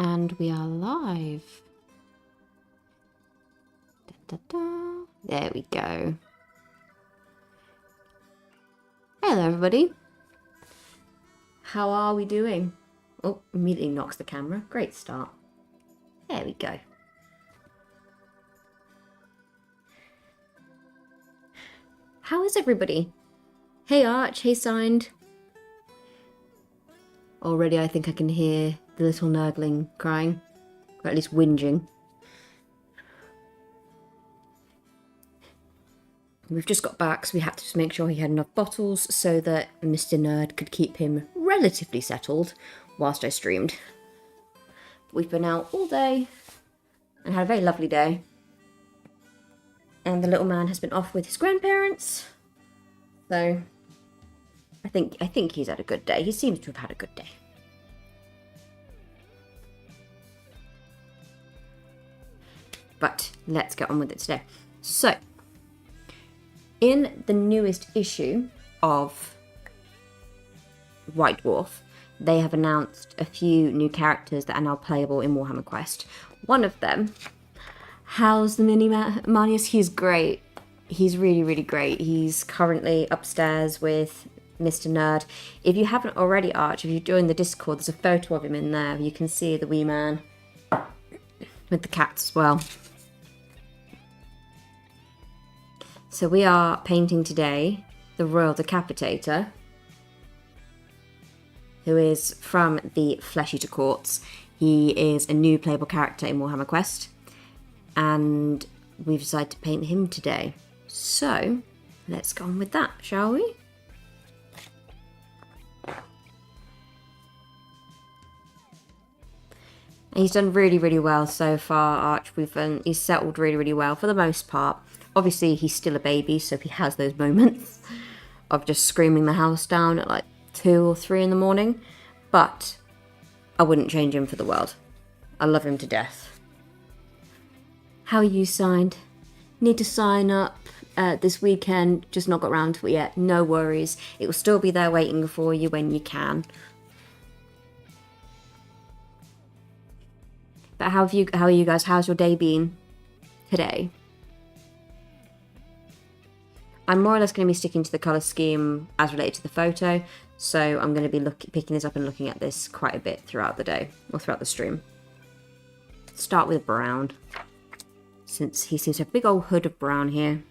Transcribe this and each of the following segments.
And we are live. Da, da, da. There we go. Hello everybody. How are we doing? Oh, immediately knocks the camera. Great start. There we go. How is everybody? Hey Arch, hey Signed. Already I think I can hear the little nurgling crying. Or at least whinging. We've just got back, so we had to just make sure he had enough bottles so that Mr. Nerd could keep him relatively settled whilst I streamed. We've been out all day and had a very lovely day. And the little man has been off with his grandparents. So I think he's had a good day. He seems to have had a good day. But let's get on with it today. So, in the newest issue of White Dwarf, they have announced a few new characters that are now playable in Warhammer Quest. One of them, how's the mini Manius? He's great. He's really, really great. He's currently upstairs with Mr. Nerd. If you haven't already, Arch, if you joined the Discord, there's a photo of him in there. You can see the wee man with the cats as well. So we are painting today the Royal Decapitator, who is from the Flesh Eater Courts. He is a new playable character in Warhammer Quest, and we've decided to paint him today. So let's go on with that, shall we? And he's done really, really well so far, Arch. He's settled really, really well for the most part. Obviously, he's still a baby, so he has those moments of just screaming the house down at like 2 or 3 in the morning. But I wouldn't change him for the world. I love him to death. How are you signed? Need to sign up this weekend, just not got around to it yet. No worries. It will still be there waiting for you when you can. But how are you guys? How's your day been today? I'm more or less going to be sticking to the colour scheme as related to the photo, so I'm going to be picking this up and looking at this quite a bit throughout the day, or throughout the stream. Start with brown, since he seems to have a big old hood of brown here.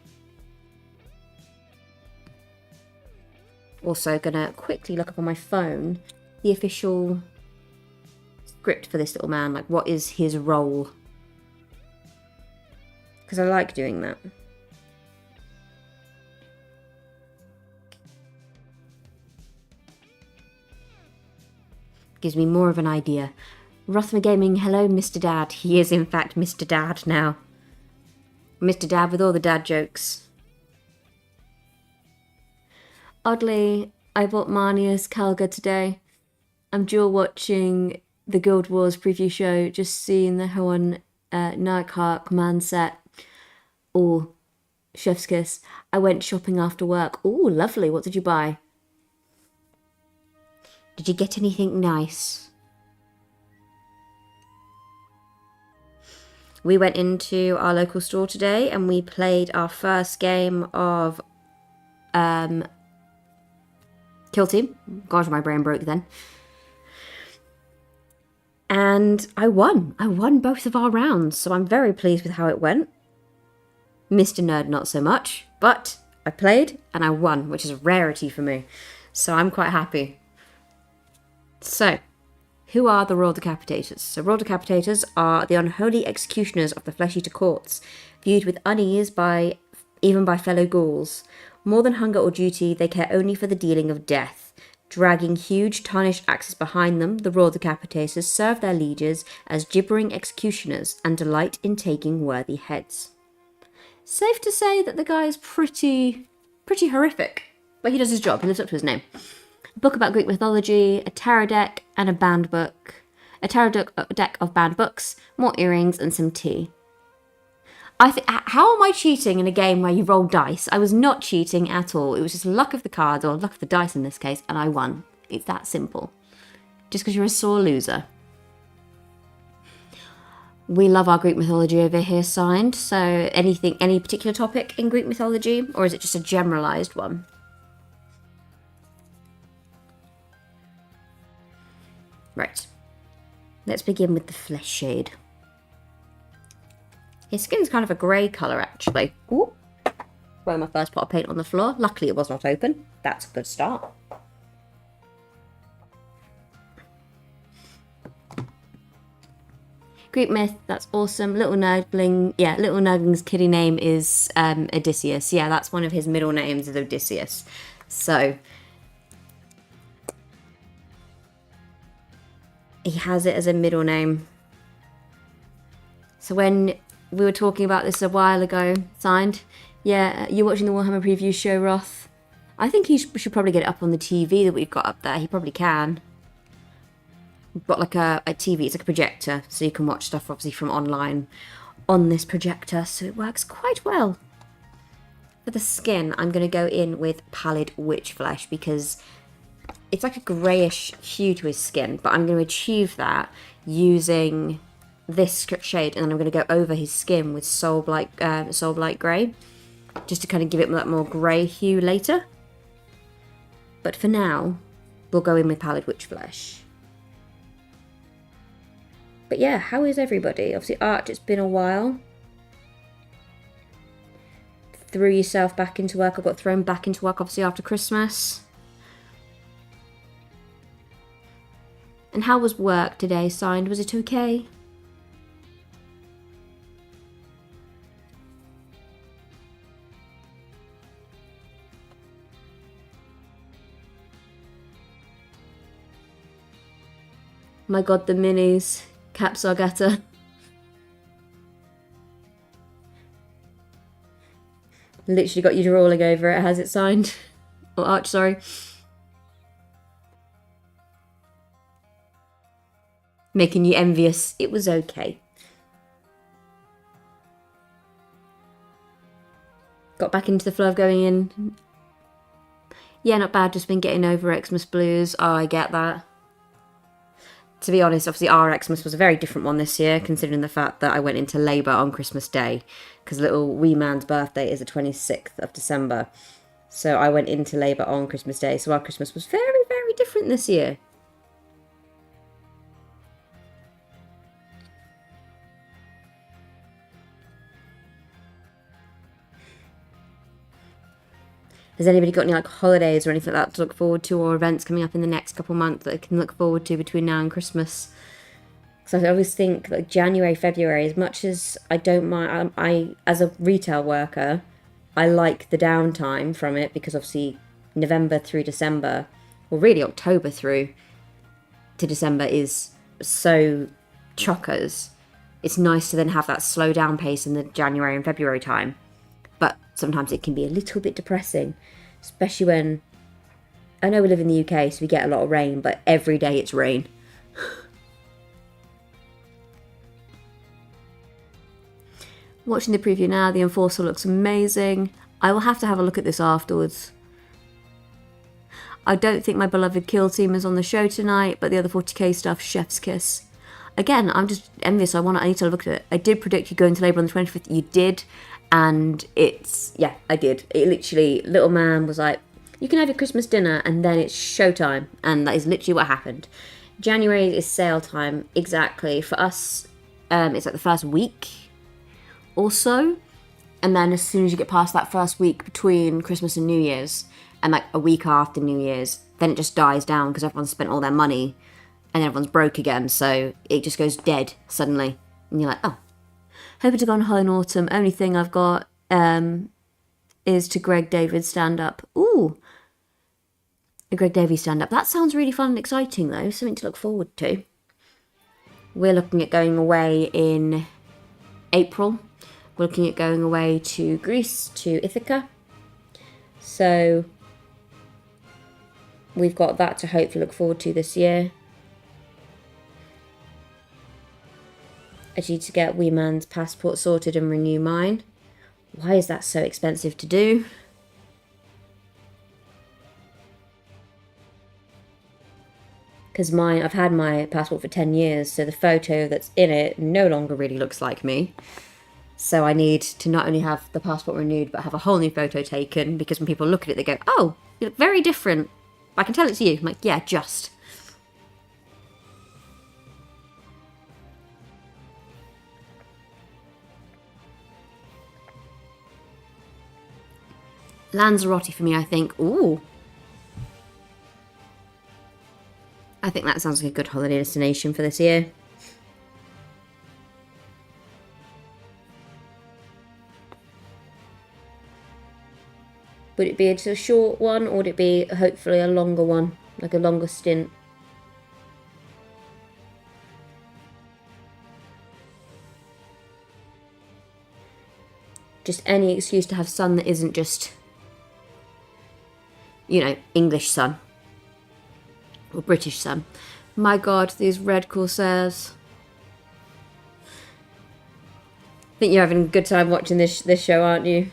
Also going to quickly look up on my phone the official script for this little man, like what is his role? Because I like doing that. Gives me more of an idea. Rothmer Gaming, hello Mr. Dad. He is in fact Mr. Dad now. Mr. Dad with all the dad jokes. Oddly, I bought Marnius Kalga today. I'm dual watching the Guild Wars preview show, just seeing the Hohen Nightcart command set. Oh, chef's kiss. I went shopping after work. Oh, lovely. What did you buy? Did you get anything nice? We went into our local store today and we played our first game of Kill Team. Gosh, my brain broke then. And I won. I won both of our rounds, so I'm very pleased with how it went. Mr. Nerd not so much, but I played and I won, which is a rarity for me. So I'm quite happy. So, who are the Royal Decapitators? So Royal Decapitators are the unholy executioners of the Flesh Eater Courts, viewed with unease even by fellow ghouls. More than hunger or duty, they care only for the dealing of death. Dragging huge tarnished axes behind them, the Royal Decapitators serve their lieges as gibbering executioners and delight in taking worthy heads. Safe to say that the guy is pretty horrific, but he does his job. He lives up to his name. A book about Greek mythology, a tarot deck, and a banned book. A tarot deck of banned books, more earrings, and some tea. How am I cheating in a game where you roll dice? I was not cheating at all. It was just luck of the cards, or luck of the dice in this case, and I won. It's that simple. Just because you're a sore loser. We love our Greek mythology over here, signed. So anything, any particular topic in Greek mythology, or is it just a generalised one? Right. Let's begin with the flesh shade. His skin's kind of a grey colour, actually. Ooh. Throw my first pot of paint on the floor. Luckily, it was not open. That's a good start. Greek myth, that's awesome. Little Nurgling, yeah, Little Nurgling's kiddie name is Odysseus. Yeah, that's one of his middle names is Odysseus. So, he has it as a middle name. So when we were talking about this a while ago, signed, yeah, you're watching the Warhammer preview show, Roth. I think he should probably get it up on the TV that we've got up there. He probably can. We've got like a TV, it's like a projector, so you can watch stuff obviously from online on this projector, so it works quite well. For the skin, I'm going to go in with Pallid Witch Flesh because it's like a greyish hue to his skin, but I'm going to achieve that using this shade, and then I'm going to go over his skin with Soul Blight Grey, just to kind of give it that more grey hue later. But for now, we'll go in with Pallid Witch Flesh. But yeah, how is everybody? Obviously, Arch, it's been a while. Threw yourself back into work. I got thrown back into work, obviously, after Christmas. And how was work today, signed? Was it okay? My god, the minis. Caps Argetta. Literally got you drawling over it, has it signed? Or Arch, sorry. Making you envious. It was okay. Got back into the flow of going in. Yeah, not bad, just been getting over Xmas blues. Oh, I get that. To be honest, obviously our Xmas was a very different one this year, considering the fact that I went into labour on Christmas Day, because little wee man's birthday is the 26th of December. So I went into labour on Christmas Day, so our Christmas was very, very different this year. Has anybody got any like holidays or anything like that to look forward to, or events coming up in the next couple months that they can look forward to between now and Christmas? Because I always think like January, February, as much as I don't mind, I as a retail worker, I like the downtime from it, because obviously November through December, well really October through to December is so chockers. It's nice to then have that slow down pace in the January and February time. But sometimes it can be a little bit depressing, especially when, I know we live in the UK, so we get a lot of rain, but every day it's rain. Watching the preview now, the Enforcer looks amazing. I will have to have a look at this afterwards. I don't think my beloved kill team is on the show tonight, but the other 40k stuff, chef's kiss. Again, I'm just envious, I need to look at it. I did predict you go into labour on the 25th, you did. And it's, yeah, I did. It literally, little man was like, you can have your Christmas dinner and then it's showtime. And that is literally what happened. January is sale time, exactly. For us, it's like the first week or so. And then as soon as you get past that first week between Christmas and New Year's, and like a week after New Year's, then it just dies down because everyone's spent all their money and everyone's broke again. So it just goes dead suddenly. And you're like, oh. Hoping to go on high in autumn. Only thing I've got is to Greg Davies stand-up. Ooh. A Greg Davies stand-up. That sounds really fun and exciting, though. Something to look forward to. We're looking at going away in April. We're looking at going away to Greece, to Ithaca. So we've got that to hopefully look forward to this year. I need to get wee man's passport sorted and renew mine. Why is that so expensive to do? because I've had my passport for 10 years, so the photo that's in it no longer really looks like me. So I need to not only have the passport renewed, but have a whole new photo taken, because when people look at it, they go, oh, you look very different. I can tell it's you. I'm like, yeah, just. Lanzarote for me, I think. Ooh. I think that sounds like a good holiday destination for this year. Would it be a short one, or would it be hopefully a longer one, like a longer stint? Just any excuse to have sun that isn't just, you know, English sun. Or British sun. My god, these red corsairs. I think you're having a good time watching this show, aren't you,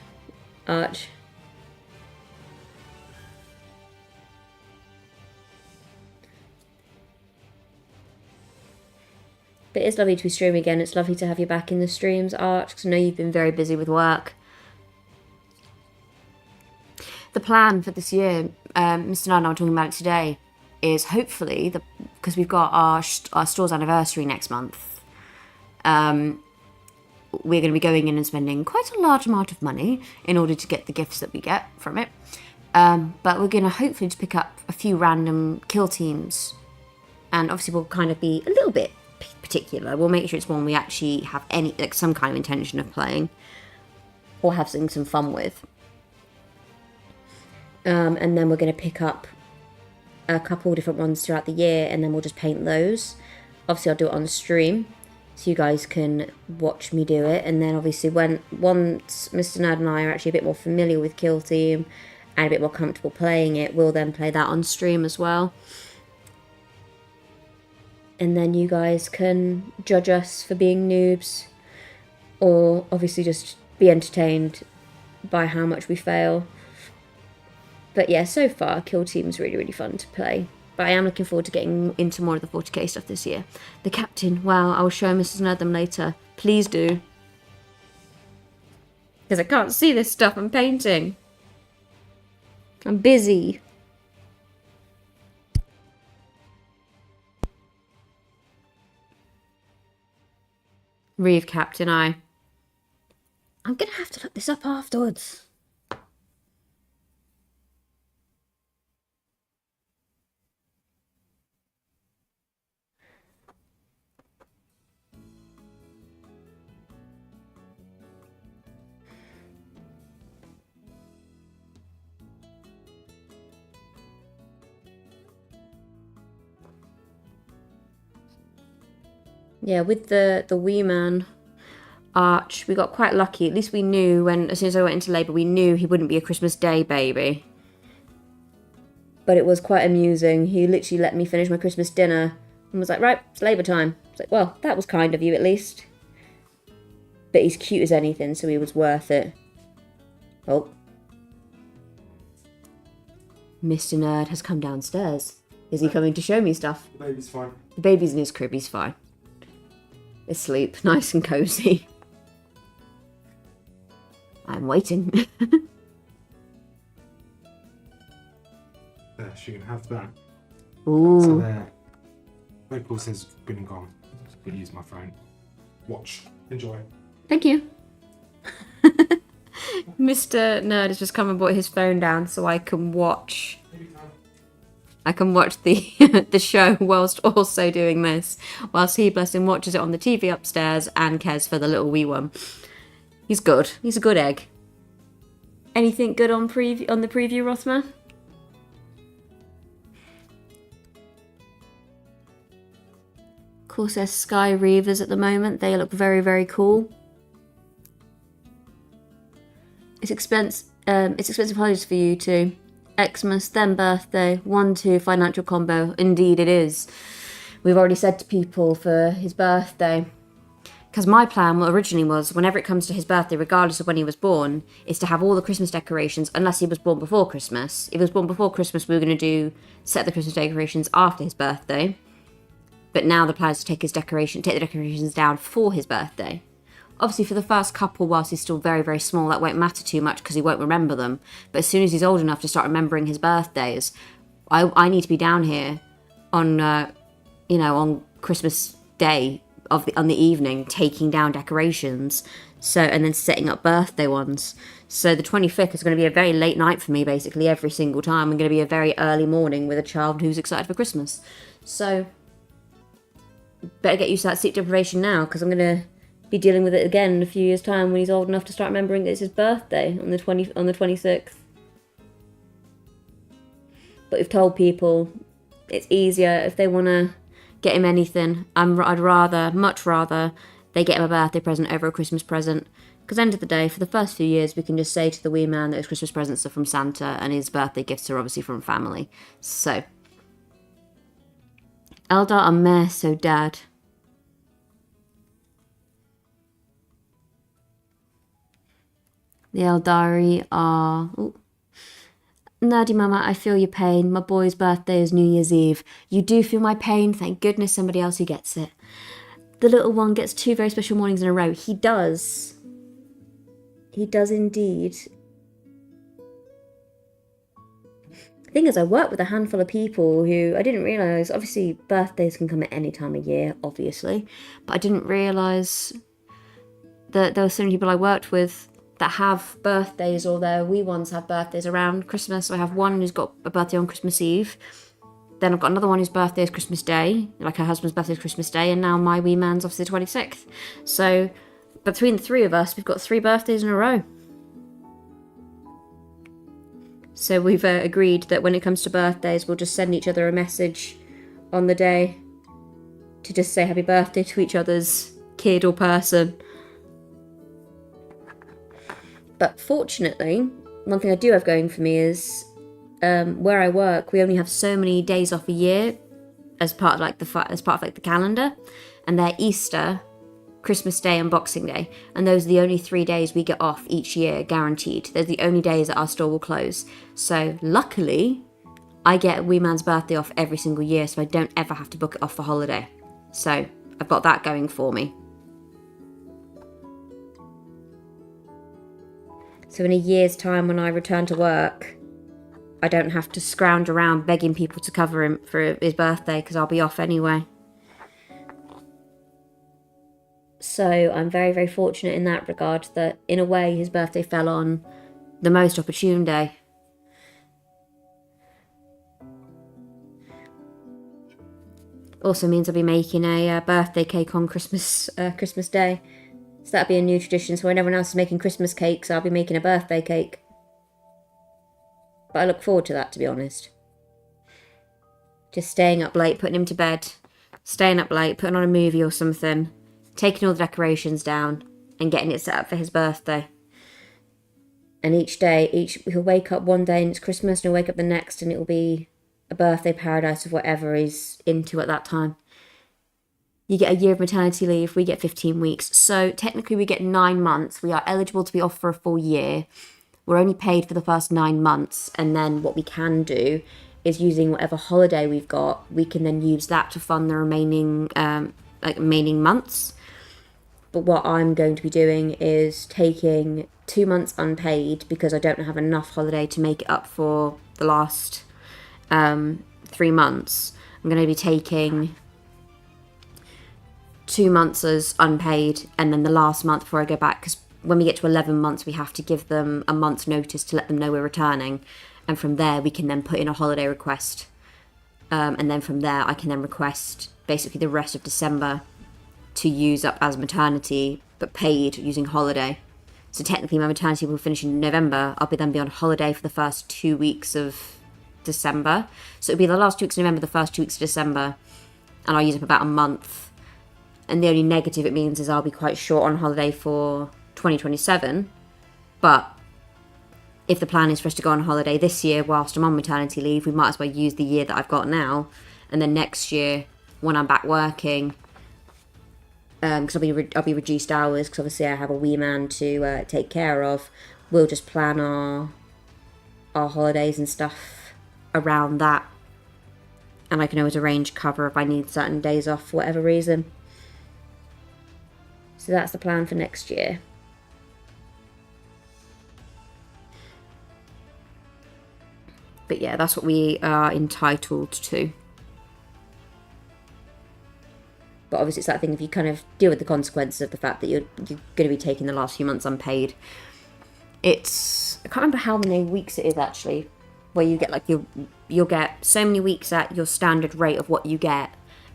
Arch? But it's lovely to be streaming again. It's lovely to have you back in the streams, Arch, because I know you've been very busy with work. The plan for this year, Mr. Nard and I were talking about it today, is hopefully, because we've got our store's anniversary next month, we're going to be going in and spending quite a large amount of money in order to get the gifts that we get from it. But we're going to hopefully just pick up a few random kill teams, and obviously we'll kind of be a little bit particular. We'll make sure it's one we actually have some kind of intention of playing or having some fun with. And then we're going to pick up a couple different ones throughout the year, and then we'll just paint those. Obviously I'll do it on stream so you guys can watch me do it, and then obviously once Mr. Nerd and I are actually a bit more familiar with Kill Team and a bit more comfortable playing it, we'll then play that on stream as well. And then you guys can judge us for being noobs, or obviously just be entertained by how much we fail. But yeah, so far, Kill Team's really, really fun to play. But I am looking forward to getting into more of the 40k stuff this year. The Captain, wow, I'll show Mrs. Nerdham later. Please do. Because I can't see this stuff I'm painting. I'm busy. Reeve Captain, I'm going to have to look this up afterwards. Yeah, with the wee man Arch, we got quite lucky. At least we knew as soon as I went into labour, we knew he wouldn't be a Christmas Day baby. But it was quite amusing. He literally let me finish my Christmas dinner and was like, right, it's labour time. I was like, well, that was kind of you at least. But he's cute as anything, so he was worth it. Oh. Mr. Nerd has come downstairs. Is he coming to show me stuff? The baby's fine. The baby's in his crib, he's fine. Asleep, nice and cosy. I'm waiting. There, she can have that. Ooh. So there. Red Bull says been and gone. But use my phone. Watch. Enjoy. Thank you. Mr. Nerd has just come and brought his phone down so I can watch. I can watch the the show whilst also doing this. Whilst he, bless him, watches it on the TV upstairs and cares for the little wee one. He's good. He's a good egg. Anything good on the preview, Rothmer? Of course, there's Sky Reavers at the moment. They look very, very cool. It's expensive holidays for you too. Xmas, then birthday, 1-2 financial combo. Indeed it is. We've already said to people for his birthday, Because my plan originally was, whenever it comes to his birthday, regardless of when he was born, is to have all the Christmas decorations, unless he was born before Christmas. If he was born before Christmas, we were going to set the Christmas decorations after his birthday. But now the plan is to take the decorations down for his birthday. Obviously, for the first couple, whilst he's still very, very small, that won't matter too much because he won't remember them. But as soon as he's old enough to start remembering his birthdays, I need to be down here on, on Christmas Day on the evening, taking down decorations, and then setting up birthday ones. So the 25th is going to be a very late night for me, basically every single time. I'm going to be a very early morning with a child who's excited for Christmas. So better get used to that sleep deprivation now, because I'm going to be dealing with it again in a few years' time when he's old enough to start remembering that it's his birthday on the 26th. But we've told people it's easier if they want to get him anything. I'd much rather they get him a birthday present over a Christmas present. Because end of the day, for the first few years, we can just say to the wee man that his Christmas presents are from Santa and his birthday gifts are obviously from family. So, Eldar are meh, so dad. The Eldari are... Ooh. Nerdy Mama, I feel your pain. My boy's birthday is New Year's Eve. You do feel my pain? Thank goodness somebody else who gets it. The little one gets 2 very special mornings in a row. He does. He does indeed. The thing is, I work with a handful of people who I didn't realise, obviously birthdays can come at any time of year, obviously, but I didn't realise that there were so many people I worked with that have birthdays, or their wee ones have birthdays around Christmas. I have one who's got a birthday on Christmas Eve. Then I've got another one whose birthday is Christmas Day, like her husband's birthday is Christmas Day, and now my wee man's obviously the 26th. So between the 3 of us, we've got 3 birthdays in a row. So we've agreed that when it comes to birthdays, we'll just send each other a message on the day to just say happy birthday to each other's kid or person. But fortunately, one thing I do have going for me is where I work, we only have so many days off a year as part of the calendar, and they're Easter, Christmas Day, and Boxing Day, and those are the only 3 days we get off each year, guaranteed. They're the only days that our store will close. So luckily, I get a wee man's birthday off every single year, so I don't ever have to book it off for holiday. So I've got that going for me. So in a year's time, when I return to work, I don't have to scrounge around begging people to cover him for his birthday, because I'll be off anyway. So I'm very, very fortunate in that regard, that in a way his birthday fell on the most opportune day. Also means I'll be making a birthday cake on Christmas Day. So that'll be a new tradition. So when everyone else is making Christmas cakes, I'll be making a birthday cake. But I look forward to that, to be honest. Just staying up late, putting him to bed, staying up late, putting on a movie or something, taking all the decorations down, and getting it set up for his birthday. And each day, he'll wake up one day and it's Christmas, and he'll wake up the next and it'll be a birthday paradise of whatever he's into at that time. You get a year of maternity leave, we get 15 weeks. So technically we get 9 months. We are eligible to be off for a full year. We're only paid for the first 9 months. And then what we can do is, using whatever holiday we've got, we can then use that to fund the remaining months. But what I'm going to be doing is taking 2 months unpaid, because I don't have enough holiday to make it up for the last 3 months. I'm going to be taking 2 months as unpaid, and then the last month before I go back, because when we get to 11 months we have to give them a month's notice to let them know we're returning, and from there we can then put in a holiday request, and then from there I can then request basically the rest of December to use up as maternity, but paid using holiday. So technically my maternity will finish in November. I'll then be on holiday for the first 2 weeks of December, so it'll be the last 2 weeks of November, the first 2 weeks of December, and I'll use up about a month. And the only negative it means is I'll be quite short on holiday for 2027. But if the plan is for us to go on holiday this year whilst I'm on maternity leave, we might as well use the year that I've got now. And then next year, when I'm back working, because I'll be reduced hours because obviously I have a wee man to take care of. We'll just plan our holidays and stuff around that, and I can always arrange cover if I need certain days off for whatever reason. So that's the plan for next year. But yeah, that's what we are entitled to. But obviously it's that thing, if you kind of deal with the consequences of the fact that you're going to be taking the last few months unpaid. It's, I can't remember how many weeks it is actually, where you get like you'll get so many weeks at your standard rate of what you get,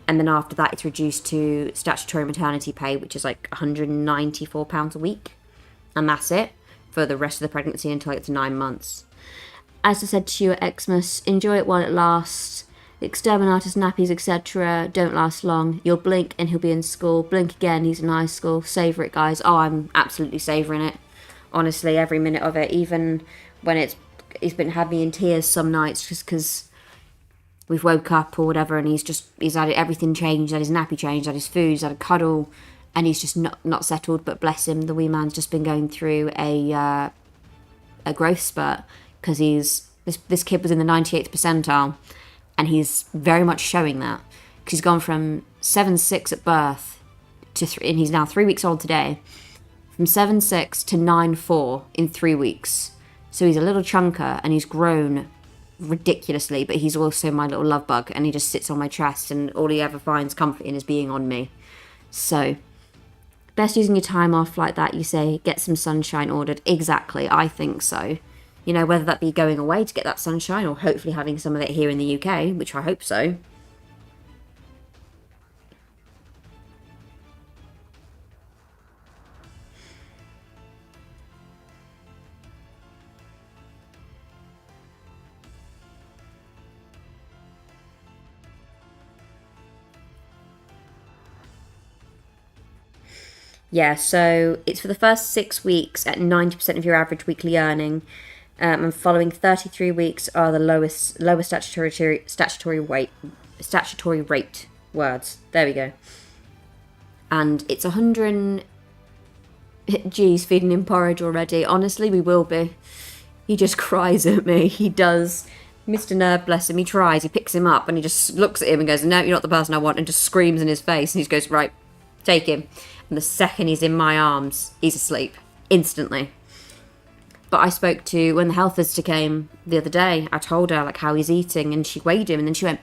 and then after that it's reduced to statutory maternity pay, which is like £194 a week, and that's it for the rest of the pregnancy until it's 9 months. As I said to you at Xmas, enjoy it while it lasts. Exterminatus nappies, etc. don't last long. You'll blink and he'll be in school. Blink again, he's in high school. Savour it, guys. Oh, I'm absolutely savouring it. Honestly, every minute of it. Even when it's had me in tears some nights just because we've woke up or whatever, and he's had everything changed, had his nappy changed, had his food, he's had a cuddle, and he's just not settled. But bless him, the wee man's just been going through a growth spurt because this kid was in the 98th percentile. And he's very much showing that. Because he's gone from 7'6" at birth to and he's now 3 weeks old today. From 7'6" to 9'4" in 3 weeks. So he's a little chunker and he's grown ridiculously. But he's also my little love bug, and he just sits on my chest, and all he ever finds comfort in is being on me. So best using your time off like that, you say, get some sunshine ordered. Exactly, I think so. You know, whether that be going away to get that sunshine or hopefully having some of it here in the UK, which I hope so. Yeah, so it's for the first 6 weeks at 90% of your average weekly earning. And following 33 weeks are the lowest statutory rate words. There we go. And it's 100. Geez, feeding him porridge already. Honestly, we will be. He just cries at me. He does. Mr. Nerd, bless him, he tries. He picks him up and he just looks at him and goes, "No, you're not the person I want," and just screams in his face. And he goes, "Right, take him." And the second he's in my arms, he's asleep instantly. But I spoke to, when the health visitor came the other day, I told her like how he's eating, and she weighed him, and then she went,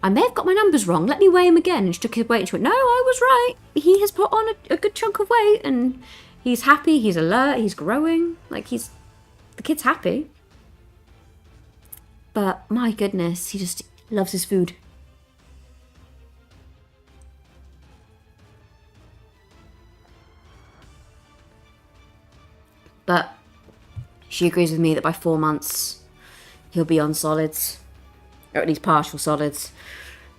"I may have got my numbers wrong, let me weigh him again." And she took his weight and she went, "No, I was right. He has put on a good chunk of weight, and he's happy, he's alert, he's growing. Like, the kid's happy." But my goodness, he just loves his food. But she agrees with me that by 4 months he'll be on solids, or at least partial solids.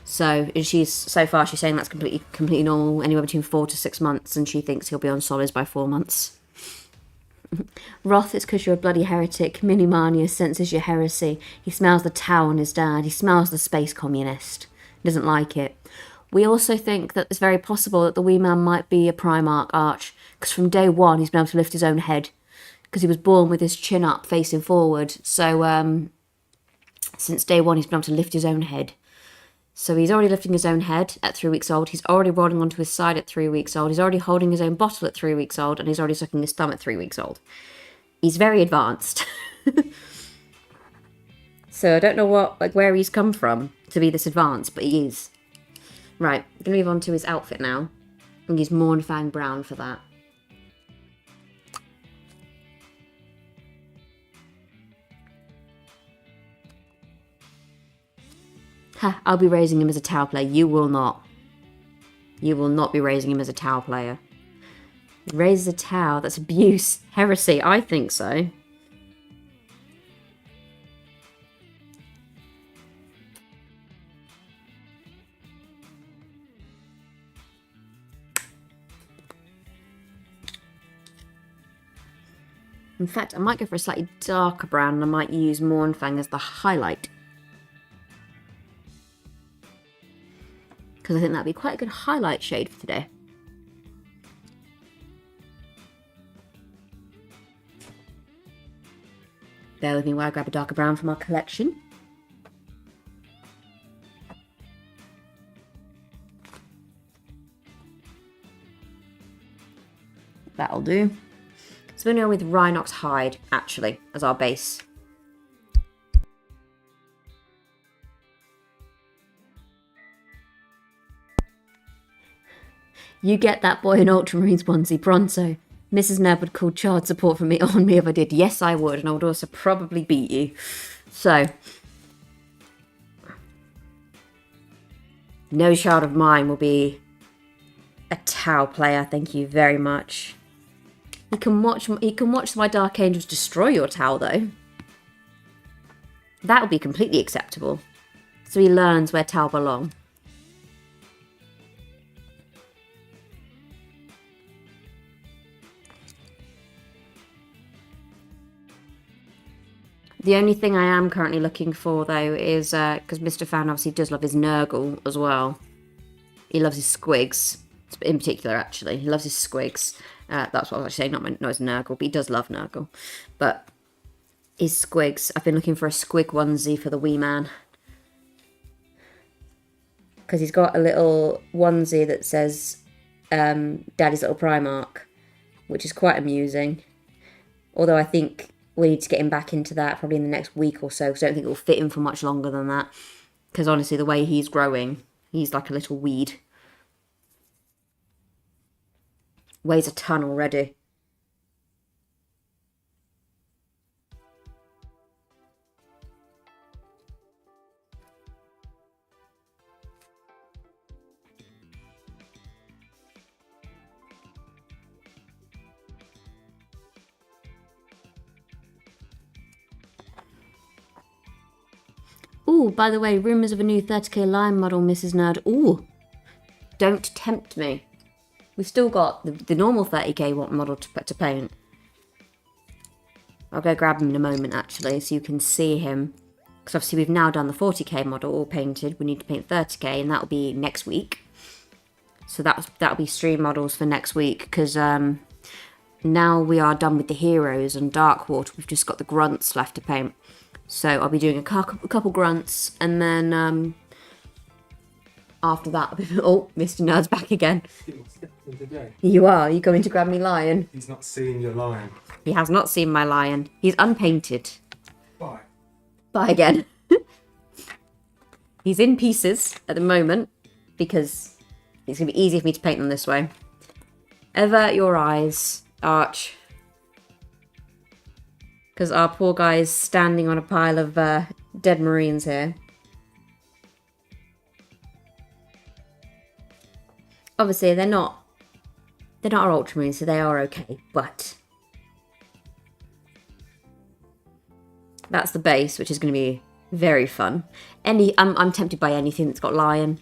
So she's saying that's completely normal, anywhere between 4 to 6 months, and she thinks he'll be on solids by 4 months. Roth, it's because you're a bloody heretic. Minimania senses your heresy. He smells the tau on his dad. He smells the space communist. He doesn't like it. We also think that it's very possible that the wee man might be a Primarch Arch, because from day one he's been able to lift his own head, because he was born with his chin up, facing forward. So since day one he's been able to lift his own head. So he's already lifting his own head at 3 weeks old. He's already rolling onto his side at 3 weeks old. He's already holding his own bottle at 3 weeks old. And he's already sucking his thumb at 3 weeks old. He's very advanced. So I don't know where he's come from to be this advanced, but he is. Right, I'm going to move on to his outfit now. I'm going to use Mournfang Brown for that. Ha, I'll be raising him as a Tau player. You will not. You will not be raising him as a Tau player. Raise a Tau, that's abuse. Heresy, I think so. In fact, I might go for a slightly darker brown, and I might use Mournfang as the highlight. Because I think that'd be quite a good highlight shade for today. Bear with me while I grab a darker brown from our collection. That'll do. So we're going to go with Rhinox Hide, actually, as our base. You get that boy in Ultramarines onesie pronto. Mrs. Neb would call child support on me if I did. Yes, I would, and I would also probably beat you. So, no child of mine will be a Tau player. Thank you very much. He can watch my Dark Angels destroy your Tau, though. That would be completely acceptable. So he learns where Tau belong. The only thing I am currently looking for, though, is, because Mr. Fan obviously does love his Nurgle as well. He loves his squigs. In particular, actually. He loves his squigs. That's what I was actually saying, not his Nurgle, but he does love Nurgle. But his squigs. I've been looking for a squig onesie for the wee man. Because he's got a little onesie that says Daddy's Little Primarch, which is quite amusing. Although I think we need to get him back into that probably in the next week or so, because I don't think it will fit him for much longer than that. Because honestly, the way he's growing, he's like a little weed. Weighs a ton already. Ooh, by the way, rumours of a new 30k Lion model, Mrs. Nerd. Ooh, don't tempt me. We've still got the normal 30k model to paint. I'll go grab him in a moment, actually, so you can see him. Because obviously we've now done the 40k model all painted. We need to paint 30k, and that'll be next week. So that'll be stream models for next week, because now we are done with the heroes and Darkwater. We've just got the grunts left to paint. So I'll be doing a couple grunts, and then after that, oh, Mr. Nerd's back again. You are? You going to grab me lion? He's not seeing your lion. He has not seen my lion. He's unpainted. Bye. Bye again. He's in pieces at the moment, because it's going to be easier for me to paint them this way. Avert your eyes, Arch. Because our poor guy is standing on a pile of dead Marines here. Obviously, they're not our Ultramarines, so they are okay, but that's the base, which is going to be very fun. I'm tempted by anything that's got lion.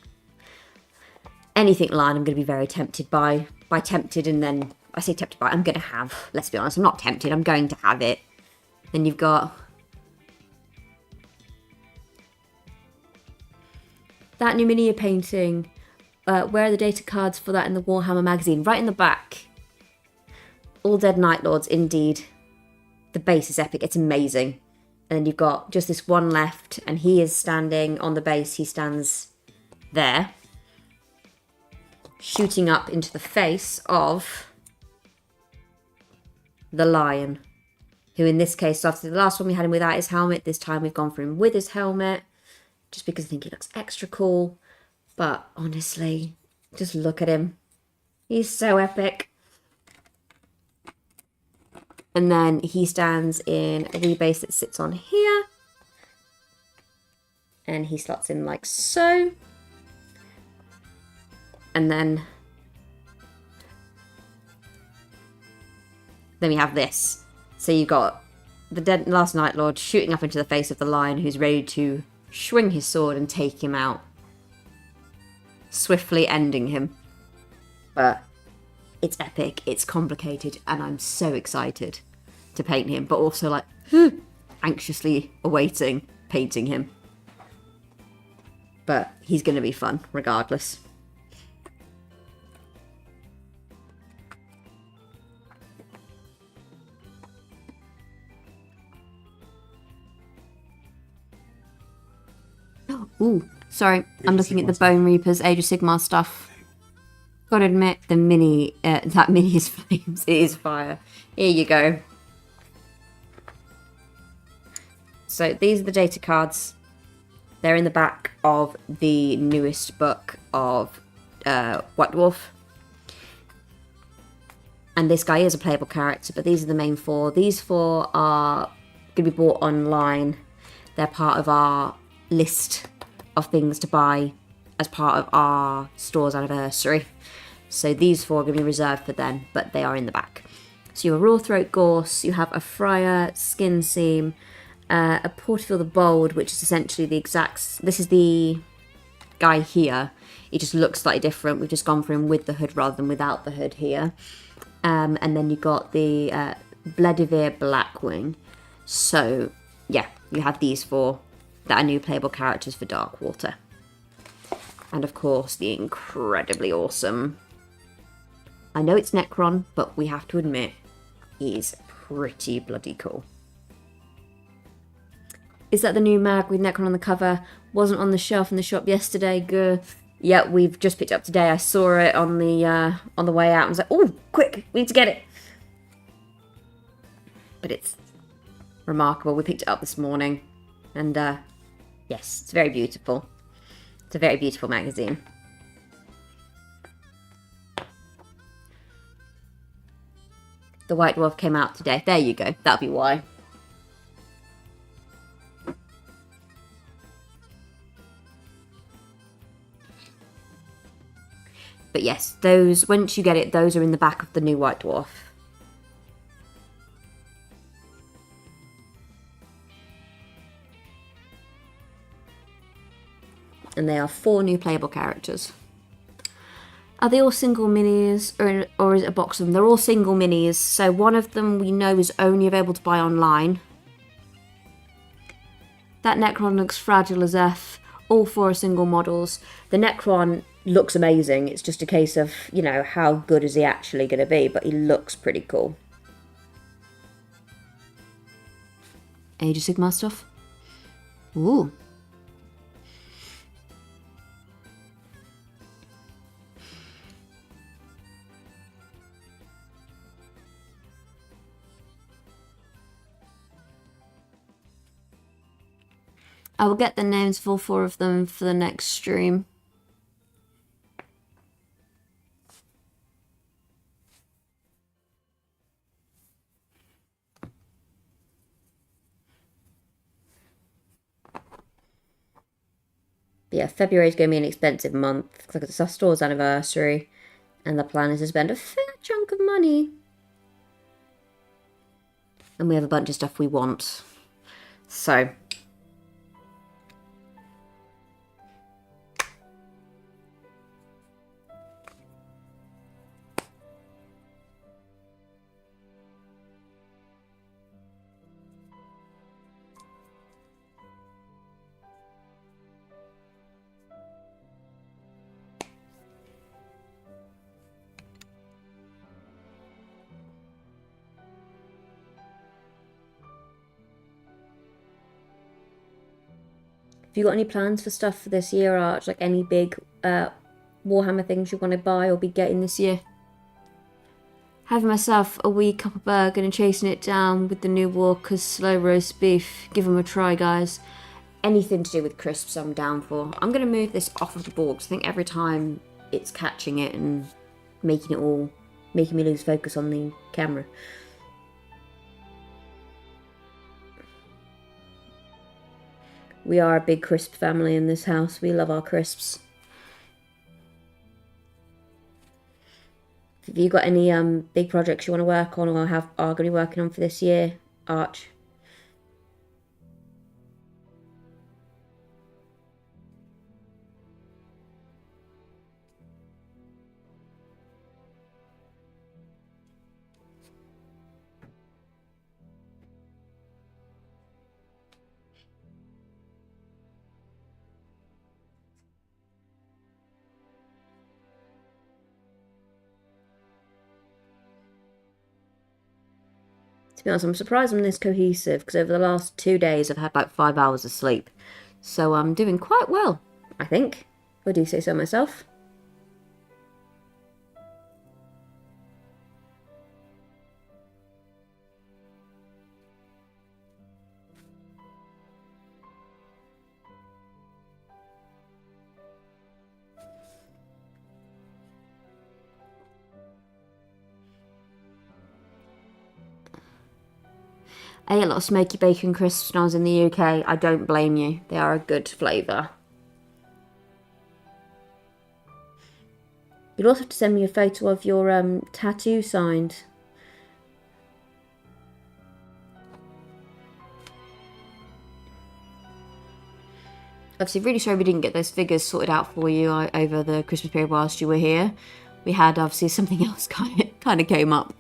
Anything lion, I'm going to be very tempted by. By tempted, and then I say tempted by, I'm going to have. Let's be honest, I'm not tempted, I'm going to have it. Then you've got that new miniature painting. Where are the data cards for that in the Warhammer magazine? Right in the back. All Dead Night Lords, indeed. The base is epic. It's amazing. And then you've got just this one left, and he is standing on the base. He stands there, shooting up into the face of the lion. Who in this case, after the last one we had him without his helmet, this time we've gone for him with his helmet, just because I think he looks extra cool. But honestly, just look at him. He's so epic. And then he stands in a wee base that sits on here. And he slots in like so. And then we have this. So you've got the dead last Night Lord shooting up into the face of the lion, who's ready to swing his sword and take him out. Swiftly ending him. But it's epic, it's complicated, and I'm so excited to paint him, but also like anxiously awaiting painting him. But he's going to be fun regardless. Ooh, sorry. I'm looking at the Bone Reapers Age of Sigmar stuff. Gotta admit, the mini, that mini is flames. It is fire. Here you go. So these are the data cards. They're in the back of the newest book of White Dwarf. And this guy is a playable character, but these are the main four. These four are going to be bought online. They're part of our list of things to buy as part of our store's anniversary. So these four are going to be reserved for then, but they are in the back. So you have a Rawthroat Gorse, you have a Friar Skin Seam, a Porterfield the Bold, which is essentially the exact... This is the guy here. He just looks slightly different. We've just gone for him with the hood rather than without the hood here. And then you got the Bledivere Blackwing. So, yeah, you have these four that are new playable characters for Darkwater. And of course, the incredibly awesome... I know it's Necron, but we have to admit, he's pretty bloody cool. Is that the new mag with Necron on the cover? Wasn't on the shelf in the shop yesterday. Good. Yeah, we've just picked it up today. I saw it on the way out. I was like, oh, quick, we need to get it. But it's remarkable. We picked it up this morning. And, yes, it's very beautiful. It's a very beautiful magazine. The White Dwarf came out today. There you go. That'll be why. But yes, those, once you get it, those are in the back of the new White Dwarf. And they are 4 new playable characters. Are they all single minis, or is it a box of them? They're all single minis, so one of them we know is only available to buy online. That Necron looks fragile as F. All 4 are single models. The Necron looks amazing. It's just a case of, you know, how good is he actually going to be, but he looks pretty cool. Age of Sigmar stuff. Ooh. I will get the names for all 4 of them for the next stream. But yeah, February is going to be an expensive month because it's our store's anniversary and the plan is to spend a fair chunk of money. And we have a bunch of stuff we want. So... Have you got any plans for stuff for this year, Arch? Like any big Warhammer things you want to buy or be getting this year? Having myself a wee cup of burger and chasing it down with the new Walker's slow roast beef. Give them a try, guys. Anything to do with crisps I'm down for. I'm going to move this off of the board because I think every time it's catching it and making me lose focus on the camera. We are a big crisp family in this house. We love our crisps. Have you got any big projects you want to work on or are going to be working on for this year, Arch? To be honest, I'm surprised I'm this cohesive because over the last 2 days I've had like 5 hours of sleep. So I'm doing quite well, I think. If I do say so myself. I ate a lot of smoky bacon crisps when I was in the UK. I don't blame you. They are a good flavour. You'd also have to send me a photo of your tattoo signed. Obviously, really sorry we didn't get those figures sorted out for you over the Christmas period whilst you were here. We had, obviously, something else kind of came up.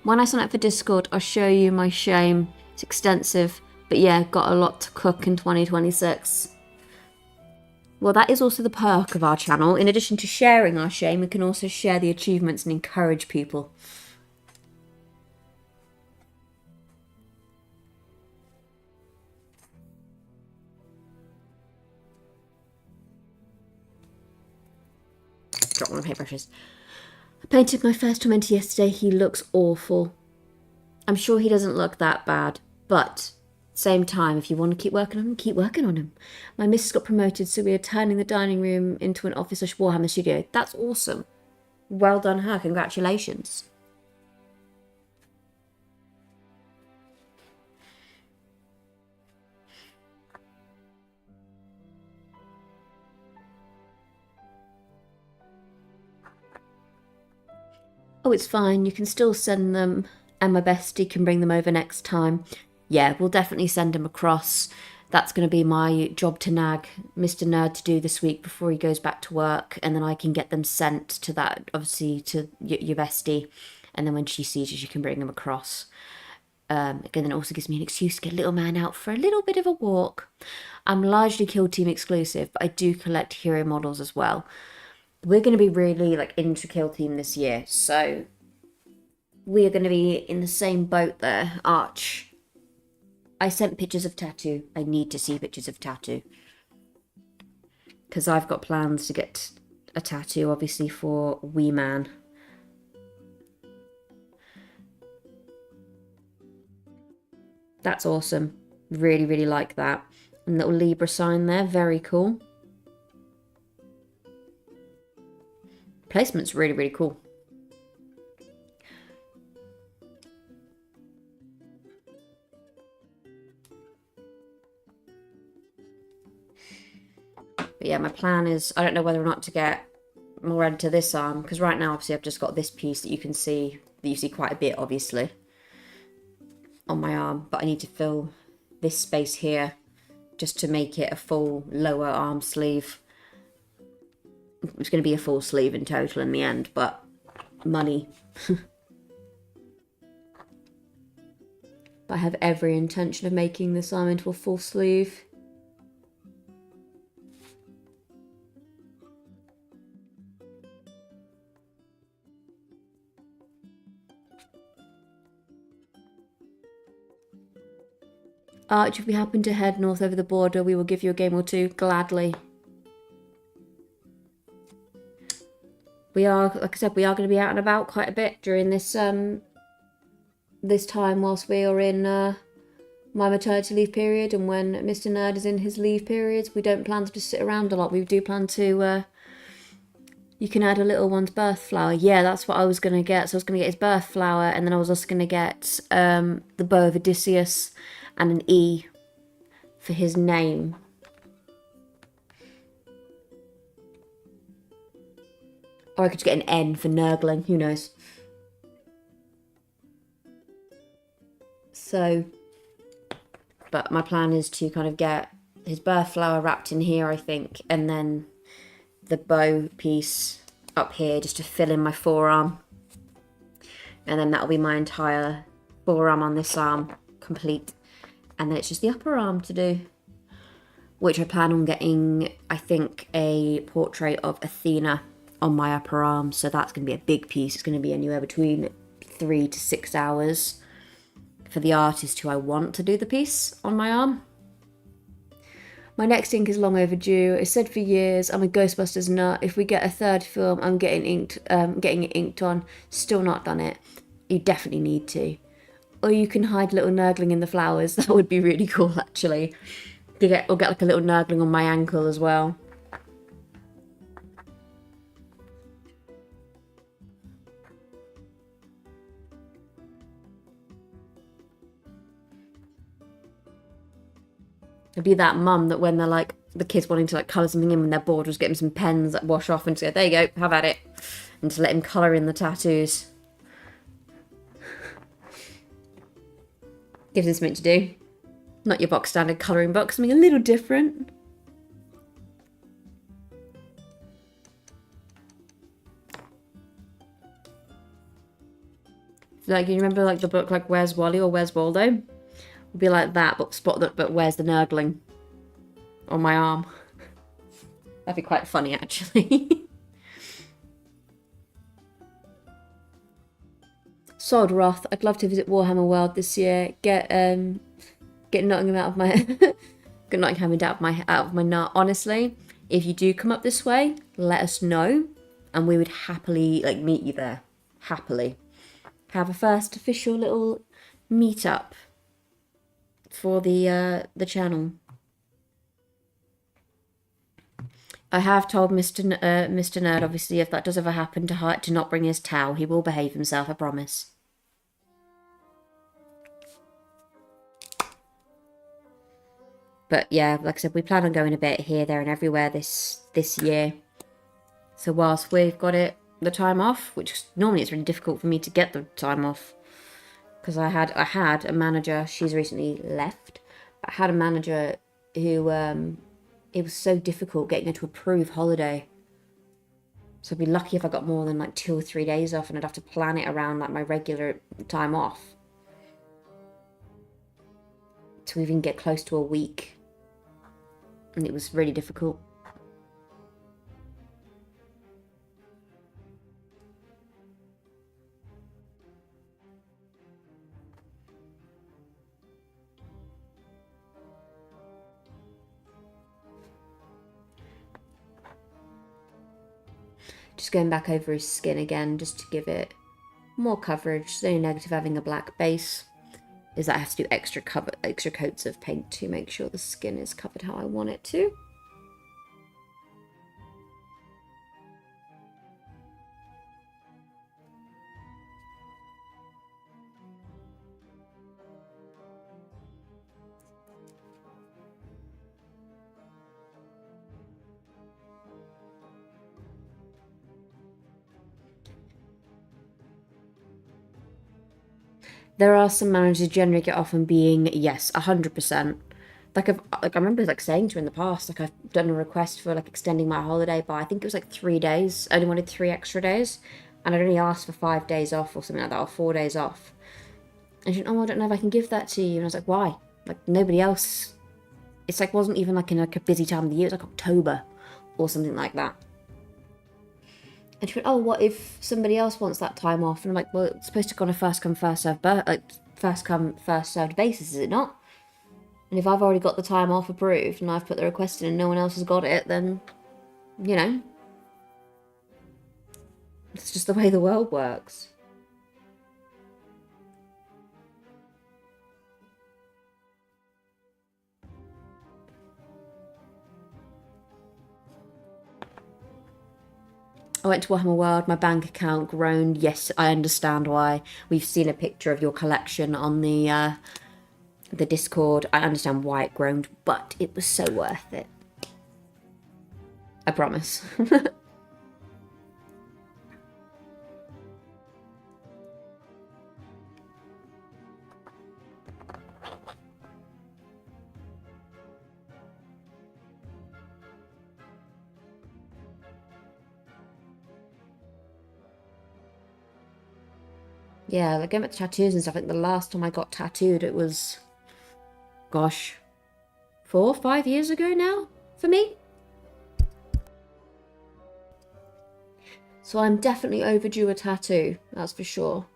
When I sign up for Discord, I'll show you my shame. It's extensive, but yeah, got a lot to cook in 2026. Well, that is also the perk of our channel. In addition to sharing our shame, we can also share the achievements and encourage people. Drop one of my paintbrushes. I painted my first Tormentor yesterday. He looks awful. I'm sure he doesn't look that bad, but same time, if you want to keep working on him, keep working on him. My missus got promoted, so we are turning the dining room into an office / Warhammer studio. That's awesome. Well done her, congratulations. Oh, it's fine, you can still send them, and my bestie can bring them over next time. Yeah, we'll definitely send them across. That's going to be my job to nag Mr. Nerd to do this week before he goes back to work, and then I can get them sent to that, obviously, to your bestie, and then when she sees you, she can bring them across. Again, then it also gives me an excuse to get little man out for a little bit of a walk. I'm largely Kill Team exclusive, but I do collect hero models as well. We're going to be really into Kill Team this year, so we are going to be in the same boat there. Arch. I sent pictures of Tattoo. I need to see pictures of Tattoo. Because I've got plans to get a tattoo, obviously, for Wee Man. That's awesome. Really, really like that. And little Libra sign there. Very cool. Placement's really, really cool. But yeah, my plan is, I don't know whether or not to get more into this arm, because right now, obviously, I've just got this piece that you can see, that you see quite a bit, obviously, on my arm. But I need to fill this space here just to make it a full lower arm sleeve. It's going to be a full sleeve in total in the end, but money. But I have every intention of making this arm into a full sleeve. Arch, if we happen to head north over the border, we will give you a game or two, gladly. We are, like I said, we are going to be out and about quite a bit during this this time whilst we are in my maternity leave period, and when Mr. Nerd is in his leave periods. We don't plan to just sit around a lot. We do plan to, you can add a little one's birth flower. Yeah, that's what I was going to get. So I was going to get his birth flower, and then I was also going to get the bow of Odysseus and an E for his name. Or I could just get an N for Nurgling, who knows. So, but my plan is to kind of get his birth flower wrapped in here, I think, and then the bow piece up here just to fill in my forearm. And then that'll be my entire forearm on this arm complete. And then it's just the upper arm to do, which I plan on getting, I think, a portrait of Athena on my upper arm. So that's going to be a big piece. It's going to be anywhere between 3 to 6 hours for the artist who I want to do the piece on my arm. My next ink is long overdue. It's said for years. I'm a Ghostbusters nut. If we get a third film, I'm getting it inked on. Still not done it. You definitely need to. Or you can hide little nurgling in the flowers. That would be really cool, actually. Or get like a little nurgling on my ankle as well. It'd be that mum that when they're like, the kids wanting to like colour something in when they're bored, was get him some pens that wash off and just go, there you go, have at it. And to let him colour in the tattoos. Gives him something to do. Not your box standard colouring book, something a little different. Like, you remember like the book like Where's Wally or Where's Waldo? It'd be like that, but where's the nurgling? On my arm. That'd be quite funny, actually. Sod Roth, I'd love to visit Warhammer World this year. Get Nottingham out of my get Nottingham out of my nut. Honestly, if you do come up this way, let us know, and we would happily like meet you there. Happily, have a first official little meetup for the channel. I have told Mr. Nerd, obviously, if that does ever happen, to not bring his towel. He will behave himself, I promise. But yeah, like I said, we plan on going a bit here, there, and everywhere this year. So whilst we've got the time off, which normally it's really difficult for me to get the time off, because I had a manager. She's recently left. But I had a manager who it was so difficult getting her to approve holiday. So I'd be lucky if I got more than like 2 or 3 days off, and I'd have to plan it around like my regular time off to even get close to a week. And it was really difficult. Just going back over his skin again, just to give it more coverage. The only negative having a black base is that I have to do extra coats of paint to make sure the skin is covered how I want it to. There are some managers generally get off on being, yes, 100%. Like I remember like saying to her in the past, like I've done a request for like extending my holiday by, I think it was like 3 days. I only wanted 3 extra days, and I'd only asked for 5 days off or something like that, or 4 days off. And she went, oh, I don't know if I can give that to you. And I was like, why? Like nobody else. It's like wasn't even like in like a busy time of the year. It was like October or something like that. And she went, oh, what if somebody else wants that time off? And I'm like, well, it's supposed to go on a first come, first served, first come, first served basis, is it not? And if I've already got the time off approved and I've put the request in and no one else has got it, then, you know, it's just the way the world works. I went to Warhammer World, my bank account groaned. Yes, I understand why. We've seen a picture of your collection on the Discord. I understand why it groaned, but it was so worth it. I promise. Yeah, like going back to tattoos and stuff, I think the last time I got tattooed, it was, gosh, 4 or 5 years ago now, for me. So I'm definitely overdue a tattoo, that's for sure.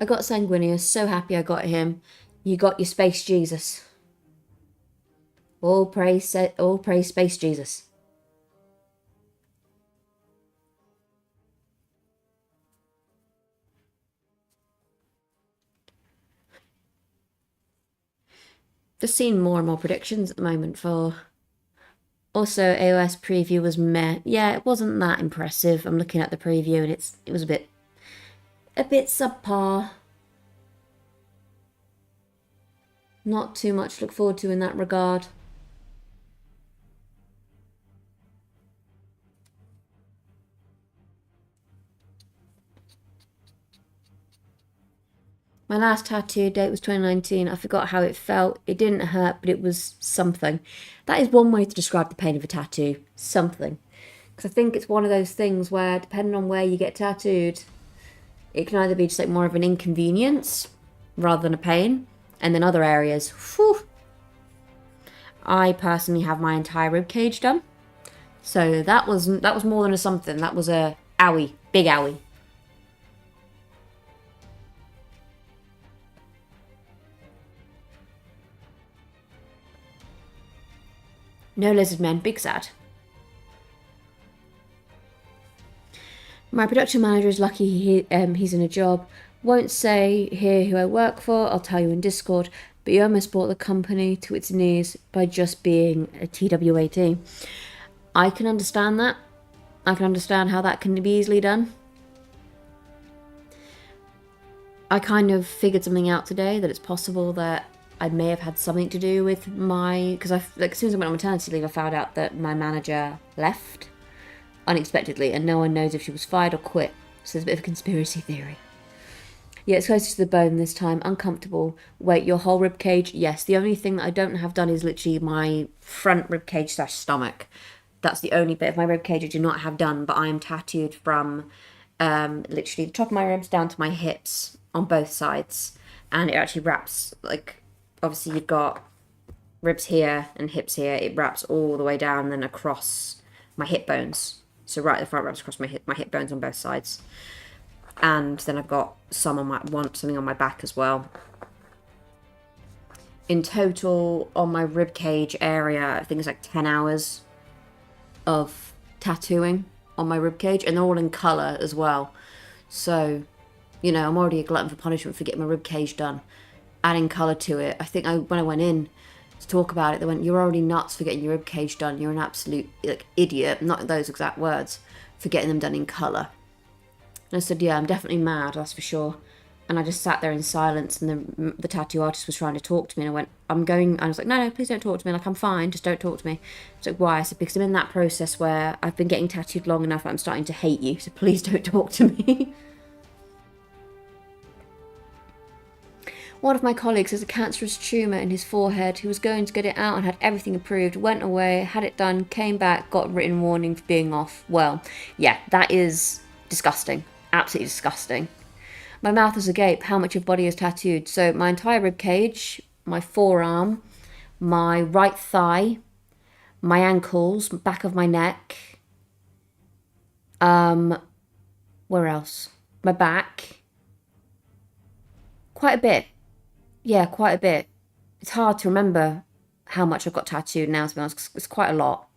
I got Sanguinius, so happy I got him. You got your Space Jesus. All praise Space Jesus. Just seeing more and more predictions at the moment for... Also, AOS preview was meh. Yeah, it wasn't that impressive. I'm looking at the preview and it was a bit subpar. Not too much to look forward to in that regard. My last tattoo date was 2019. I forgot how it felt. It didn't hurt, but it was something. That is one way to describe the pain of a tattoo. Something. Because I think it's one of those things where, depending on where you get tattooed, it can either be just like more of an inconvenience rather than a pain. And then other areas, whew. I personally have my entire rib cage done. So that was more than a something. That was a owie. Big owie. No lizard men, big sad. My production manager is lucky he's in a job. Won't say here who I work for, I'll tell you in Discord, but you almost brought the company to its knees by just being a TWAT. I can understand that. I can understand how that can be easily done. I kind of figured something out today, that it's possible that I may have had something to do with my... Because as soon as I went on maternity leave, I found out that my manager left unexpectedly, and no one knows if she was fired or quit. So there's a bit of a conspiracy theory. Yeah, it's closer to the bone this time. Uncomfortable. Wait, your whole rib cage? Yes. The only thing that I don't have done is literally my front rib cage / stomach. That's the only bit of my rib cage I do not have done, but I am tattooed from literally the top of my ribs down to my hips on both sides. And it actually wraps, like, obviously you've got ribs here and hips here. It wraps all the way down and then across my hip bones. So right at the front wraps across my hip bones on both sides. And then I've got something on my back as well. In total, on my rib cage area, I think it's like 10 hours of tattooing on my rib cage, and they're all in colour as well. So, you know, I'm already a glutton for punishment for getting my rib cage done. Adding colour to it, I think when I went in to talk about it, they went, "You're already nuts for getting your rib cage done. You're an absolute idiot." Not those exact words, for getting them done in colour. And I said, "Yeah, I'm definitely mad, that's for sure." And I just sat there in silence, and the tattoo artist was trying to talk to me, and I went, I was like, no, please don't talk to me. Like, I'm fine, just don't talk to me. It's like, why? I said, because I'm in that process where I've been getting tattooed long enough that I'm starting to hate you, so please don't talk to me. One of my colleagues has a cancerous tumour in his forehead. He was going to get it out and had everything approved, went away, had it done, came back, got a written warning for being off. Well, yeah, that is disgusting. Absolutely disgusting. My mouth is agape. How much of body is tattooed? So my entire rib cage, my forearm, my right thigh, my ankles, back of my neck. Where else? My back. Quite a bit. Yeah, quite a bit. It's hard to remember how much I've got tattooed now, to be honest, 'cause it's quite a lot.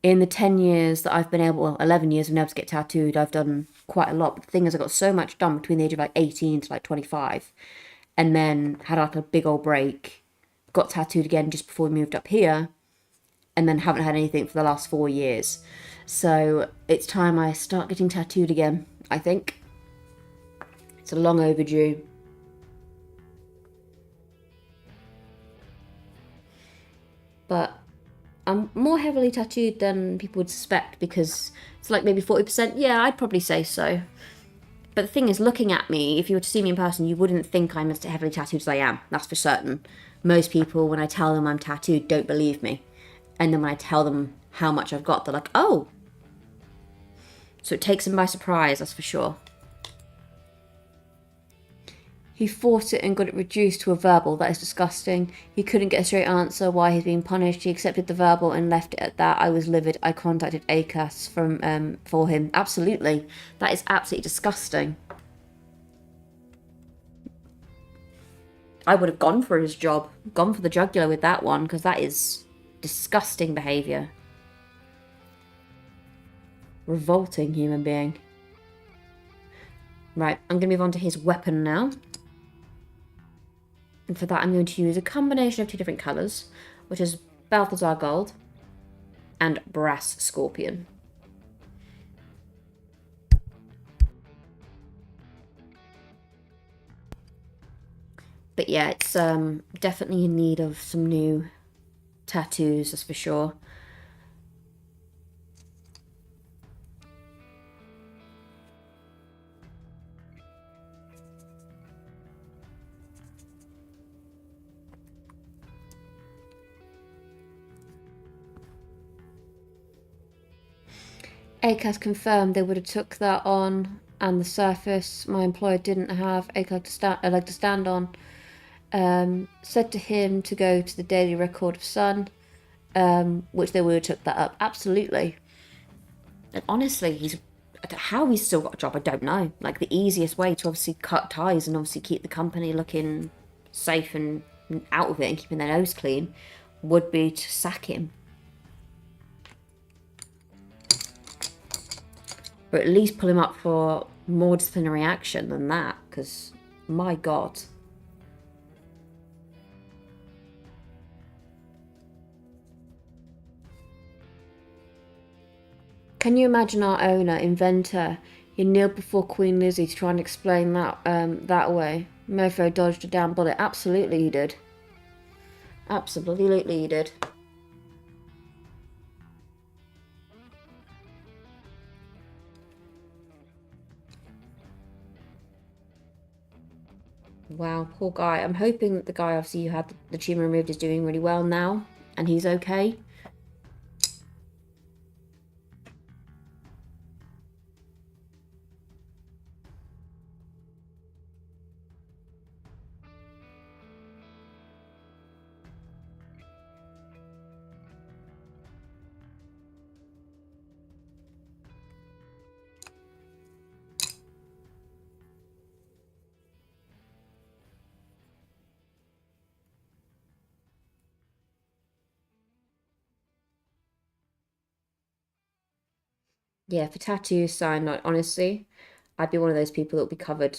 In the 10 years that I've been able, well, 11 years I've been able to get tattooed, I've done quite a lot. But the thing is, I got so much done between the age of like 18 to like 25, and then had like a big old break, got tattooed again just before we moved up here, and then haven't had anything for the last 4 years. So it's time I start getting tattooed again, I think. It's a long overdue. But I'm more heavily tattooed than people would suspect, because it's like maybe 40%. Yeah, I'd probably say so. But the thing is, looking at me, if you were to see me in person, you wouldn't think I'm as heavily tattooed as I am. That's for certain. Most people, when I tell them I'm tattooed, don't believe me. And then when I tell them how much I've got, they're like, oh. So it takes them by surprise, that's for sure. He fought it and got it reduced to a verbal. That is disgusting. He couldn't get a straight answer why he's being punished. He accepted the verbal and left it at that. I was livid. I contacted ACAS for him. Absolutely. That is absolutely disgusting. I would have gone for his job, gone for the jugular with that one, because that is disgusting behaviour. Revolting human being. Right, I'm going to move on to his weapon now. And for that I'm going to use a combination of 2 different colours, which is Balthazar Gold and Brass Scorpion. But yeah, it's definitely in need of some new tattoos, that's for sure. ACAS confirmed they would have took that on, and the surface my employer didn't have a leg to stand on. Said to him to go to the Daily Record of Sun, which they would have took that up. Absolutely. And honestly, how he's still got a job, I don't know. Like, the easiest way to obviously cut ties and obviously keep the company looking safe and out of it and keeping their nose clean would be to sack him. Or at least pull him up for more disciplinary action than that, because, my God. Can you imagine our owner, inventor, he kneeled before Queen Lizzie to try and explain that that way? Mofo dodged a damn bullet. Absolutely he did. Absolutely he did. Wow, poor guy. I'm hoping that the guy, obviously, who had the tumour removed is doing really well now, and he's okay. Yeah, for tattoos, sign, like, honestly, I'd be one of those people that would be covered,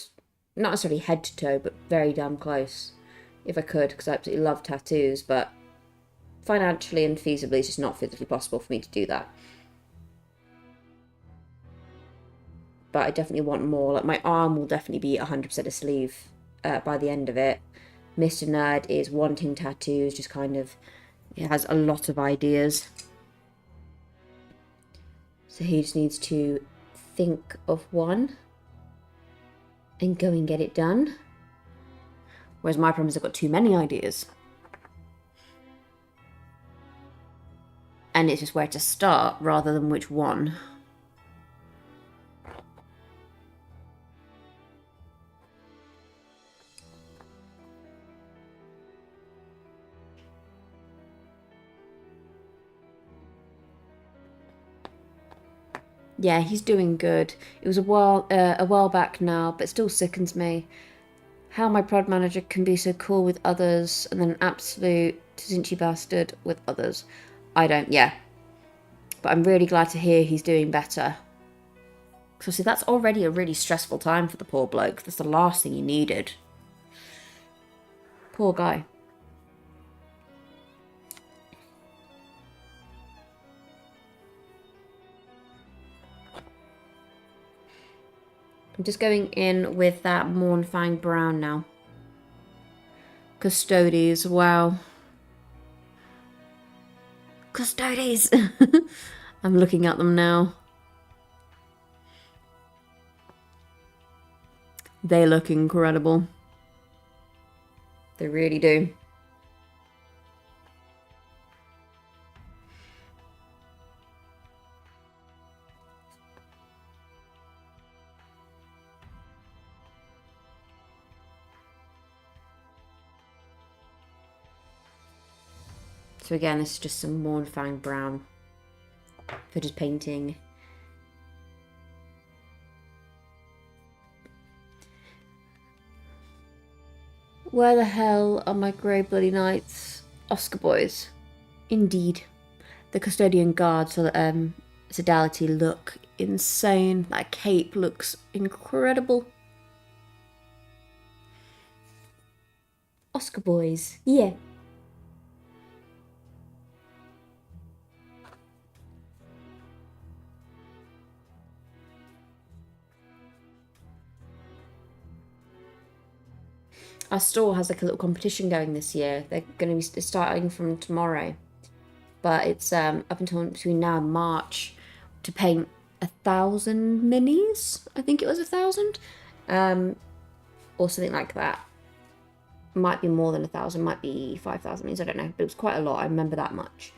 not necessarily head to toe, but very damn close, if I could, because I absolutely love tattoos, but financially and feasibly, it's just not physically possible for me to do that. But I definitely want more. Like, my arm will definitely be 100% a sleeve by the end of it. Mr. Nerd is wanting tattoos, just kind of, he has a lot of ideas. So he just needs to think of one and go and get it done. Whereas my problem is I've got too many ideas. And it's just where to start rather than which one. Yeah, he's doing good. It was a while back now, but it still sickens me. How my prod manager can be so cool with others and then an absolute Tzinchi bastard with others. I don't, yeah. But I'm really glad to hear he's doing better. Because see, that's already a really stressful time for the poor bloke. That's the last thing he needed. Poor guy. I'm just going in with that Mornfang Brown now. Custodes, wow. Custodes! I'm looking at them now. They look incredible. They really do. So again, this is just some Mornfang Brown for just painting. Where the hell are my grey bloody knights? Oscar boys. Indeed. The custodian guards for Sodality look insane. That cape looks incredible. Oscar boys. Yeah. Our store has like a little competition going this year. They're going to be starting from tomorrow, but it's up until between now and March to paint 1,000 minis. I think it was 1,000, or something like that. Might be more than 1,000. Might be 5,000 minis. I don't know, but it was quite a lot. I remember that much.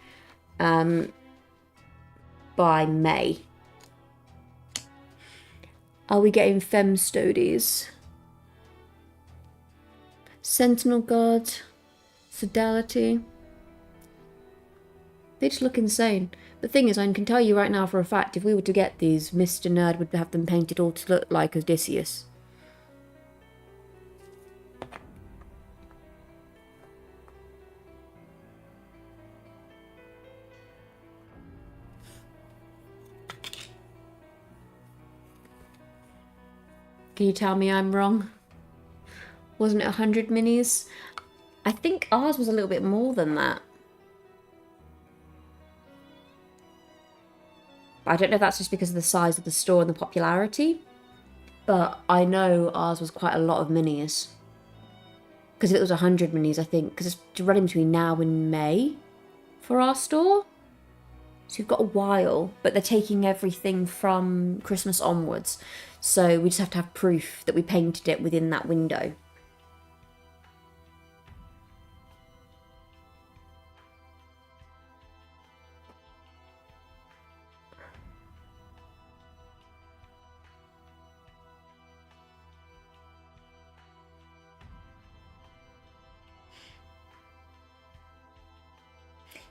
By May. Are we getting fem stodies? Sentinel Guard, Sodality. They just look insane. The thing is, I can tell you right now for a fact, if we were to get these, Mr. Nerd would have them painted all to look like Odysseus. Can you tell me I'm wrong? Wasn't it 100 minis? I think ours was a little bit more than that. I don't know if that's just because of the size of the store and the popularity, but I know ours was quite a lot of minis. Because if it was 100 minis, I think, because it's running between now and May for our store. So we've got a while, but they're taking everything from Christmas onwards. So we just have to have proof that we painted it within that window.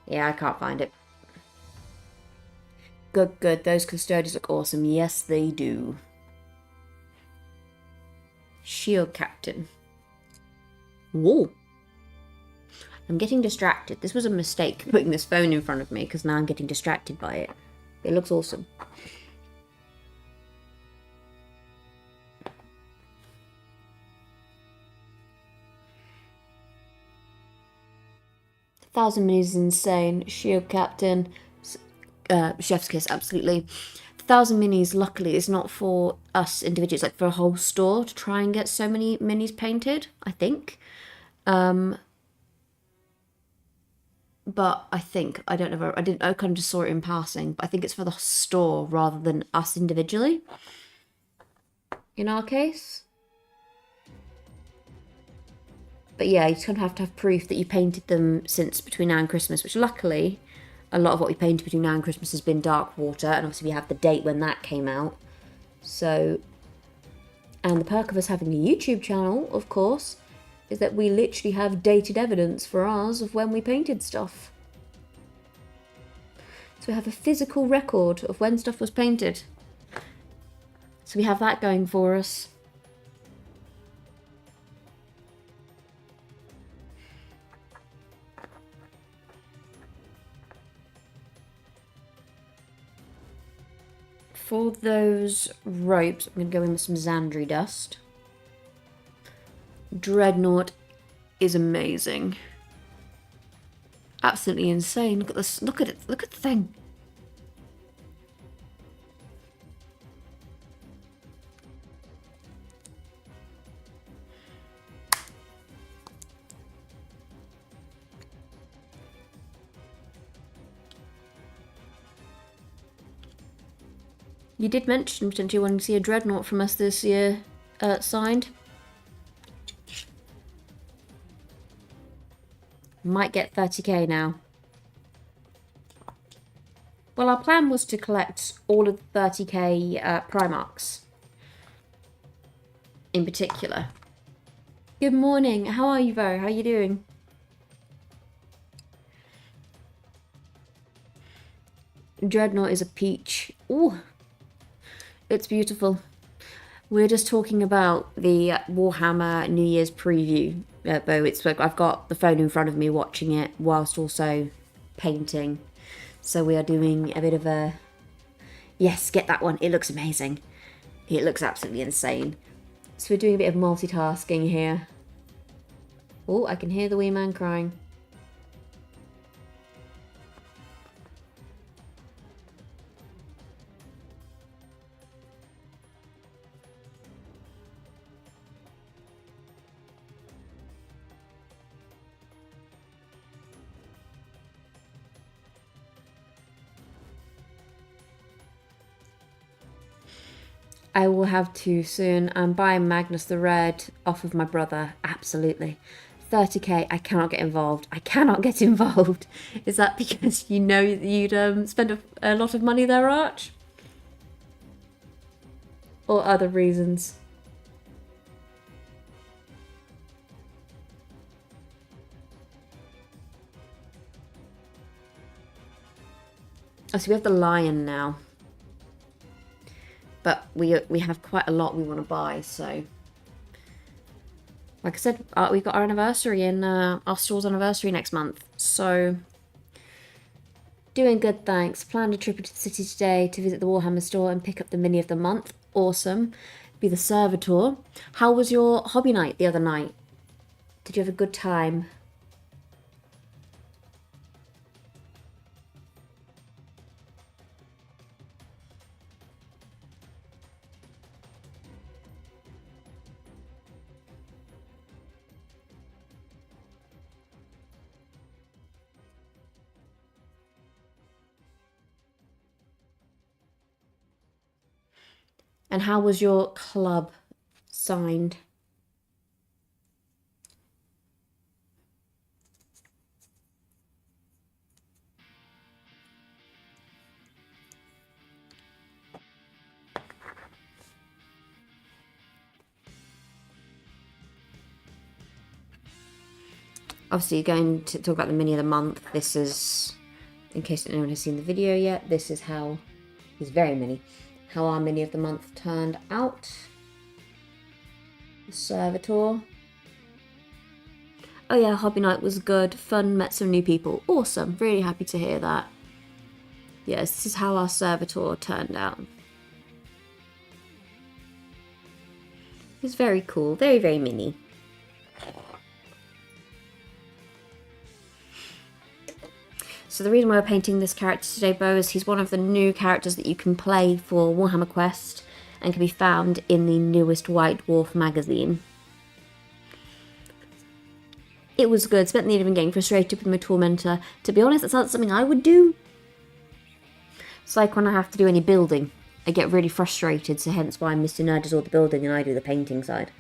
Yeah, I can't find it. Good, good. Those custodians look awesome. Yes, they do. Shield Captain. Whoa. I'm getting distracted. This was a mistake, putting this phone in front of me, because now I'm getting distracted by it. It looks awesome. Thousand minis is insane. Shield Captain. Chef's Kiss, absolutely. 1,000 minis, luckily, is not for us individuals, like for a whole store to try and get so many minis painted, I think. But I think, I don't know, I kind of just saw it in passing, but I think it's for the store rather than us individually. In our case. But yeah, you just kind of have to have proof that you painted them since between now and Christmas, which luckily, a lot of what we painted between now and Christmas has been Dark Water, and obviously we have the date when that came out. So, and the perk of us having a YouTube channel, of course, is that we literally have dated evidence for ours of when we painted stuff. So we have a physical record of when stuff was painted. So we have that going for us. For those ropes, I'm going to go in with some Xandri dust. Dreadnought is amazing. Absolutely insane. Look at this. Look at it. Look at the thing. You did mention potentially wanting to see a Dreadnought from us this year signed. Might get 30k now. Well, our plan was to collect all of the 30k Primarchs. In particular. Good morning. How are you, Vo? How are you doing? Dreadnought is a peach. Ooh. It's beautiful. We're just talking about the Warhammer New Year's preview, Bo. It's like I've got the phone in front of me watching it whilst also painting. So we are doing a bit of a... Yes, get that one. It looks amazing. It looks absolutely insane. So we're doing a bit of multitasking here. Oh, I can hear the wee man crying. I will have to soon. I'm buying Magnus the Red off of my brother. Absolutely. 30k, I cannot get involved. I cannot get involved. Is that because you know you'd spend a lot of money there, Arch? Or other reasons? Oh, so we have the lion now. But we have quite a lot we want to buy, so... Like I said, we've got our anniversary in our store's anniversary next month, so... Doing good, thanks. Planned a trip into the city today to visit the Warhammer store and pick up the mini of the month. Awesome. Be the servitor. How was your hobby night the other night? Did you have a good time? And how was your club signed? Obviously, going to talk about the mini of the month. This is, in case anyone has seen the video yet, this is how, it's very mini, how our mini of the month turned out. The servitor. Oh yeah, hobby night was good. Fun, met some new people. Awesome, really happy to hear that. Yes, this is how our servitor turned out. It's very cool, very, very mini. So the reason why we're painting this character today, Bo, is he's one of the new characters that you can play for Warhammer Quest and can be found in the newest White Dwarf magazine. It was good. Spent the evening getting frustrated with my tormentor. To be honest, that's not something I would do. It's like when I have to do any building. I get really frustrated, so hence why Mr. Nerd does all the building and I do the painting side.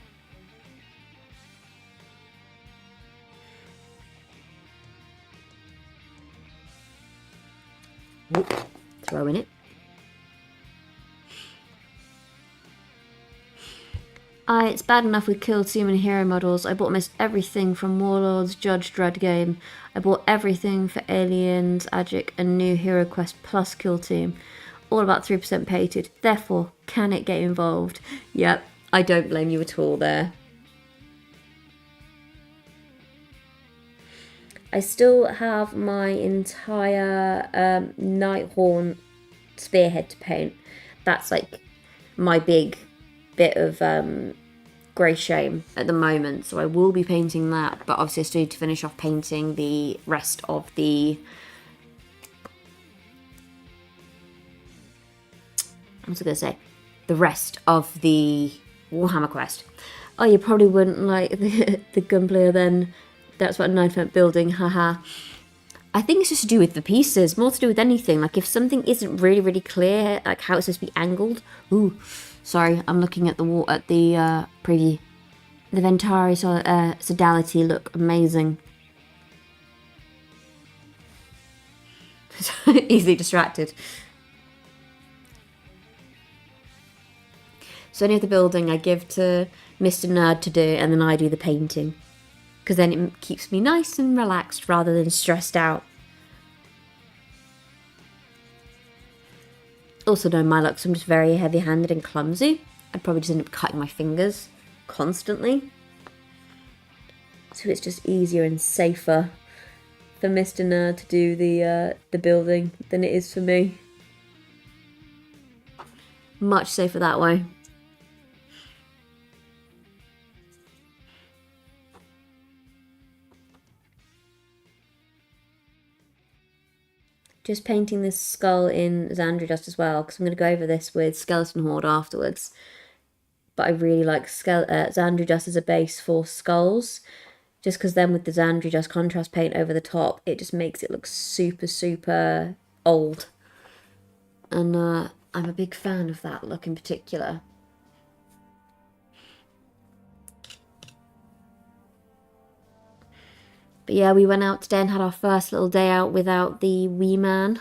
Oop, throwing it. It's bad enough we killed too many hero models. I bought almost everything from Warlords, Judge Dredd game. I bought everything for Aliens, Agic, and new Hero Quest Plus Kill Team. All about 3% pated. Therefore, can it get involved? Yep, I don't blame you at all there. I still have my entire Nighthorn spearhead to paint. That's like my big bit of grey shame at the moment, so I will be painting that, but obviously I still need to finish off painting the rest of the... What was I going to say? The rest of the Warhammer quest. Oh, you probably wouldn't like the gunplayer then. That's about 9% building, haha. I think it's just to do with the pieces, more to do with anything. Like if something isn't really, really clear, like how it's supposed to be angled. Ooh, sorry, I'm looking at the wall at the preview. The Ventari Sodality look amazing. Easily distracted. So any of the building I give to Mr. Nerd to do, and then I do the painting. Because then it keeps me nice and relaxed rather than stressed out. Also, no, my luck, so I'm just very heavy-handed and clumsy. I'd probably just end up cutting my fingers constantly. So it's just easier and safer for Mr. Nerd to do the building than it is for me. Much safer that way. Just painting this skull in Xandri Dust as well, because I'm going to go over this with Skeleton Horde afterwards. But I really like Xandri Dust as a base for skulls, just because then with the Xandri Dust contrast paint over the top, it just makes it look super, super old. And I'm a big fan of that look in particular. But yeah, we went out today and had our first little day out without the wee man.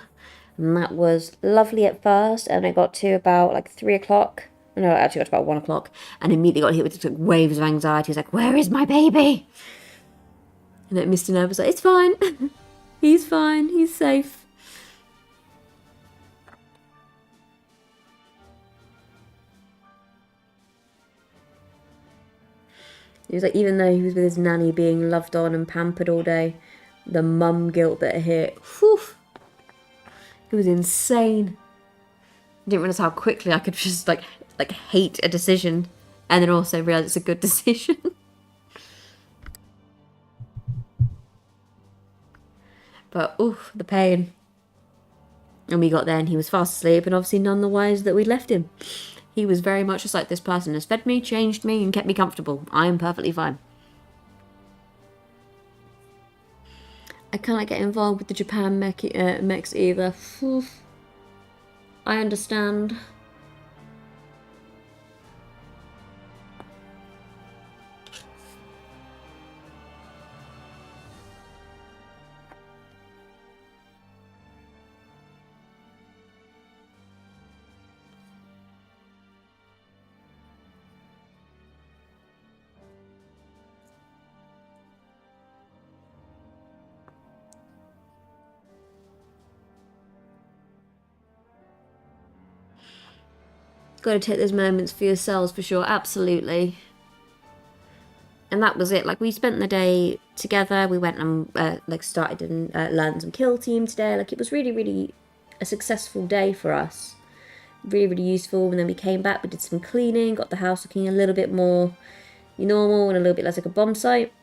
And that was lovely at first. And it got to about like 3 o'clock. No, it actually got to about 1 o'clock. And immediately got hit with just, like, waves of anxiety. He was like, where is my baby? And then Mr. Nerve was like, it's fine. He's fine. He's safe. He was like, even though he was with his nanny being loved on and pampered all day, the mum guilt that hit, whew, it was insane. I didn't realise how quickly I could just like hate a decision and then also realise it's a good decision. But oof, the pain. And we got there and he was fast asleep and obviously none the wiser that we'd left him. He was very much just like, this person has fed me, changed me and kept me comfortable. I am perfectly fine. I can't get involved with the Japan mechs either. Oof. I understand. Got to take those moments for yourselves for sure, absolutely. And that was it. Like, we spent the day together. We went and like started and learned some kill team today. Like, it was really, really a successful day for us. Really, really useful. And then we came back. We did some cleaning. Got the house looking a little bit more normal and a little bit less like a bomb site.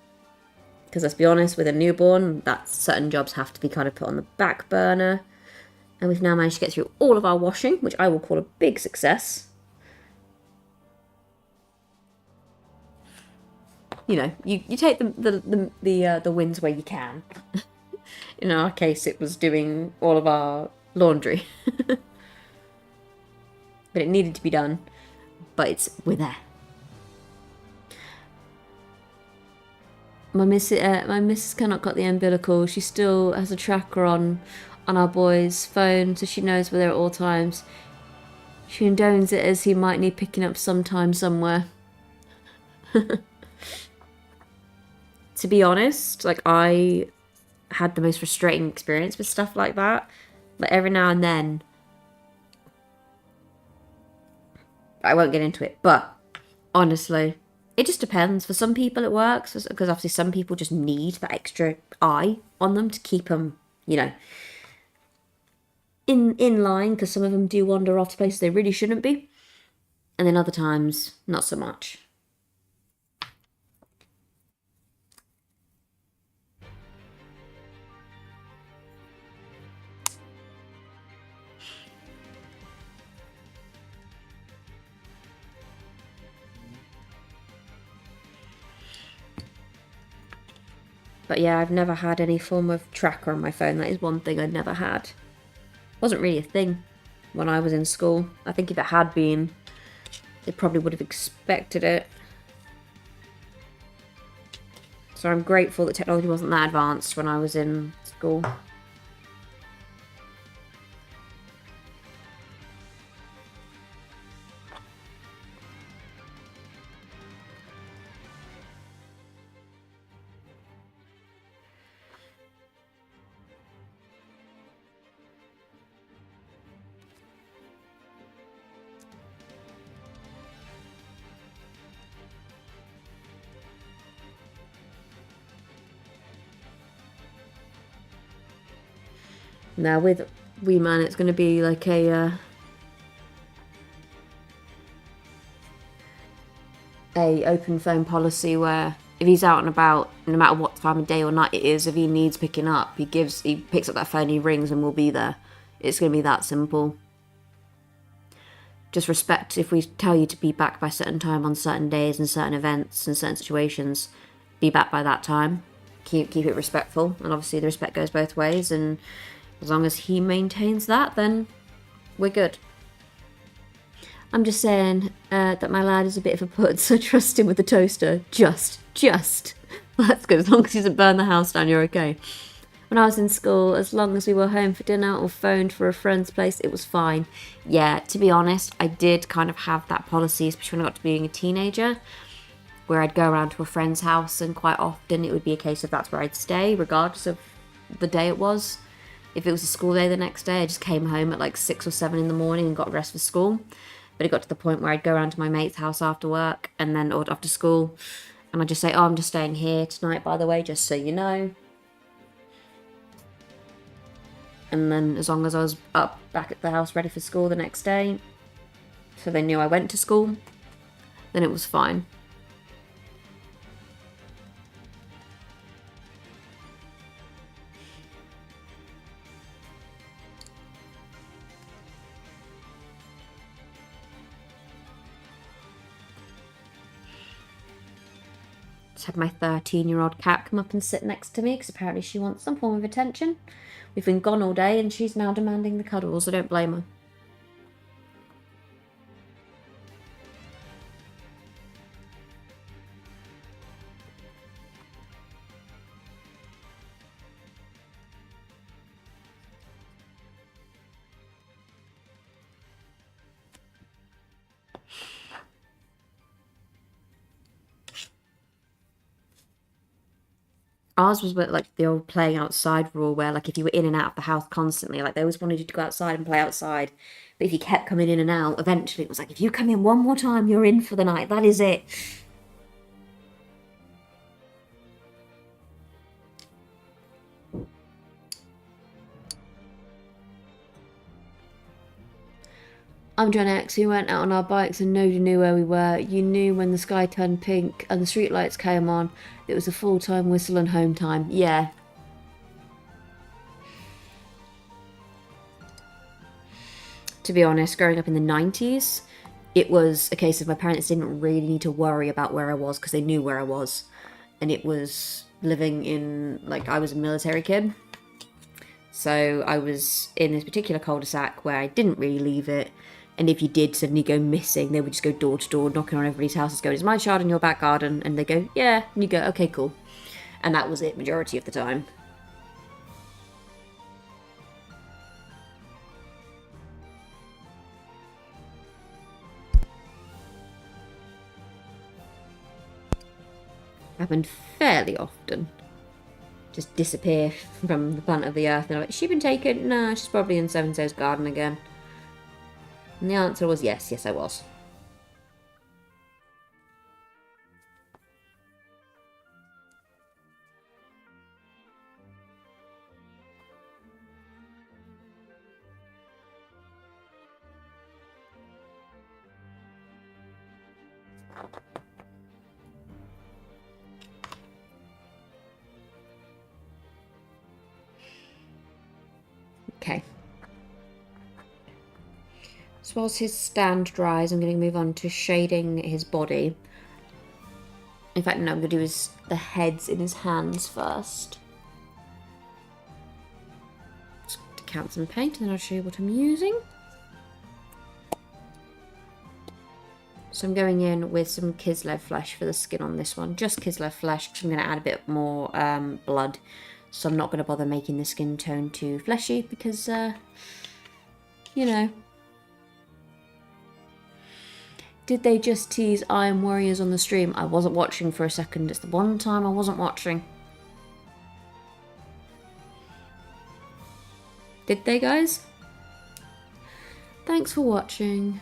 Because let's be honest, with a newborn, that certain jobs have to be kind of put on the back burner. And we've now managed to get through all of our washing, which I will call a big success. You know, you take the wins where you can. In our case, it was doing all of our laundry. But it needed to be done. But we're there. My missus cannot cut the umbilical. She still has a tracker on our boy's phone, so she knows we're there at all times. She condones it as he might need picking up sometime somewhere. To be honest, like, I had the most frustrating experience with stuff like that. Like, every now and then, I won't get into it, but honestly, it just depends. For some people it works, because obviously some people just need that extra eye on them to keep them, you know, in line, because some of them do wander off to places they really shouldn't be. And then other times, not so much. But yeah, I've never had any form of tracker on my phone. That is one thing I never had. Wasn't really a thing when I was in school. I think if it had been, they probably would have expected it. So I'm grateful that technology wasn't that advanced when I was in school. Now with Wee Man, it's going to be like a open phone policy where if he's out and about, no matter what time of day or night it is, if he needs picking up, he picks up that phone, he rings, and we'll be there. It's going to be that simple. Just respect if we tell you to be back by a certain time on certain days and certain events and certain situations. Be back by that time. Keep it respectful, and obviously the respect goes both ways. And as long as he maintains that, then we're good. I'm just saying that my lad is a bit of a put, so trust him with the toaster. Just. That's good. As long as he doesn't burn the house down, you're okay. When I was in school, as long as we were home for dinner or phoned for a friend's place, it was fine. Yeah, to be honest, I did kind of have that policy, especially when I got to being a teenager, where I'd go around to a friend's house, and quite often it would be a case of that's where I'd stay, regardless of the day it was. If it was a school day the next day, I just came home at like 6 or 7 in the morning and got dressed for school. But it got to the point where I'd go around to my mate's house after work, and then or after school, and I'd just say, oh, I'm just staying here tonight, by the way, just so you know. And then as long as I was up back at the house ready for school the next day, so they knew I went to school, then it was fine. Just had my 13-year-old cat come up and sit next to me because apparently she wants some form of attention. We've been gone all day and she's now demanding the cuddles. I don't blame her. Ours was like the old playing outside rule where like if you were in and out of the house constantly, like they always wanted you to go outside and play outside. But if you kept coming in and out, eventually it was like, if you come in one more time, you're in for the night. That is it. I'm Gen X. We went out on our bikes and nobody knew where we were. You knew when the sky turned pink and the street lights came on. It was a full-time whistle and home time. Yeah. To be honest, growing up in the 90s, it was a case of my parents didn't really need to worry about where I was because they knew where I was. And it was living in, like, I was a military kid. So I was in this particular cul-de-sac where I didn't really leave it. And if you did suddenly go missing, they would just go door to door, knocking on everybody's houses, going, is my child in your back garden? And they go, yeah. And you go, okay, cool. And that was it, majority of the time. Happened fairly often. Just disappear from the planet of the earth. And I'm like, has she been taken? No, she's probably in so-and-so's garden again. And the answer was yes. Yes, I was. Okay. So whilst his stand dries, I'm going to move on to shading his body. In fact, no, I'm going to do the heads in his hands first. Just decant some paint and then I'll show you what I'm using. So I'm going in with some Kislev flesh for the skin on this one. Just Kislev flesh, because I'm going to add a bit more blood. So I'm not going to bother making the skin tone too fleshy because, you know. Did they just tease Iron Warriors on the stream? I wasn't watching for a second. It's the one time I wasn't watching. Did they, guys? Thanks for watching.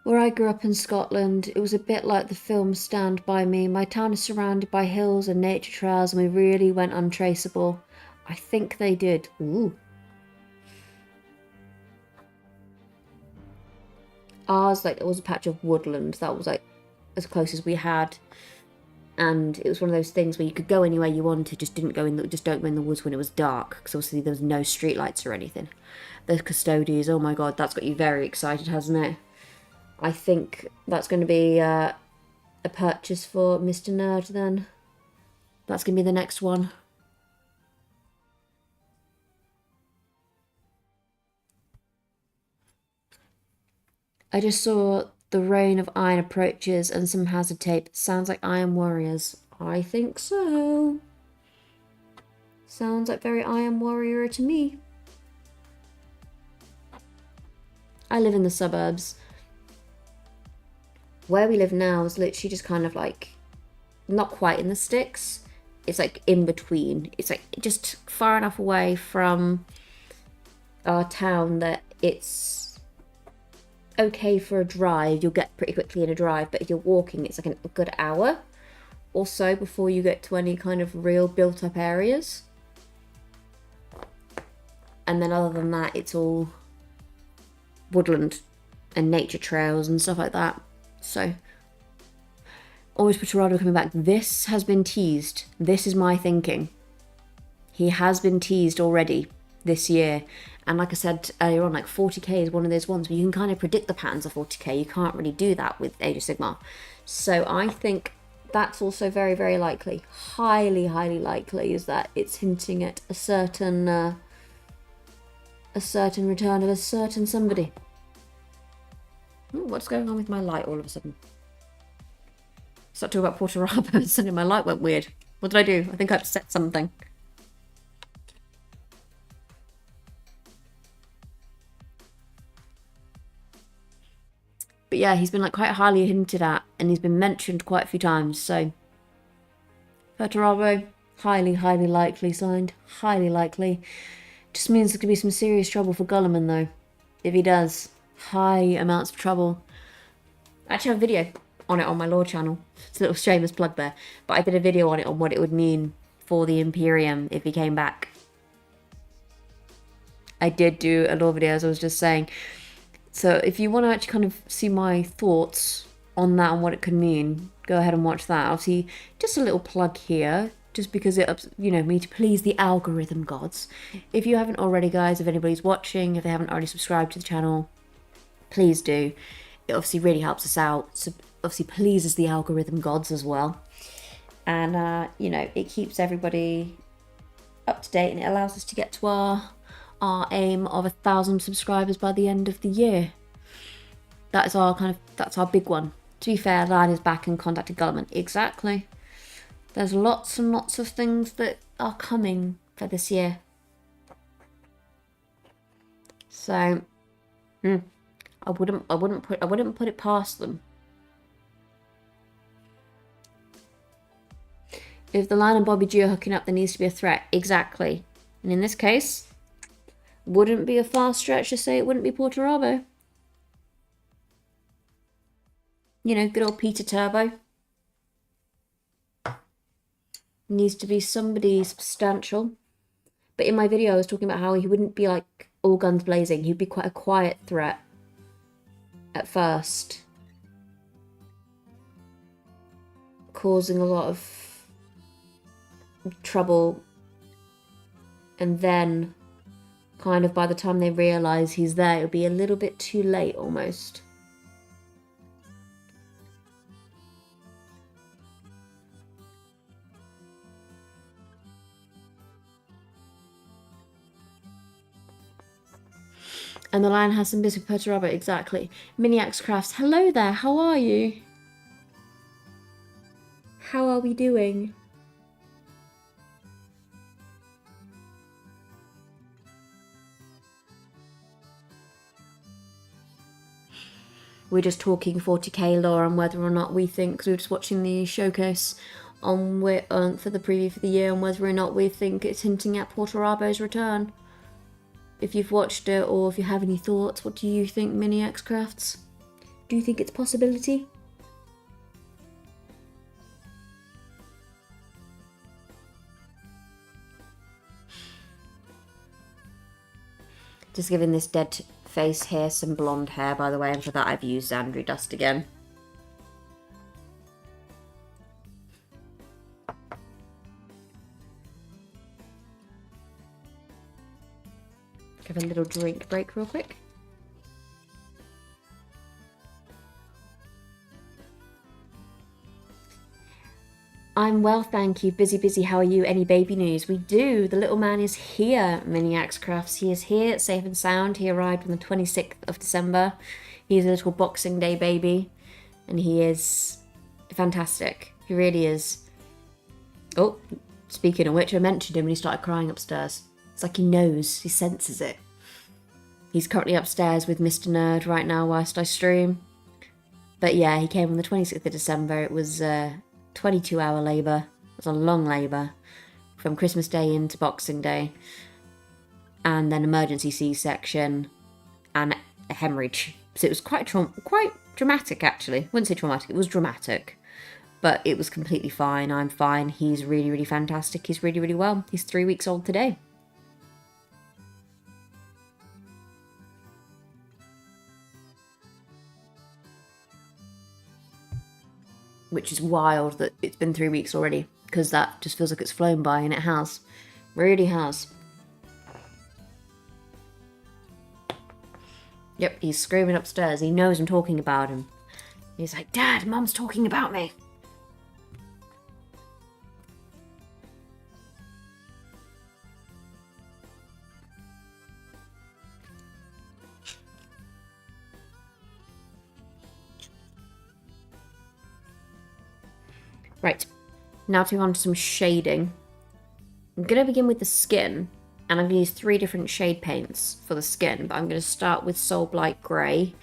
Where I grew up in Scotland, it was a bit like the film Stand By Me. My town is surrounded by hills and nature trails, and we really went untraceable. I think they did. Ooh. Ours, like, it was a patch of woodland. That was, like, as close as we had. And it was one of those things where you could go anywhere you wanted, just don't go in the woods when it was dark, because obviously there was no street lights or anything. The custodians, oh my god, that's got you very excited, hasn't it? I think that's going to be a purchase for Mr. Nerd then. That's going to be the next one. I just saw the Reign of Iron approaches and some hazard tape. Sounds like Iron Warriors. I think so. Sounds like very Iron Warrior to me. I live in the suburbs. Where we live now is literally just kind of like, not quite in the sticks. It's like in between. It's like just far enough away from our town that it's okay for a drive. You'll get pretty quickly in a drive, but if you're walking, it's like a good hour or so before you get to any kind of real built up areas. And then other than that, it's all woodland and nature trails and stuff like that. So, always Puterado coming back. This has been teased. This is my thinking. He has been teased already this year. And like I said earlier on, like 40k is one of those ones where you can kind of predict the patterns of 40k. You can't really do that with Age of Sigmar. So I think that's also very, very likely. Highly, highly likely is that it's hinting at a certain return of a certain somebody. Ooh, what's going on with my light all of a sudden? Start talking about Puterado and suddenly my light went weird. What did I do? I think I upset something. But yeah, he's been like quite highly hinted at and he's been mentioned quite a few times, so Puterado, highly, highly likely signed. Highly likely. Just means there could be some serious trouble for Gulliman though. If he does. High amounts of trouble. I actually have a video on it on my lore channel. It's a little shameless plug there. But I did a video on it on what it would mean for the Imperium if he came back. I did do a lore video, as I was just saying. So if you want to actually kind of see my thoughts on that and what it could mean, go ahead and watch that. Obviously, just a little plug here, just because it, you know, me to please the algorithm gods. If you haven't already, guys, if anybody's watching, if they haven't already subscribed to the channel, please do. It obviously really helps us out. So obviously pleases the algorithm gods as well. And, you know, it keeps everybody up to date and it allows us to get to our aim of 1,000 subscribers by the end of the year. That's our big one. To be fair, Lion is back and contacted Gulliman. Exactly. There's lots and lots of things that are coming for this year. So, I wouldn't put it past them. If the Lion and Bobby G are hooking up, there needs to be a threat. Exactly. And in this case, wouldn't be a far stretch to say it wouldn't be Puterado. You know, good old Peter Turbo. Needs to be somebody substantial. But in my video, I was talking about how he wouldn't be like all guns blazing. He'd be quite a quiet threat at first, causing a lot of trouble, and then kind of by the time they realise he's there, it'll be a little bit too late almost. And the Lion has some business with Puterado, exactly. Miniax Crafts, hello there, how are you? How are we doing? We're just talking 40k lore and whether or not we think, because we were just watching the showcase on for the preview for the year, and whether or not we think it's hinting at Puterado's return. If you've watched it or if you have any thoughts, what do you think, Miniax Crafts? Do you think it's a possibility? Just giving this dead face here some blonde hair, by the way, and for that I've used Xandri Dust again. Have a little drink break real quick. I'm well, thank you. Busy. How are you? Any baby news? We do. The little man is here, Miniax Crafts. He is here, safe and sound. He arrived on the 26th of December. He's a little Boxing Day baby. And he is fantastic. He really is. Oh, speaking of which, I mentioned him when he started crying upstairs. It's like he knows. He senses it. He's currently upstairs with Mr. Nerd right now whilst I stream. But yeah, he came on the 26th of December. It was 22-hour labour. It was a long labour. From Christmas Day into Boxing Day. And then emergency C-section. And a hemorrhage. So it was quite dramatic, actually. I wouldn't say traumatic. It was dramatic. But it was completely fine. I'm fine. He's really fantastic. He's really well. He's 3 weeks old today. Which is wild that it's been 3 weeks already, because that just feels like it's flown by, and it has. Really has. Yep, he's screaming upstairs. He knows I'm talking about him. He's like, Dad, Mum's talking about me. Right, now to move on to some shading. I'm going to begin with the skin, and I'm going to use 3 different shade paints for the skin, but I'm going to start with Soul Blight Grey,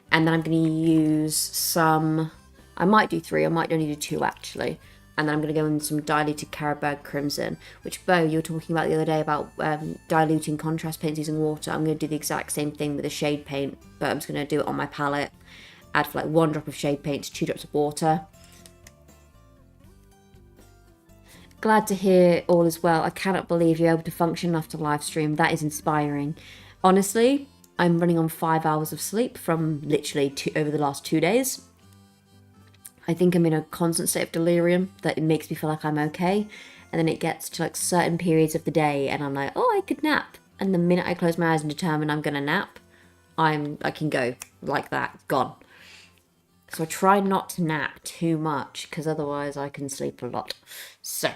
and then I'm going to use some, I might do 3, I might only do 2 actually, and then I'm going to go in some diluted Carroburg Crimson, which, Bo, you were talking about the other day about diluting contrast paints using water. I'm going to do the exact same thing with a shade paint, but I'm just going to do it on my palette, add for like 1 drop of shade paint to 2 drops of water. Glad to hear all is well. I cannot believe you're able to function after live stream. That is inspiring. Honestly, I'm running on 5 hours of sleep from literally over the last 2 days. I think I'm in a constant state of delirium that it makes me feel like I'm okay. And then it gets to like certain periods of the day and I'm like, oh, I could nap. And the minute I close my eyes and determine I'm going to nap, I can go like that, gone. So I try not to nap too much because otherwise I can sleep a lot. So...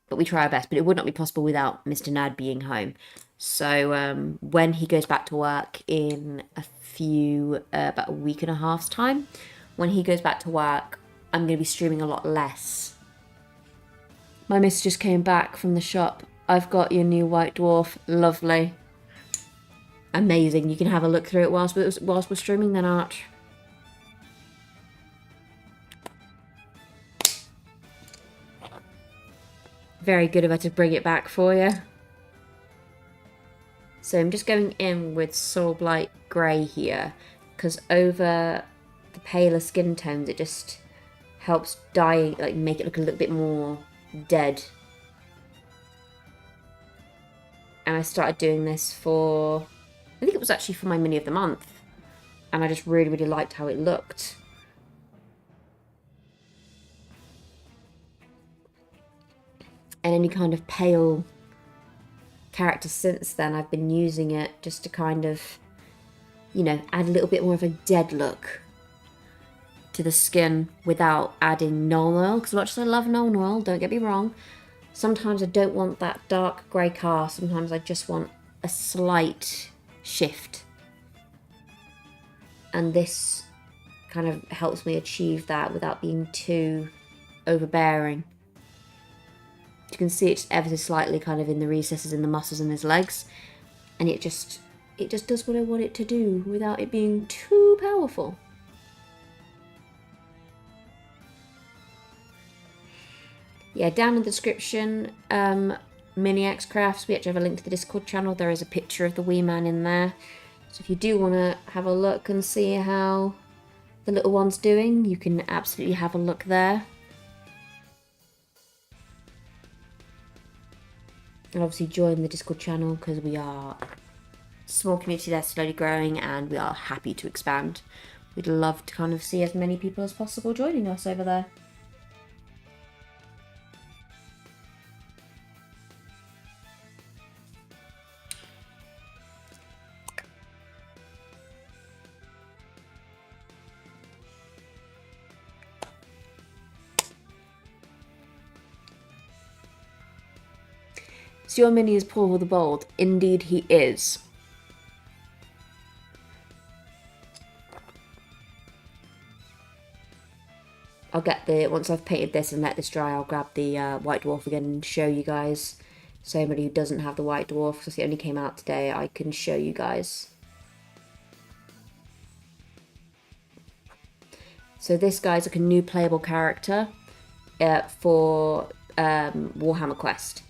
but we try our best, but it would not be possible without Mr. Nad being home. So when he goes back to work in about a week and a half's time, when he goes back to work, I'm going to be streaming a lot less. My miss just came back from the shop. I've got your new White Dwarf. Lovely. Amazing. You can have a look through it whilst we're streaming then, Arch. Very good of her to bring it back for you. So I'm just going in with Soul Blight Grey here, because over the paler skin tones it just helps dye, like make it look a little bit more dead. And I started doing this for, I think it was actually for my mini of the month, and I just really liked how it looked. And any kind of pale character since then, I've been using it just to kind of, you know, add a little bit more of a dead look to the skin without adding Nuln Oil, because as much as I love Nuln Oil, don't get me wrong, sometimes I don't want that dark grey cast, sometimes I just want a slight shift. And this kind of helps me achieve that without being too overbearing. You can see it just ever so slightly kind of in the recesses in the muscles in his legs, and it just does what I want it to do without it being too powerful. Yeah, down in the description, Miniax Crafts, we actually have a link to the Discord channel. There is a picture of the wee man in there, so if you do want to have a look and see how the little one's doing, you can absolutely have a look there. And obviously join the Discord channel because we are a small community there, slowly growing, and we are happy to expand. We'd love to kind of see as many people as possible joining us over there. So your mini is Paul the Bold. Indeed he is. I'll get once I've painted this and let this dry, I'll grab the White Dwarf again and show you guys. So anybody who doesn't have the White Dwarf, because it only came out today, I can show you guys. So this guy's like a new playable character for Warhammer Quest.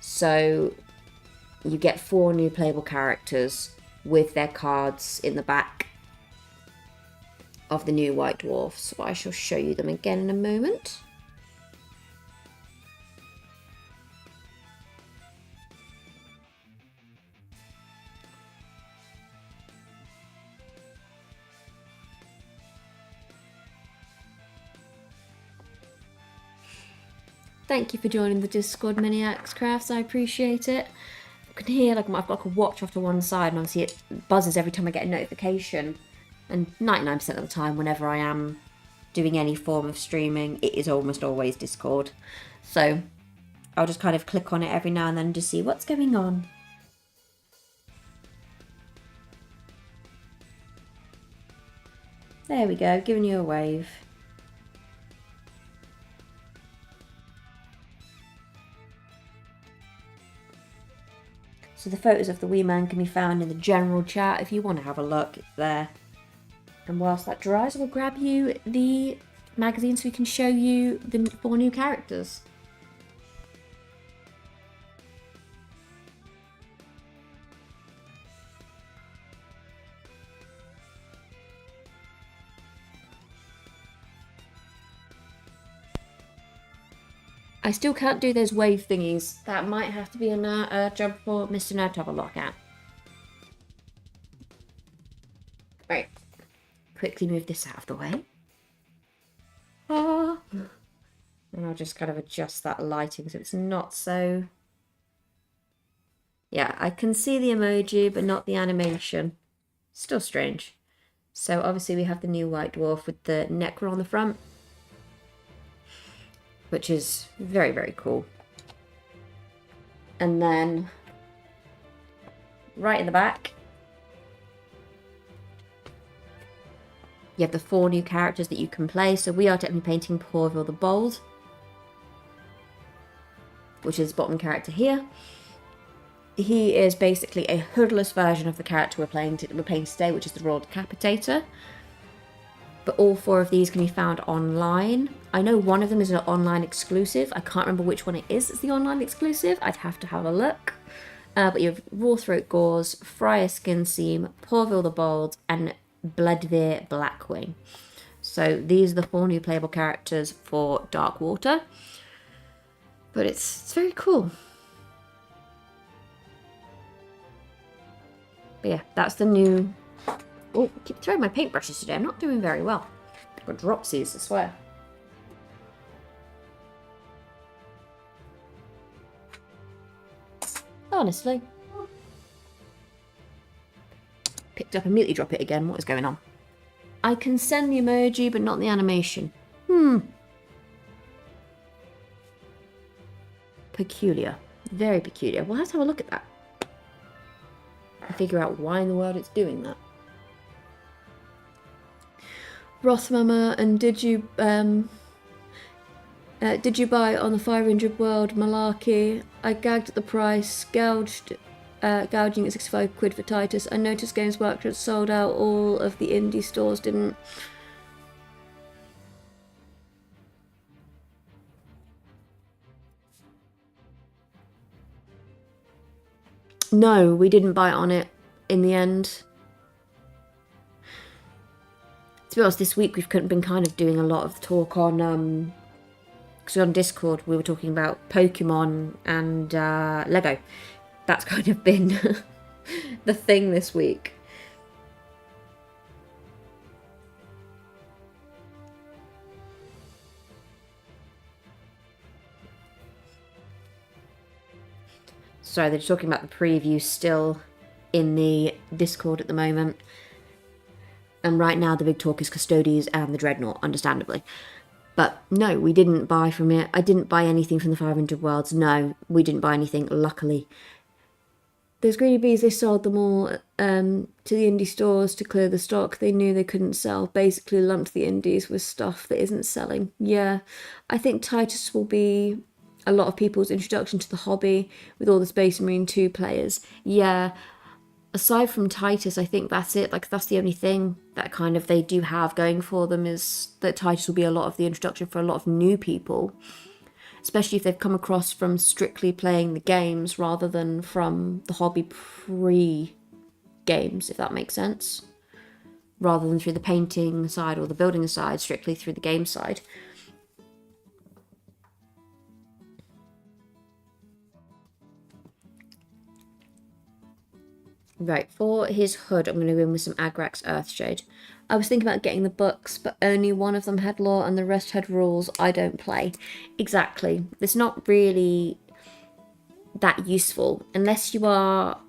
So you get 4 new playable characters with their cards in the back of the new White Dwarf. So I shall show you them again in a moment. Thank you for joining the Discord, Maniacs Crafts. I appreciate it. You can hear like I've got like a watch off to one side, and obviously it buzzes every time I get a notification. And 99% of the time, whenever I am doing any form of streaming, it is almost always Discord. So I'll just kind of click on it every now and then to see what's going on. There we go, giving you a wave. So the photos of the wee man can be found in the general chat if you want to have a look. It's there. And whilst that dries, we'll grab you the magazine so we can show you the 4 new characters. I still can't do those wave thingies. That might have to be a job for Mr. Nerd to have a look at. Right. Quickly move this out of the way. Ah. And I'll just kind of adjust that lighting so it's not so... Yeah, I can see the emoji, but not the animation. Still strange. So obviously we have the new White Dwarf with the Necro on the front, which is very, very cool. And then right in the back, you have the 4 new characters that you can play. So we are technically painting Paul the Bold, which is the bottom character here. He is basically a hoodless version of the character we're playing today, which is the Royal Decapitator. But all 4 of these can be found online. I know one of them is an online exclusive. I can't remember which one it is that's the online exclusive. I'd have to have a look. But you have Raw Throat Gauze, Friar Skin Seam, Paul the Bold, and Bloodveer Blackwing. So these are the 4 new playable characters for Dark Water. But it's very cool. But yeah, that's the new... Oh, I keep throwing my paintbrushes today. I'm not doing very well. I've got dropsies, I swear. Honestly. Picked up, immediately drop it again. What is going on? I can send the emoji, but not the animation. Peculiar. Very peculiar. We'll have to have a look at that. And figure out why in the world it's doing that. Rothmer, and did you buy on the 500 World Malarkey? I gagged at the price, gouging at 65 quid for Titus. I noticed Games Workshop sold out, all of the indie stores didn't. No, we didn't buy it on it in the end. To be honest, this week we've been kind of doing a lot of talk on, because on Discord we were talking about Pokemon and Lego. That's kind of been the thing this week. Sorry, they're talking about the preview still in the Discord at the moment. And right now the big talk is Custodes and the Dreadnought, understandably. But no, we didn't buy from it. I didn't buy anything from the 500 Worlds. No, we didn't buy anything, luckily. Those greedy bees, they sold them all to the indie stores to clear the stock. They knew they couldn't sell. Basically lumped the indies with stuff that isn't selling. Yeah, I think Titus will be a lot of people's introduction to the hobby with all the Space Marine 2 players. Yeah, aside from Titus, I think that's it. Like, that's the only thing that kind of they do have going for them, is that Titus will be a lot of the introduction for a lot of new people, especially if they've come across from strictly playing the games rather than from the hobby pre-games, if that makes sense. Rather than through the painting side or the building side, strictly through the game side. Right, for his hood, I'm going to go in with some Agrax Earthshade. I was thinking about getting the books, but only one of them had lore and the rest had rules. I don't play. Exactly. It's not really that useful unless you are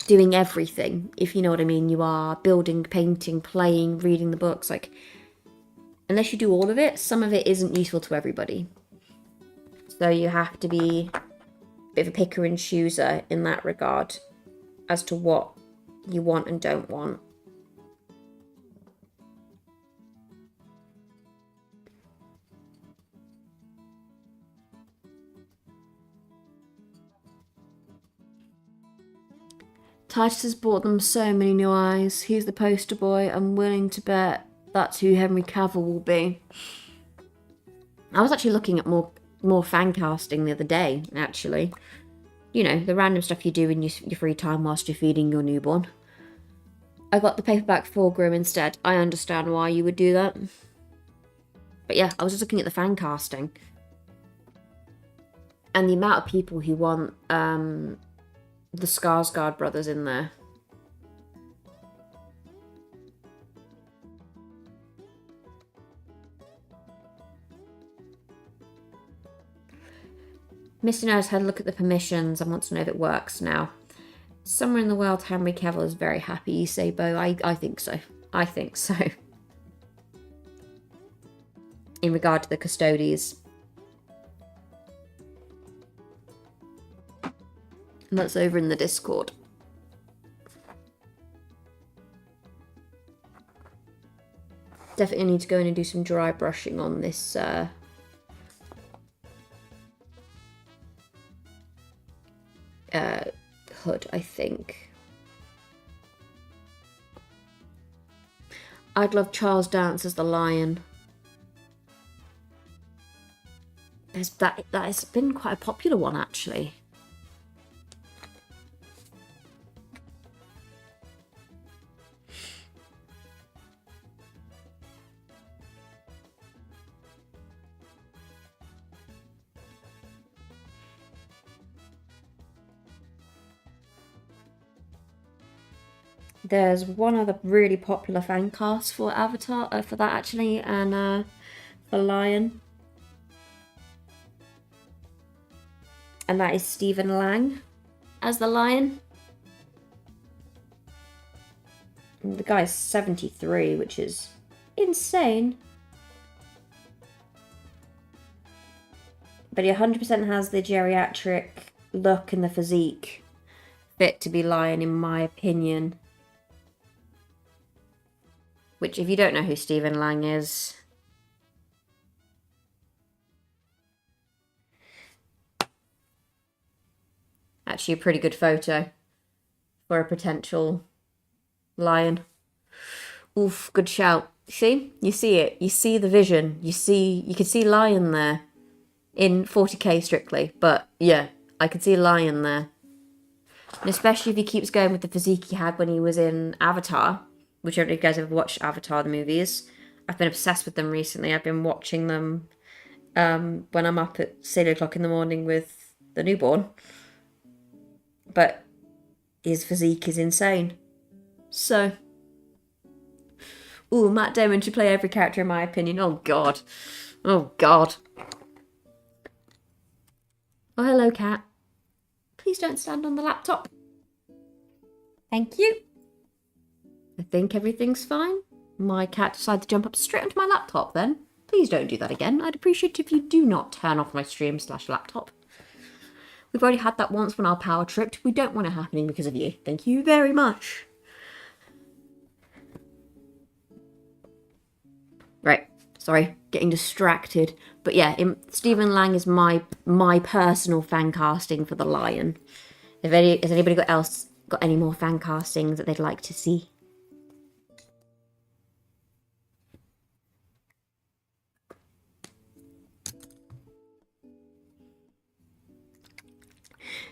doing everything, if you know what I mean. You are building, painting, playing, reading the books. Like, unless you do all of it, some of it isn't useful to everybody. So you have to be a bit of a picker and chooser in that regard, as to what you want and don't want. Titus has bought them so many new eyes. He's the poster boy. I'm willing to bet that's who Henry Cavill will be. I was actually looking at more fan casting the other day, actually. You know, the random stuff you do in your free time whilst you're feeding your newborn. I got the paperback Fulgrim instead. I understand why you would do that. But yeah, I was just looking at the fan casting. And the amount of people who want the Skarsgård brothers in there. Mr. Nose had a look at the permissions and wants to know if it works now. Somewhere in the world, Henry Cavill is very happy, you say, Bo. I think so. I think so. In regard to the Custodes. And that's over in the Discord. Definitely need to go in and do some dry brushing on this hood, I think. I'd love Charles Dance as the lion. That has been quite a popular one, actually. There's one other really popular fan cast for Avatar, for that actually, and for Lion. And that is Stephen Lang as the Lion. And the guy's 73, which is insane. But he 100% has the geriatric look and the physique fit to be Lion, in my opinion. Which, if you don't know who Stephen Lang is, actually a pretty good photo for a potential lion. Oof, good shout. See? You see it. You see the vision. You can see lion there in 40k strictly. But yeah, I can see a lion there. And especially if he keeps going with the physique he had when he was in Avatar. which I don't know if you guys ever watched Avatar, the movies. I've been obsessed with them recently. I've been watching them when I'm up at 6 o'clock in the morning with the newborn. But his physique is insane. So, ooh, Matt Damon should play every character in my opinion. Oh God. Oh God. Oh, hello, cat. Please don't stand on the laptop. Thank you. I think everything's fine. My cat decided to jump up straight onto my laptop then. Please don't do that again. I'd appreciate if you do not turn off my stream/laptop. We've already had that once when our power tripped. We don't want it happening because of you. Thank you very much. Right. Sorry, getting distracted. But yeah, Stephen Lang is my personal fan casting for the Lion. Has anybody got any more fan castings that they'd like to see?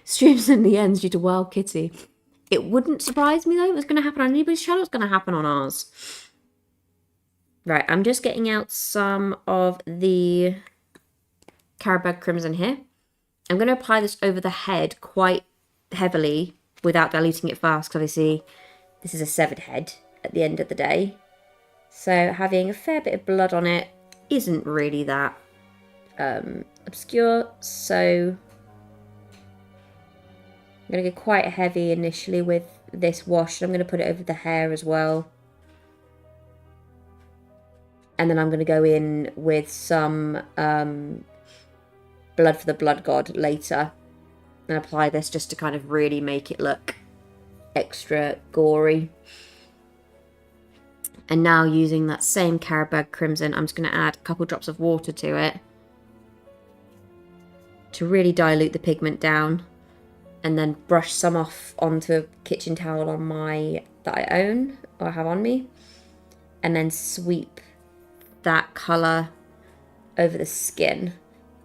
Streams in the ends due to Wild Kitty. It wouldn't surprise me though. It was going to happen on anybody's channel. It's going to happen on ours. Right, I'm just getting out some of the Carabag Crimson here. I'm going to apply this over the head quite heavily without diluting it fast, because obviously this is a severed head at the end of the day. So having a fair bit of blood on it isn't really that obscure. So I'm going to go quite heavy initially with this wash. I'm going to put it over the hair as well. And then I'm going to go in with some blood for the blood god later. And apply this just to kind of really make it look extra gory. And now using that same Carabag Crimson, I'm just going to add a couple drops of water to it. To really dilute the pigment down. And then brush some off onto a kitchen towel that I own or have on me. And then sweep that colour over the skin,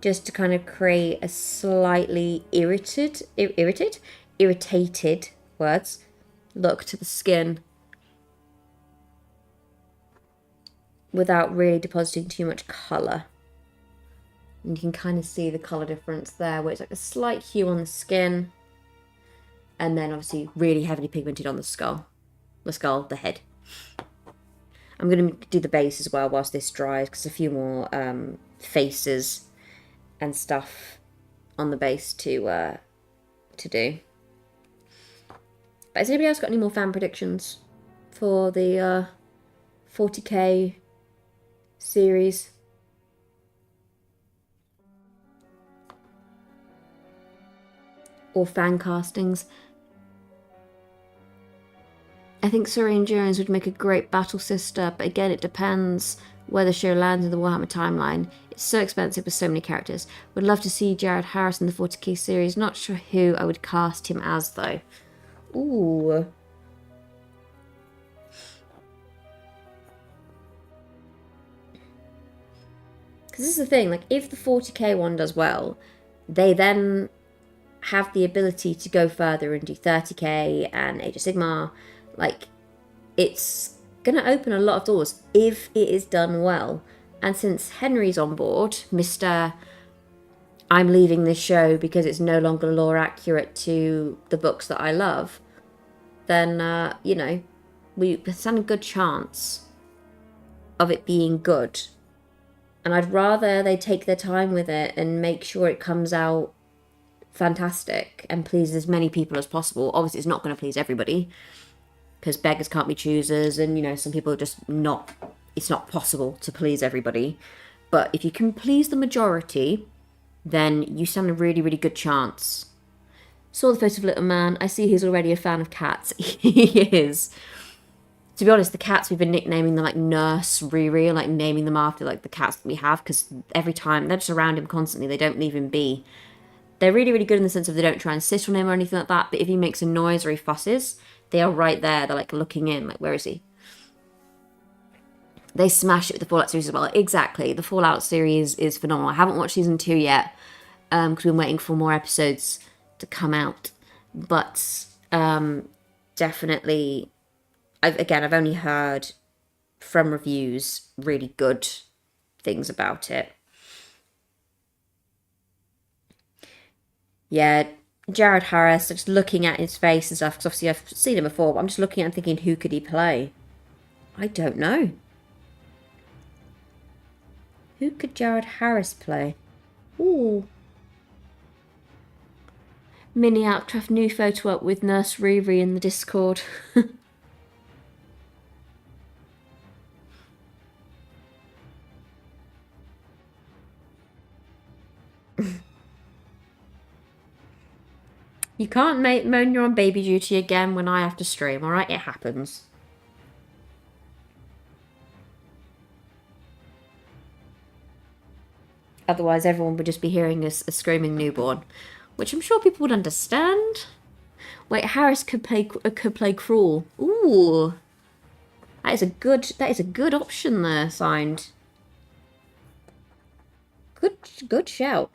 just to kind of create a slightly irritated look to the skin without really depositing too much colour. And you can kind of see the colour difference there, where it's like a slight hue on the skin, and then obviously really heavily pigmented on the head. I'm going to do the base as well whilst this dries, because a few more faces and stuff on the base to do. But has anybody else got any more fan predictions for the 40k series? Or fan castings? I think Serene Jones would make a great battle sister, but again, it depends where the show lands in the Warhammer timeline. It's so expensive with so many characters. Would love to see Jared Harris in the 40k series. Not sure who I would cast him as, though. Ooh. Because this is the thing, like, if the 40k one does well, they then have the ability to go further and do 30k and Age of Sigmar. Like, it's going to open a lot of doors if it is done well. And since Henry's on board, Mr. I'm leaving this show because it's no longer lore accurate to the books that I love, then, you know, we stand a good chance of it being good. And I'd rather they take their time with it and make sure it comes out fantastic and pleases as many people as possible. Obviously, it's not going to please everybody, because beggars can't be choosers, and, you know, some people are just it's not possible to please everybody. But if you can please the majority, then you stand a really, really good chance. Saw the photo of Little Man. I see he's already a fan of cats. He is. To be honest, the cats, we've been nicknaming them like Nurse Riri, like naming them after like the cats that we have, because every time they're just around him constantly, they don't leave him be. They're really, really good in the sense of they don't try and sit on him or anything like that, but if he makes a noise or he fusses, they are right there. They're like looking in, like, where is he? They smash it with the Fallout series as well. Exactly. The Fallout series is phenomenal. I haven't watched season 2 yet, because we've been waiting for more episodes to come out. But definitely, I've only heard from reviews really good things about it. Yeah, Jared Harris, just looking at his face and stuff, because obviously I've seen him before, but I'm just looking at him thinking, who could he play? I don't know. Who could Jared Harris play? Ooh. Mini Outcraft new photo up with Nurse Riri in the Discord. You can't moan you're on baby duty again when I have to stream, alright? It happens. Otherwise, everyone would just be hearing a screaming newborn, which I'm sure people would understand. Wait, Harris could play Cruel. Ooh, that is a good option there. Signed. Good shout.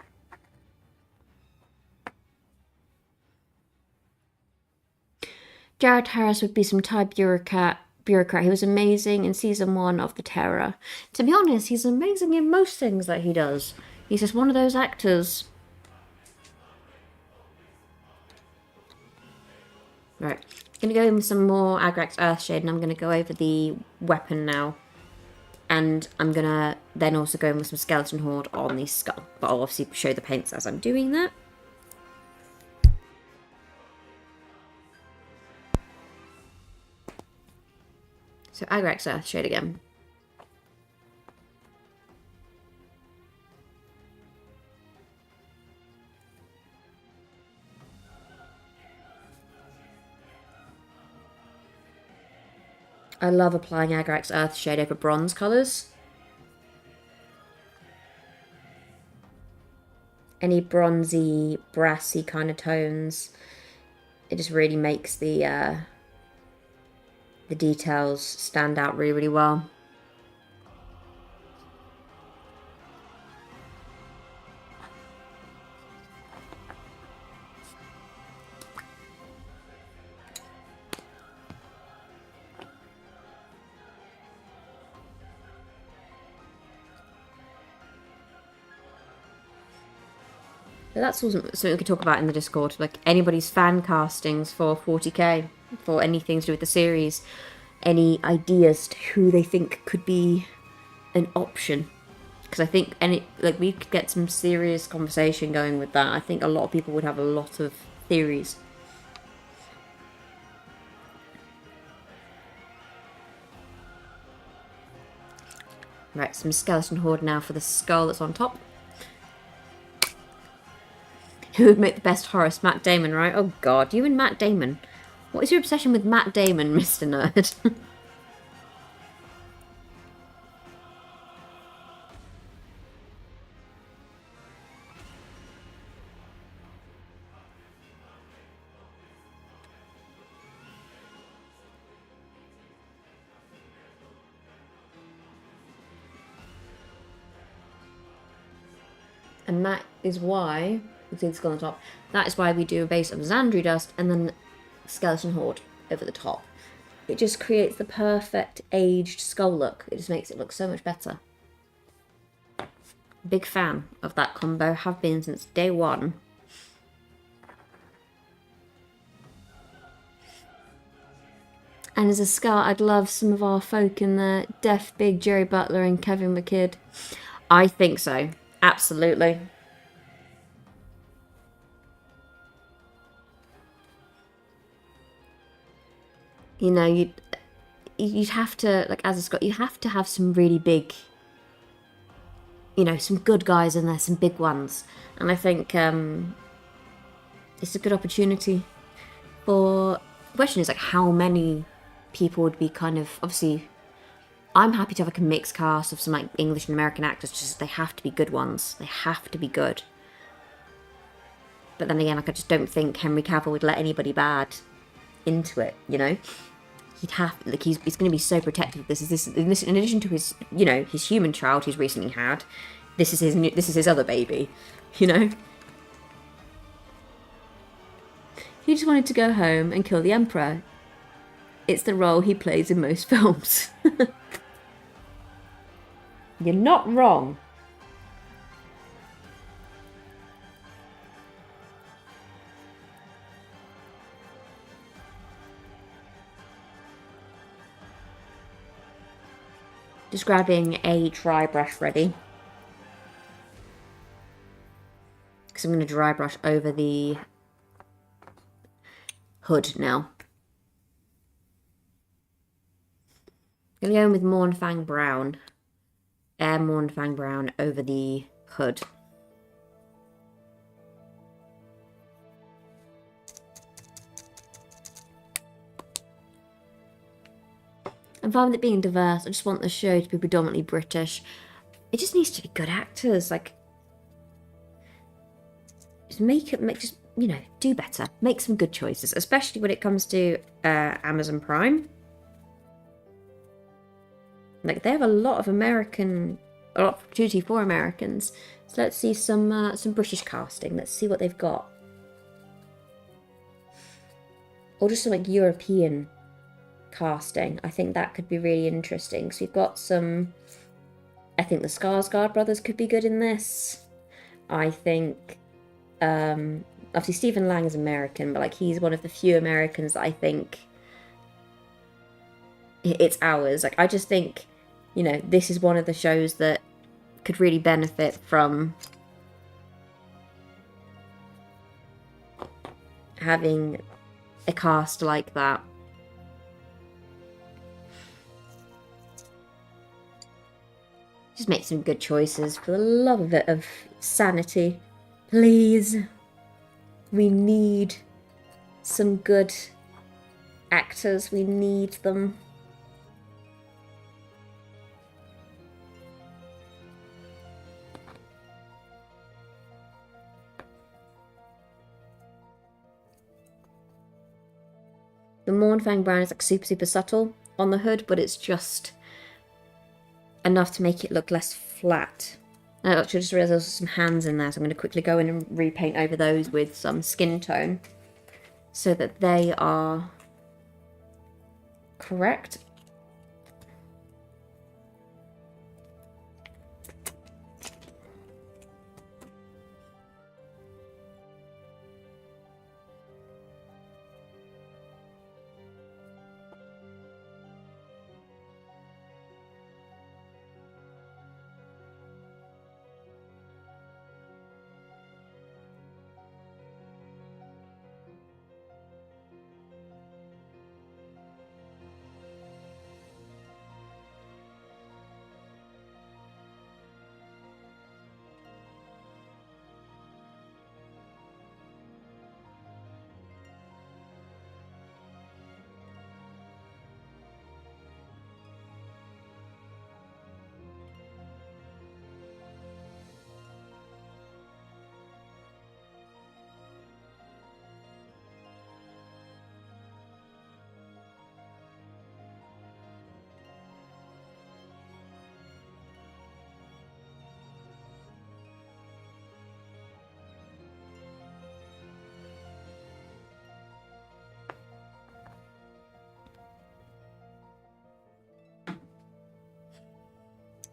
Jared Harris would be some Thai bureaucrat. He was amazing in season 1 of The Terror. To be honest, he's amazing in most things that he does. He's just one of those actors. Right, gonna go in with some more Agrax Earthshade, and I'm gonna go over the weapon now. And I'm gonna then also go in with some Skeleton Horde on the skull. But I'll obviously show the paints as I'm doing that. So Agrax Earthshade again. I love applying Agrax Earthshade over bronze colours. Any bronzy, brassy kind of tones. It just really makes the details stand out really, really well. But that's also something we could talk about in the Discord, like anybody's fan castings for 40k, for anything to do with the series, any ideas to who they think could be an option. Because I think we could get some serious conversation going with that. I think a lot of people would have a lot of theories. Right, some Skeleton Horde now for the skull that's on top. Who would make the best Horace? Matt Damon, right? Oh god, you and Matt Damon. What is your obsession with Matt Damon, Mr. Nerd? And that is why, you see the skull on top, that is why we do a base of Xandri Dust and then Skeleton Horde over the top. It just creates the perfect aged skull look. It just makes it look so much better. Big fan of that combo, have been since day one. And as a skull, I'd love some of our folk in there. Def Big, Jerry Butler and Kevin McKidd. I think so. Absolutely. You know, you'd have to, like, as a Scot, you have to have some really big, you know, some good guys in there, some big ones. And I think it's a good opportunity for... The question is, like, how many people would be kind of... Obviously, I'm happy to have, like, a mixed cast of some, like, English and American actors, just they have to be good ones. They have to be good. But then again, like, I just don't think Henry Cavill would let anybody bad into it, you know? He'd have, like, he's going to be so protective of this. In addition to his, you know, his human child he's recently had, this is his other baby, you know? He just wanted to go home and kill the Emperor. It's the role he plays in most films. You're not wrong. Just grabbing a dry brush ready. Because I'm going to dry brush over the hood now. I'm going to go in with Mornfang Brown. Air Mornfang Brown over the hood. I'm fine with it being diverse. I just want the show to be predominantly British. It just needs to be good actors. Like, just just, you know, do better. Make some good choices, especially when it comes to Amazon Prime. Like, they have a lot of opportunity for Americans. So let's see some British casting. Let's see what they've got. Or just some like European casting. I think that could be really interesting. So we've got some. I think the Skarsgård brothers could be good in this. I think obviously Stephen Lang is American, but like he's one of the few Americans that I think it's ours. Like I just think, you know, this is one of the shows that could really benefit from having a cast like that. Just make some good choices for the love of it, of sanity. Please. We need some good actors. We need them. The Mornfang Brown is like super subtle on the hood, but it's just enough to make it look less flat. I actually just realised there was some hands in there, so I'm going to quickly go in and repaint over those with some skin tone so that they are correct.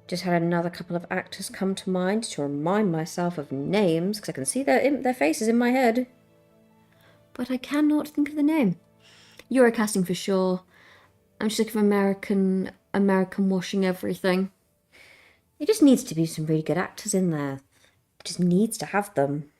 Just had another couple of actors come to mind to remind myself of names, because I can see their faces in my head. But I cannot think of the name. Eurocasting for sure. I'm just looking for American washing everything. It just needs to be some really good actors in there. It just needs to have them.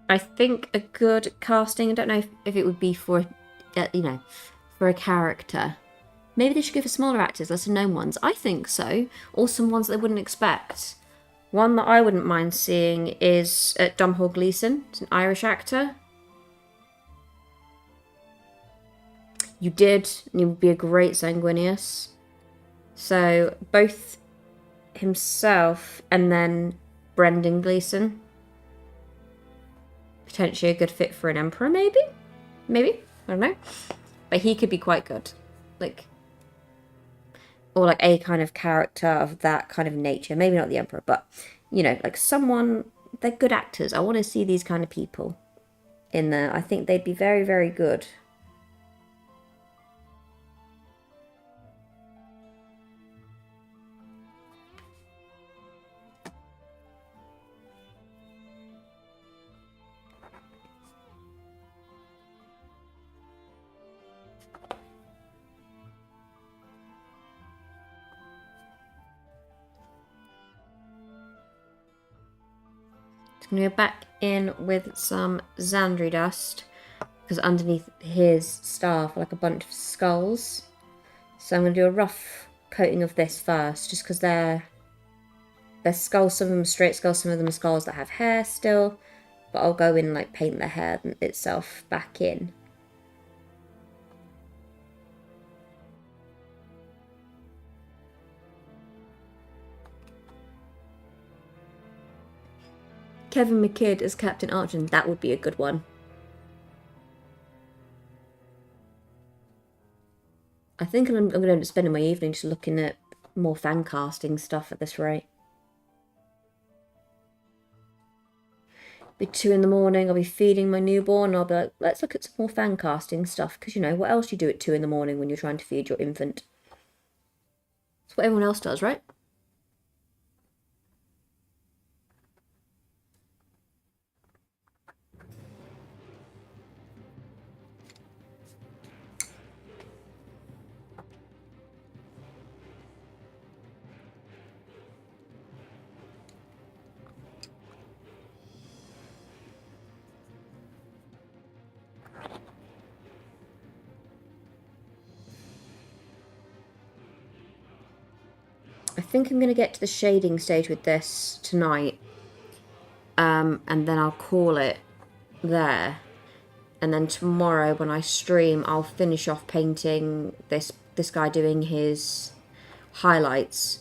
I think a good casting, I don't know if it would be for, you know, for a character. Maybe they should go for smaller actors, lesser known ones. I think so. Or some ones they wouldn't expect. One that I wouldn't mind seeing is Domhnall Gleeson. It's an Irish actor. You did, and he would be a great Sanguinius. So both himself and then Brendan Gleeson. Potentially a good fit for an Emperor, maybe? Maybe? I don't know. But he could be quite good. Like, or like a kind of character of that kind of nature. Maybe not the Emperor, but, you know, like someone, they're good actors. I want to see these kind of people in there. I think they'd be very, very good. I'm going to go back in with some Xandri dust, because underneath his staff are like a bunch of skulls. So I'm going to do a rough coating of this first, just because they're skulls. Some of them are straight skulls, some of them are skulls that have hair still. But I'll go in and like paint the hair itself back in. Kevin McKidd as Captain Archon, that would be a good one. I think I'm going to end up spending my evening just looking at more fan casting stuff at this rate. Be 2 in the morning, I'll be feeding my newborn, I'll be like, let's look at some more fan casting stuff, because you know, what else you do at 2 in the morning when you're trying to feed your infant? It's what everyone else does, right? I think I'm going to get to the shading stage with this tonight. And then I'll call it there. And then tomorrow when I stream, I'll finish off painting this guy doing his highlights.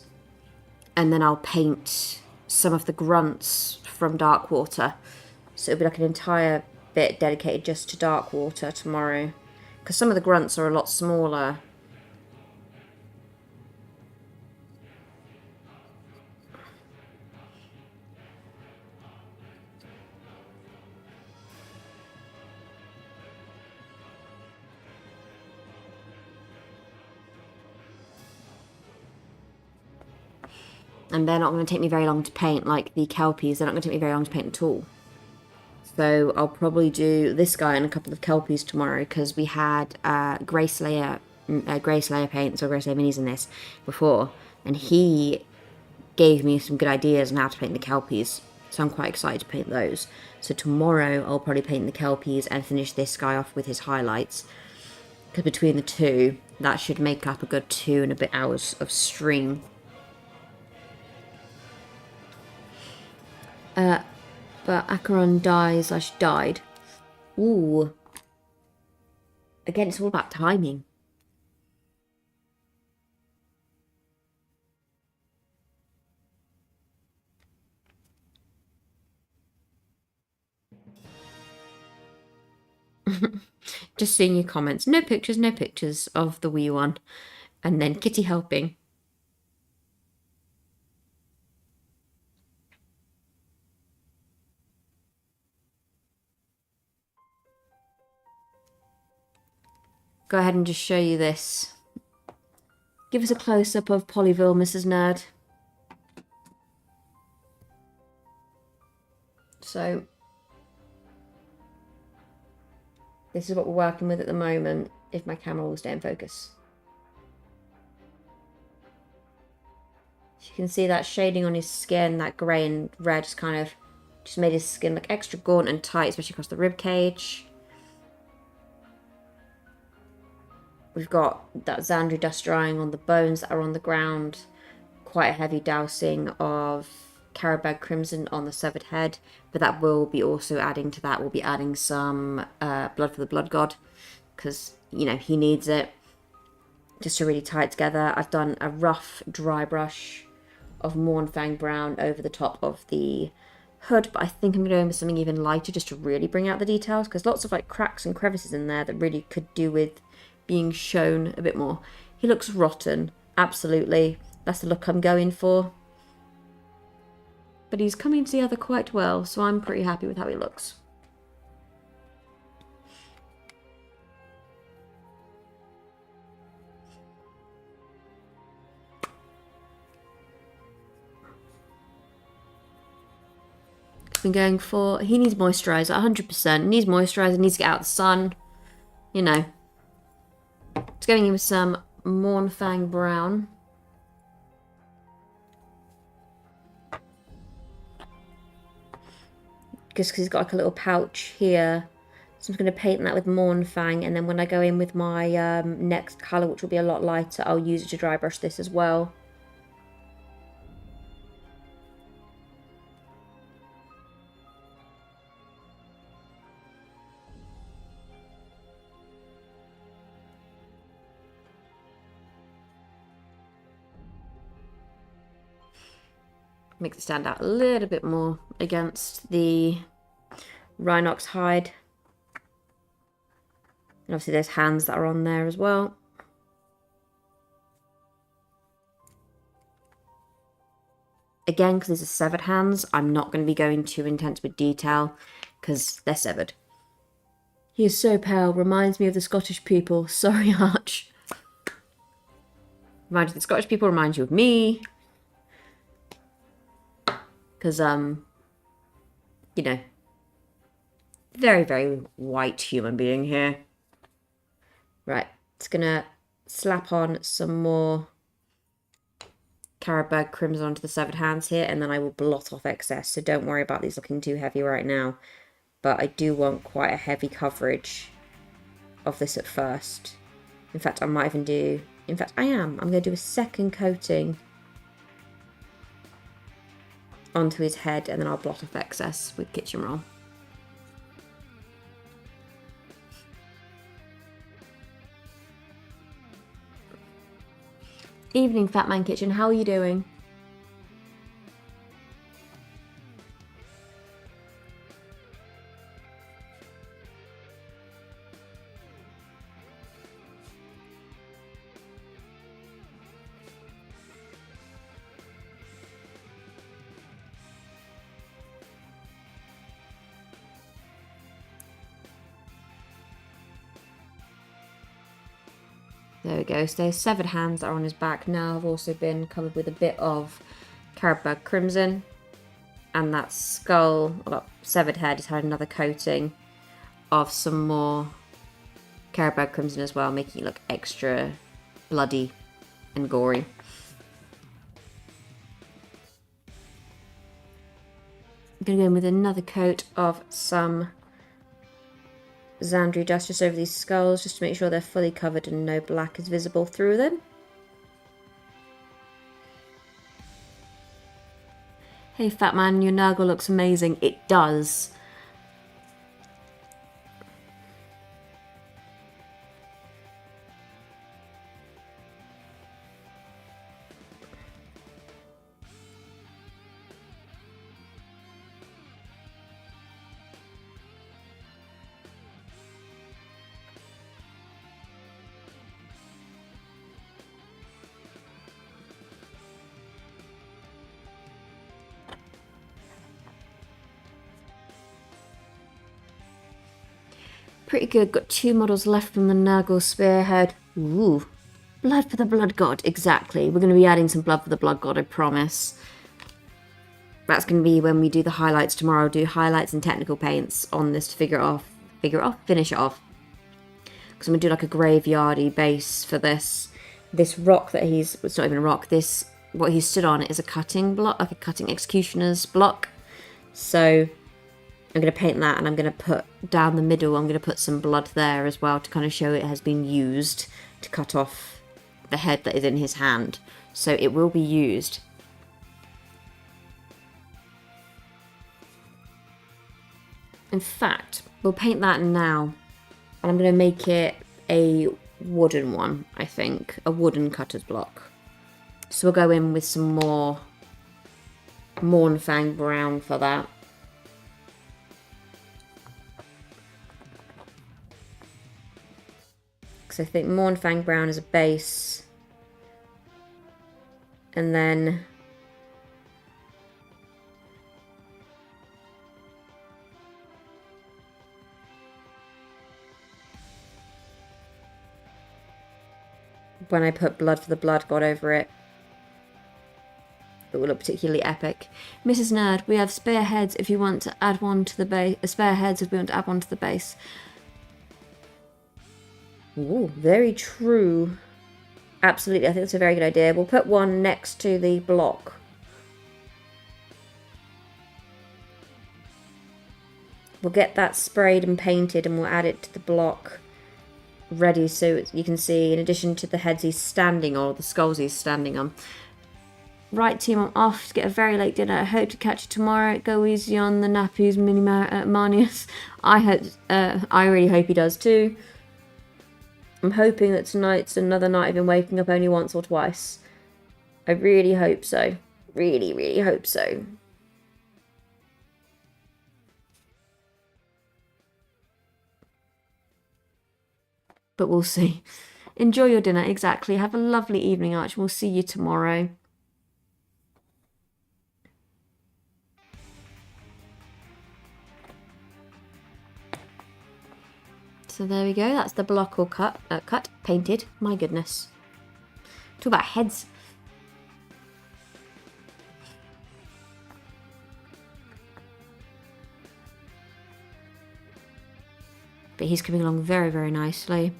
And then I'll paint some of the grunts from Darkwater. So it'll be like an entire bit dedicated just to Darkwater tomorrow. Because some of the grunts are a lot smaller. And they're not going to take me very long to paint, like the Kelpies. They're not going to take me very long to paint at all. So I'll probably do this guy and a couple of Kelpies tomorrow, because we had Grey Slayer paints or Grey Slayer minis in this before. And he gave me some good ideas on how to paint the Kelpies. So I'm quite excited to paint those. So tomorrow I'll probably paint the Kelpies and finish this guy off with his highlights. Because between the two, that should make up a good 2 and a bit hours of stream. But Acheron died. Ooh. Again, it's all about timing. Just seeing your comments. No pictures of the wee one. And then Kitty helping. Go ahead and just show you this. Give us a close-up of Polyville, Mrs. Nerd. So, this is what we're working with at the moment, if my camera will stay in focus. So you can see that shading on his skin, that grey and red, just made his skin look extra gaunt and tight, especially across the rib cage. We've got that Xandri dust drying on the bones that are on the ground. Quite a heavy dousing of Carabag Crimson on the severed head, but that will be also adding to that. We'll be adding some Blood for the Blood God, because, you know, he needs it just to really tie it together. I've done a rough dry brush of Mournfang Brown over the top of the hood, but I think I'm going to go in with something even lighter just to really bring out the details, because lots of like cracks and crevices in there that really could do with being shown a bit more. He looks rotten, absolutely. That's the look I'm going for. But he's coming together quite well, so I'm pretty happy with how he looks. Been going for, he needs moisturiser, 100%. Needs moisturiser, needs to get out of the sun. You know. Just going in with some Mournfang Brown. Just because he's got like a little pouch here. So I'm going to paint that with Mournfang, and then when I go in with my next colour, which will be a lot lighter, I'll use it to dry brush this as well. Makes it stand out a little bit more against the Rhinox hide. And obviously there's hands that are on there as well. Again, because these are severed hands, I'm not going to be going too intense with detail because they're severed. He is so pale, reminds me of the Scottish people. Sorry, Arch. Reminds you of the Scottish people, reminds you of me. Because, you know, very, very white human being here. Right, it's gonna slap on some more Carabag Crimson onto the severed hands here, and then I will blot off excess. So don't worry about these looking too heavy right now. But I do want quite a heavy coverage of this at first. In fact, I might even do... In fact, I'm going to do a second coating onto his head, and then I'll blot off excess with kitchen roll. Evening, Fat Man Kitchen. How are you doing? There we go. So those severed hands that are on his back now have also been covered with a bit of Carabag Crimson. And that skull, or that severed head, has had another coating of some more Carabag Crimson as well, making it look extra bloody and gory. I'm going to go in with another coat of some Xandri dust just over these skulls, just to make sure they're fully covered and no black is visible through them. Hey Fat Man, your Nurgle looks amazing. It does. Pretty good. Got 2 models left from the Nurgle Spearhead. Ooh. Blood for the Blood God. Exactly. We're going to be adding some Blood for the Blood God, I promise. That's going to be when we do the highlights tomorrow. I'll do highlights and technical paints on this to finish it off. Because I'm going to do like a graveyardy base for this. This rock that it's not even a rock. What he's stood on is a cutting block, like a cutting executioner's block. So I'm going to paint that, and I'm going to put down the middle, I'm going to put some blood there as well to kind of show it has been used to cut off the head that is in his hand. So it will be used. In fact, we'll paint that now. And I'm going to make it a wooden one, I think. A wooden cutter's block. So we'll go in with some more Mournfang brown for that. Because I think Mournfang brown is a base. And then when I put Blood for the Blood God over it, it will look particularly epic. Mrs. Nerd, we have spare heads if you want to add one to the base. Spare heads if we want to add one to the base. Ooh, very true. Absolutely, I think that's a very good idea. We'll put one next to the block. We'll get that sprayed and painted and we'll add it to the block ready so you can see in addition to the heads he's standing on, or the skulls he's standing on. Right team, I'm off to get a very late dinner. I hope to catch you tomorrow. Go easy on the nappies, mini Manius. I really hope he does too. I'm hoping that tonight's another night of him waking up only once or twice. I really hope so. Really, really hope so. But we'll see. Enjoy your dinner, exactly. Have a lovely evening, Arch. We'll see you tomorrow. So there we go. That's the block all cut, painted. My goodness. Talk about heads. But he's coming along very, very nicely.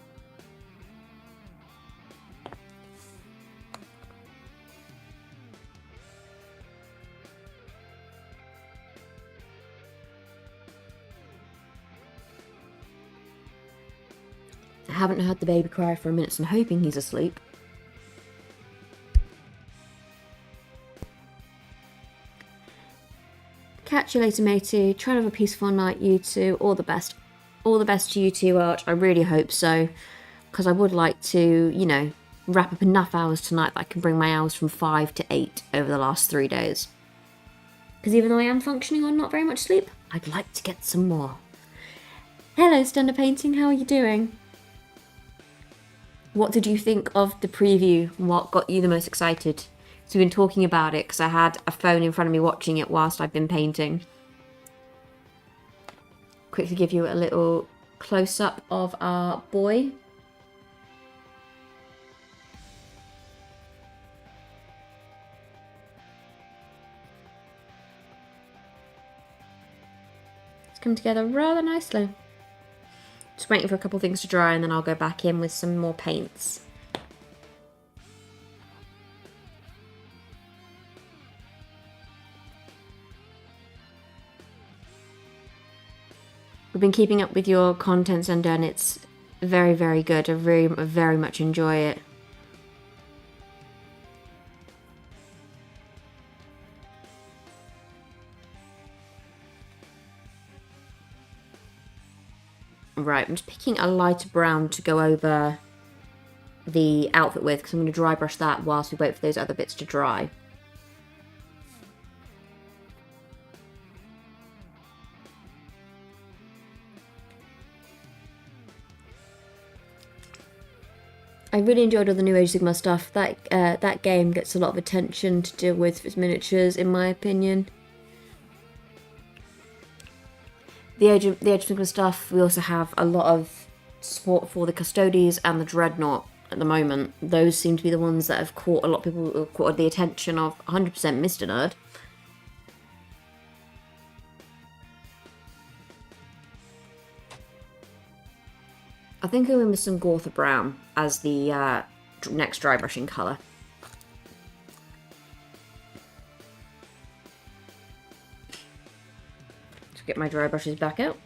I haven't heard the baby cry for a minute, so I'm hoping he's asleep. Catch you later, matey. Try to have a peaceful night, you two. All the best. All the best to you two, Arch. I really hope so. Because I would like to, you know, wrap up enough hours tonight that I can bring my hours from 5 to 8 over the last 3 days. Because even though I am functioning on not very much sleep, I'd like to get some more. Hello, Stender Painting. How are you doing? What did you think of the preview? What got you the most excited? So we've been talking about it because I had a phone in front of me watching it whilst I've been painting. Quickly give you a little close-up of our boy. It's come together rather nicely. Just waiting for a couple of things to dry and then I'll go back in with some more paints. We've been keeping up with your content, and it's very, very good. I very much enjoy it. Right, I'm just picking a lighter brown to go over the outfit with because I'm going to dry brush that whilst we wait for those other bits to dry. I really enjoyed all the New Age Sigma stuff. That game gets a lot of attention to deal with its miniatures, in my opinion. The Age of Sigma stuff, we also have a lot of support for the Custodies and the Dreadnought at the moment. Those seem to be the ones that have caught a lot of people, caught the attention of 100% Mr. Nerd. I think I'll go in with some Gortha Brown as the next dry brushing colour. Just get my dry brushes back out.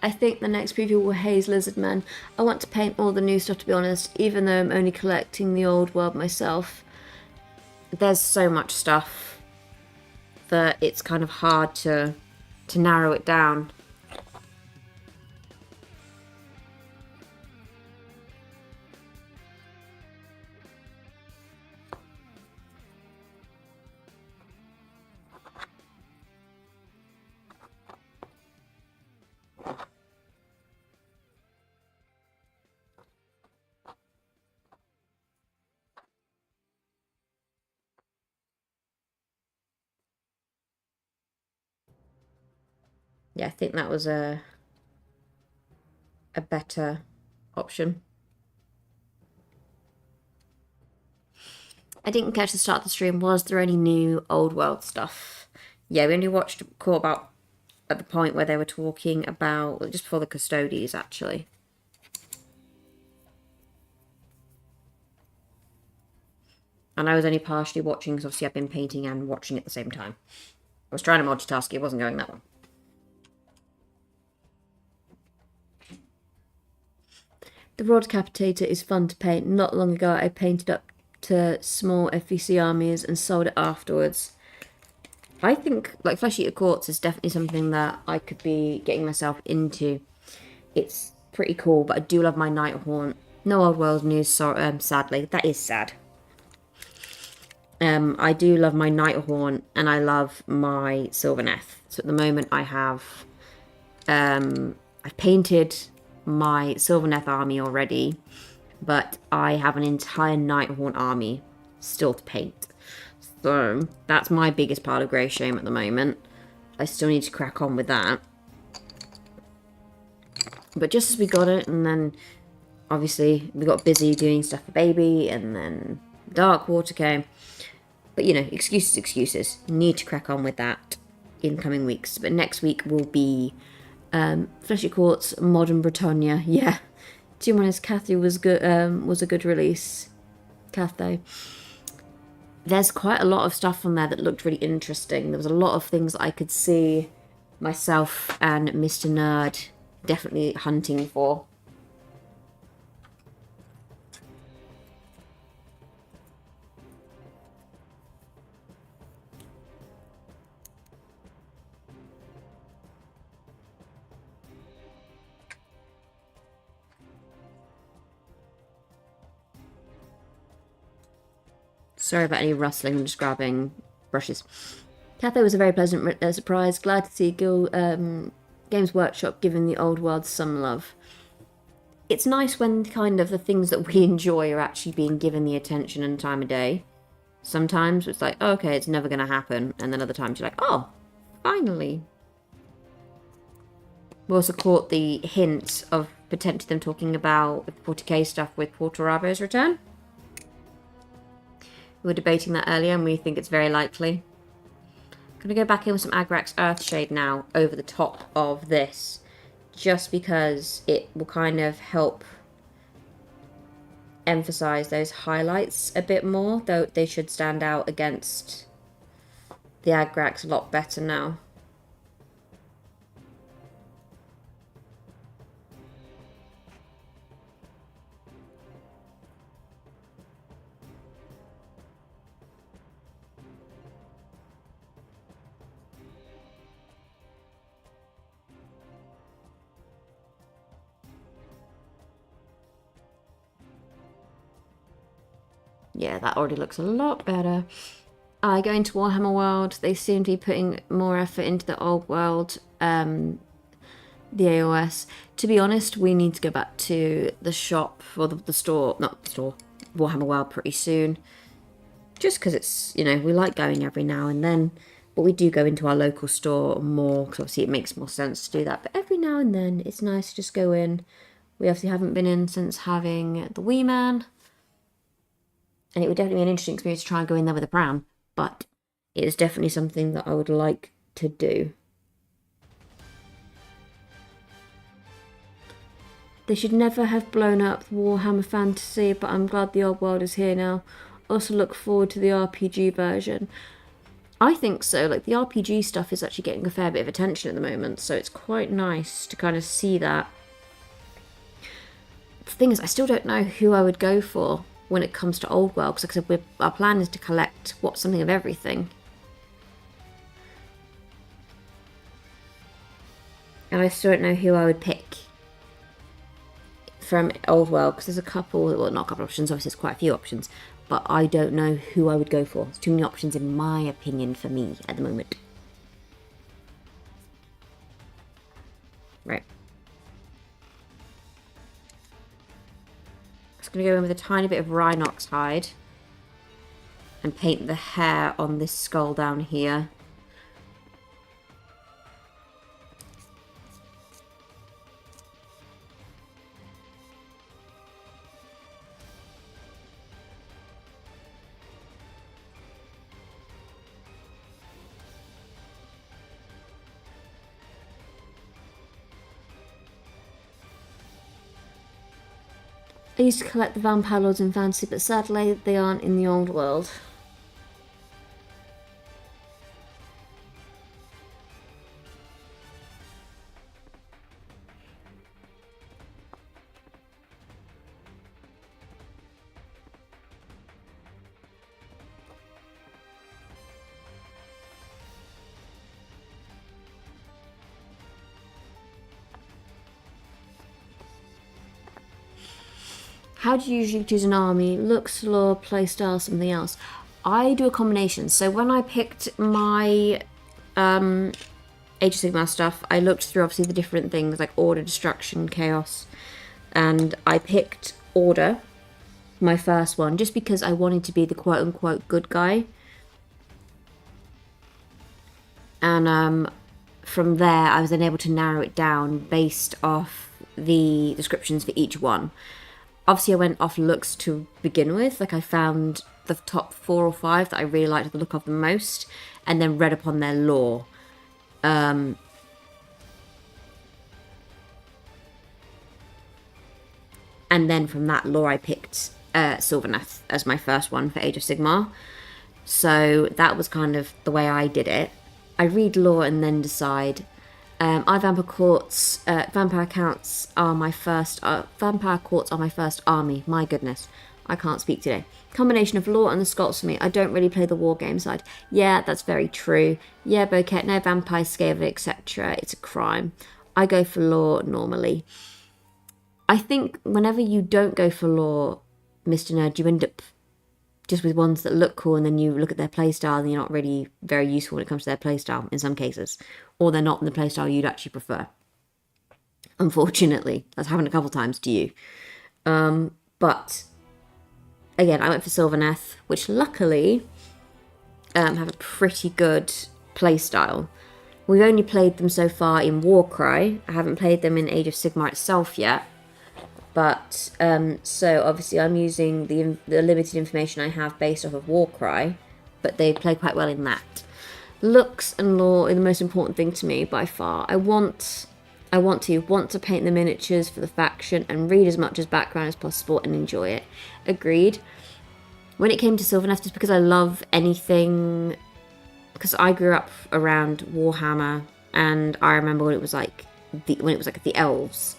I think the next preview will Haze Lizardmen. I want to paint all the new stuff, to be honest, even though I'm only collecting the old world myself. There's so much stuff that it's kind of hard to narrow it down. Yeah, I think that was a better option. I didn't catch the start of the stream. Was there any new old world stuff? Yeah, we only caught about at the point where they were talking about, just before the custodies, actually. And I was only partially watching because obviously I've been painting and watching at the same time. I was trying to multitask, it wasn't going that well. The Decapitator is fun to paint. Not long ago I painted up to small FVC armies and sold it afterwards. I think like Flesh Eater Quartz is definitely something that I could be getting myself into. It's pretty cool, but I do love my Nighthaunt. No old world news, sadly. That is sad. I do love my Nighthaunt and I love my Sylvaneth. So at the moment I have I've painted my Sylvaneth army already, but I have an entire Nighthaunt army still to paint. So that's my biggest pile of grey shame at the moment. I still need to crack on with that. But just as we got it, and then obviously we got busy doing stuff for baby, and then Darkwater came. But you know, excuses. Need to crack on with that in coming weeks. But next week will be Fleshy Quartz, Modern Britannia. Yeah, to be honest, Cathay was good. Was a good release. Cathay. There's quite a lot of stuff on there that looked really interesting. There was a lot of things that I could see myself and Mr. Nerd definitely hunting for. Sorry about any rustling, I'm just grabbing brushes. Cathay was a very pleasant surprise. Glad to see Games Workshop giving the old world some love. It's nice when kind of the things that we enjoy are actually being given the attention and time of day. Sometimes it's like, oh, okay, it's never going to happen. And then other times you're like, oh, finally. We also caught the hint of potentially them talking about the 40k stuff with Portal Rabo's return. We were debating that earlier and we think it's very likely. I'm going to go back in with some Agrax Earthshade now over the top of this. Just because it will kind of help emphasize those highlights a bit more. Though they should stand out against the Agrax a lot better now. Yeah, that already looks a lot better. Going to Warhammer World, they seem to be putting more effort into the old world, the AOS. To be honest, we need to go back to the shop, or the store, not the store, Warhammer World pretty soon. Just because it's, you know, we like going every now and then, but we do go into our local store more, because obviously it makes more sense to do that. But every now and then, it's nice to just go in. We obviously haven't been in since having the Wee Man. And it would definitely be an interesting experience to try and go in there with a pram. But it is definitely something that I would like to do. They should never have blown up Warhammer Fantasy, but I'm glad the old world is here now. Also look forward to the RPG version. I think so. Like, the RPG stuff is actually getting a fair bit of attention at the moment, so it's quite nice to kind of see that. The thing is, I still don't know who I would go for when it comes to Old World, because like I said, our plan is to collect something of everything. And I still don't know who I would pick from Old World, because there's a couple, well, not a couple of options, obviously there's quite a few options, but I don't know who I would go for. There's too many options in my opinion for me at the moment. Right. I'm just going to go in with a tiny bit of Rhinox hide and paint the hair on this skull down here. I used to collect the Vampire Lords in Fantasy, but sadly they aren't in the Old World. How do you usually choose an army? Looks, lore, playstyle, something else? I do a combination. So when I picked my Age of Sigmar stuff, I looked through obviously the different things like order, destruction, chaos, and I picked order, my first one, just because I wanted to be the quote-unquote good guy. And from there, I was then able to narrow it down based off the descriptions for each one. Obviously, I went off looks to begin with. Like, I found the top 4 or 5 that I really liked the look of the most, and then read upon their lore. And then from that lore, I picked Sylvaneth as my first one for Age of Sigmar. So that was kind of the way I did it. I read lore and then decide. Vampire Courts are my first army. My goodness, I can't speak today. Combination of lore and the Scots for me. I don't really play the war game side. Yeah, that's very true. Yeah, Boquette, no vampires, scale, etc. It's a crime. I go for lore normally. I think whenever you don't go for lore, Mr. Nerd, you end up just with ones that look cool, and then you look at their playstyle and you're not really very useful when it comes to their playstyle in some cases. Or they're not in the playstyle you'd actually prefer. Unfortunately. That's happened a couple times to you. But, again, I went for Sylvaneth, which luckily have a pretty good playstyle. We've only played them so far in Warcry. I haven't played them in Age of Sigmar itself yet. But, so obviously I'm using the limited information I have based off of Warcry, but they play quite well in that. Looks and lore are the most important thing to me by far. I want to paint the miniatures for the faction and read as much as background as possible and enjoy it. Agreed. When it came to Sylvaneth, just because I love anything, because I grew up around Warhammer, and I remember when it was like the elves.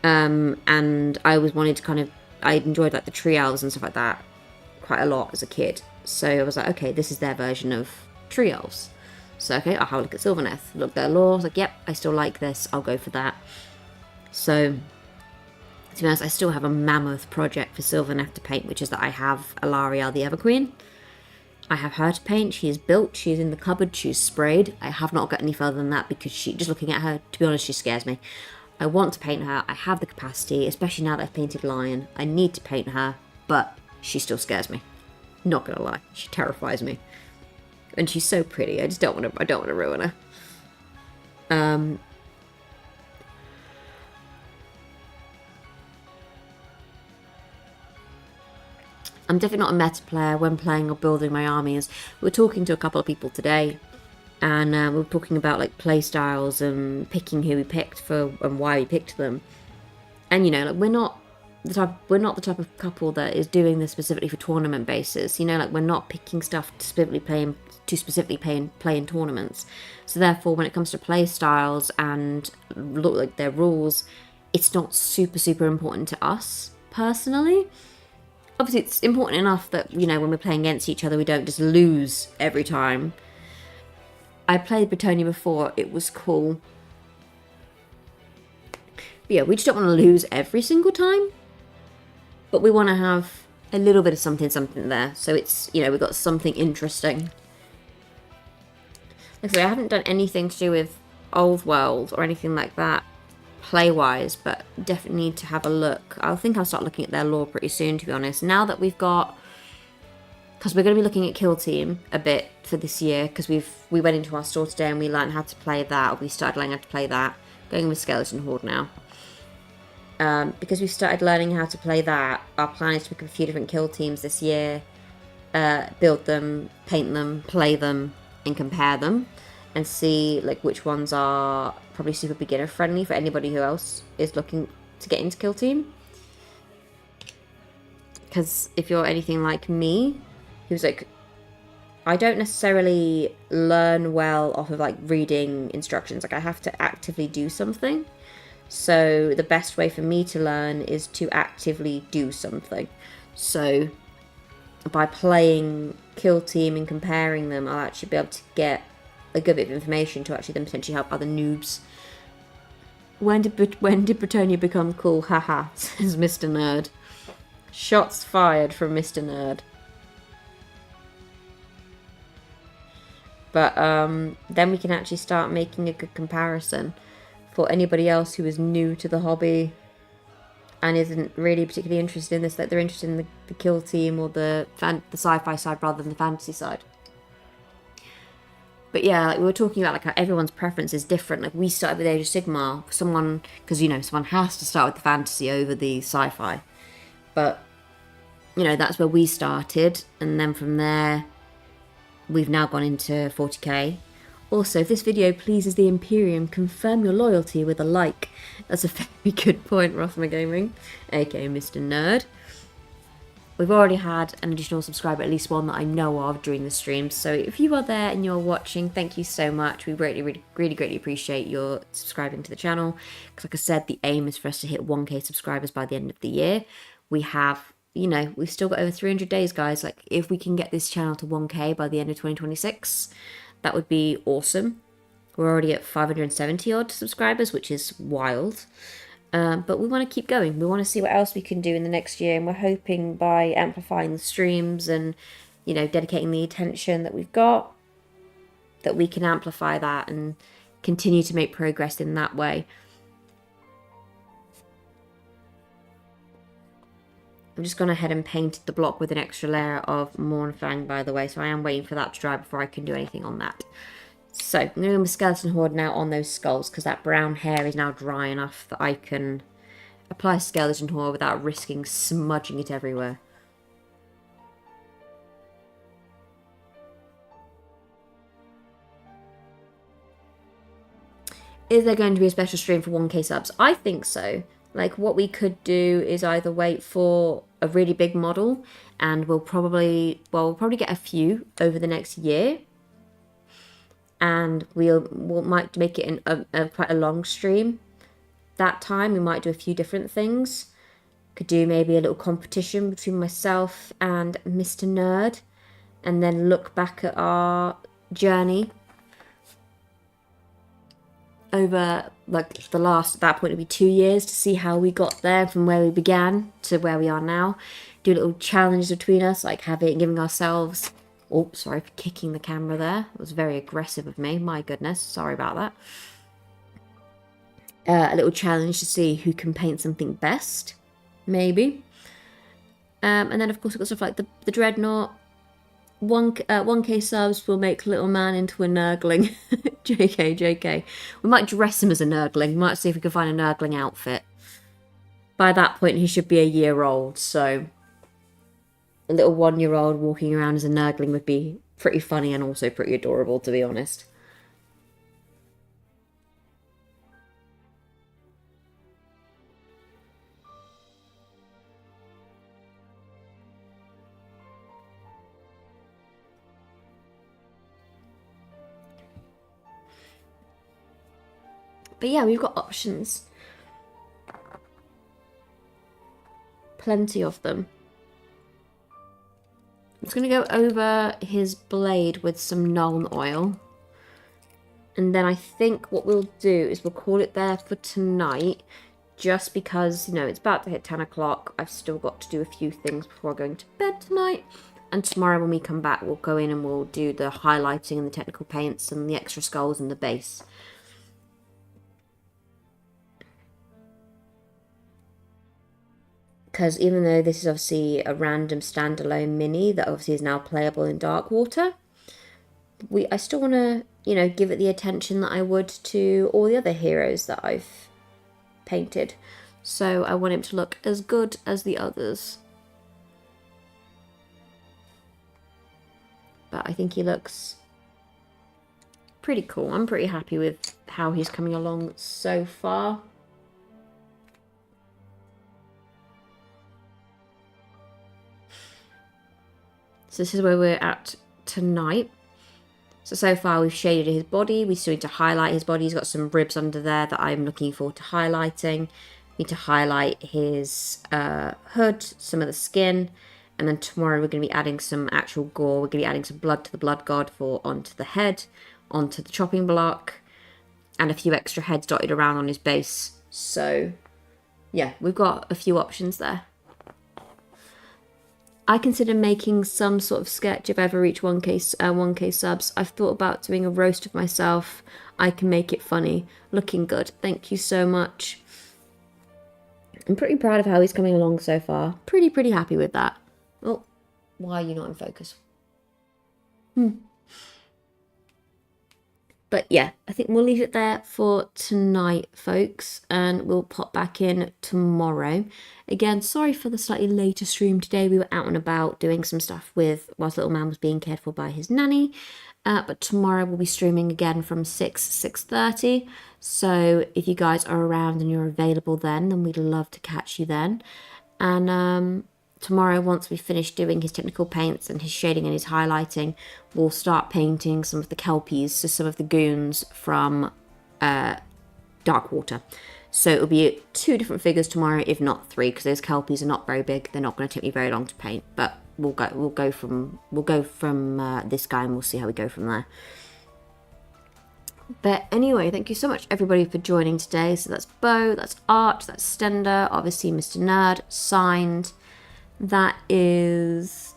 And I always wanted to I enjoyed like the tree elves and stuff like that quite a lot as a kid. So I was like, okay, this is their version of tree elves. So okay, I'll have a look at Sylvaneth. Look at their lore. I was like, yep, I still like this. I'll go for that. So to be honest, I still have a mammoth project for Sylvaneth to paint, which is that I have Alarielle the Everqueen. I have her to paint. She is built. She's in the cupboard. She's sprayed. I have not got any further than that because just looking at her, to be honest, she scares me. I want to paint her. I have the capacity, especially now that I've painted Lion. I need to paint her, but she still scares me. Not gonna lie, she terrifies me, and she's so pretty. I just don't want to. I don't want to ruin her. I'm definitely not a meta player when playing or building my armies. We're talking to a couple of people today, and we were talking about like play styles and picking who we picked for and why we picked them. And you know, like we're not the type of couple that is doing this specifically for tournament basis. You know, like we're not picking stuff to specifically play in to specifically play in tournaments. So therefore, when it comes to play styles and like their rules, it's not super important to us personally. Obviously, it's important enough that, you know, when we're playing against each other, we don't just lose every time. I played Bretonnia before, it was cool. But yeah, we just don't want to lose every single time. But we want to have a little bit of something there. So it's, you know, we've got something interesting. Like I said, I haven't done anything to do with Old World or anything like that play-wise, but definitely need to have a look. I think I'll start looking at their lore pretty soon, to be honest. Now that we've got... Because we're going to be looking at Kill Team a bit for this year, because we went into our store today and we learned how to play that, or we started learning how to play that. Going with Skeleton Horde now. Because we started learning how to play that, our plan is to pick up a few different kill teams this year, build them, paint them, play them, and compare them, and see like which ones are probably super beginner friendly for anybody who else is looking to get into kill team. Because if you're anything like me, who's like, I don't necessarily learn well off of like reading instructions. Like I have to actively do something. So the best way for me to learn is to actively do something. So by playing Kill Team and comparing them, I'll actually be able to get a good bit of information to actually then potentially help other noobs. When did Bretonnia become cool? Haha, says Mr. Nerd. Shots fired from Mr. Nerd. But then we can actually start making a good comparison for anybody else who is new to the hobby and isn't really particularly interested in this, like they're interested in the kill team or the sci-fi side rather than the fantasy side. But yeah, like we were talking about like how everyone's preference is different. Like we started with Age of Sigmar, someone, because you know, someone has to start with the fantasy over the sci-fi. But, you know, that's where we started, and then from there, we've now gone into 40k. Also, if this video pleases the Imperium, confirm your loyalty with a like. That's a very good point, Rothmer Gaming, aka Mr. Nerd. We've already had an additional subscriber, at least one that I know of during the stream. So if you are there and you're watching, thank you so much. We really greatly appreciate your subscribing to the channel. Because like I said, the aim is for us to hit 1k subscribers by the end of the year. We have, you know, we've still got over 300 days, guys. Like if we can get this channel to 1k by the end of 2026, that would be awesome. We're already at 570 odd subscribers, which is wild. But we want to keep going. We want to see what else we can do in the next year. And we're hoping by amplifying the streams and, you know, dedicating the attention that we've got, that we can amplify that and continue to make progress in that way. I'm just gone ahead and painted the block with an extra layer of Mournfang, by the way. So I am waiting for that to dry before I can do anything on that. So I'm going to go with Skeleton Horde now on those skulls, because that brown hair is now dry enough that I can apply Skeleton Horde without risking smudging it everywhere. Is there going to be a special stream for 1k subs? I think so. Like what we could do is either wait for a really big model, and we'll probably get a few over the next year. And we might make it quite a long stream. That time we might do a few different things. Could do maybe a little competition between myself and Mr. Nerd, and then look back at our journey over like the last, at that point it'd be 2 years, to see how we got there from where we began to where we are now. Do little challenges between us, like giving ourselves... Oh, sorry for kicking the camera there. It was very aggressive of me. My goodness. Sorry about that. A little challenge to see who can paint something best. Maybe. And then, of course, we've got stuff like the Dreadnought. 1k subs will make little man into a Nurgling. JK, JK. We might dress him as a Nurgling. We might see if we can find a Nurgling outfit. By that point, he should be a year old, so... A little 1-year-old walking around as a Nurgling would be pretty funny and also pretty adorable, to be honest. But yeah, we've got options. Plenty of them. I'm just going to go over his blade with some Nuln oil. And then I think what we'll do is we'll call it there for tonight. Just because, you know, it's about to hit 10 o'clock. I've still got to do a few things before going to bed tonight. And tomorrow when we come back, we'll go in and we'll do the highlighting and the technical paints and the extra skulls and the base. Because even though this is obviously a random standalone mini that obviously is now playable in Darkwater, I still want to, you know, give it the attention that I would to all the other heroes that I've painted. So I want him to look as good as the others. But I think he looks pretty cool. I'm pretty happy with how he's coming along so far. So this is where we're at tonight. So far we've shaded his body. We still need to highlight his body. He's got some ribs under there that I'm looking forward to highlighting. We need to highlight his hood, some of the skin. And then tomorrow we're going to be adding some actual gore. We're going to be adding some blood to the blood god onto the head, onto the chopping block. And a few extra heads dotted around on his base. So yeah, we've got a few options there. I consider making some sort of sketch if I ever reach 1k subs. I've thought about doing a roast of myself. I can make it funny. Looking good. Thank you so much. I'm pretty proud of how he's coming along so far. Pretty happy with that. Oh, why are you not in focus? But yeah, I think we'll leave it there for tonight, folks, and we'll pop back in tomorrow. Again, sorry for the slightly later stream today. We were out and about doing some stuff whilst little man was being cared for by his nanny. But tomorrow we'll be streaming again from 6:30. So if you guys are around and you're available then we'd love to catch you then. And tomorrow, once we finish doing his technical paints and his shading and his highlighting, we'll start painting some of the kelpies, so some of the goons from Darkwater. So it'll be 2 different figures tomorrow, if not 3, because those kelpies are not very big. They're not going to take me very long to paint, but we'll go from this guy and we'll see how we go from there. But anyway, thank you so much everybody for joining today. So that's Bo, that's Art, that's Stender, obviously Mr. Nerd, signed. That is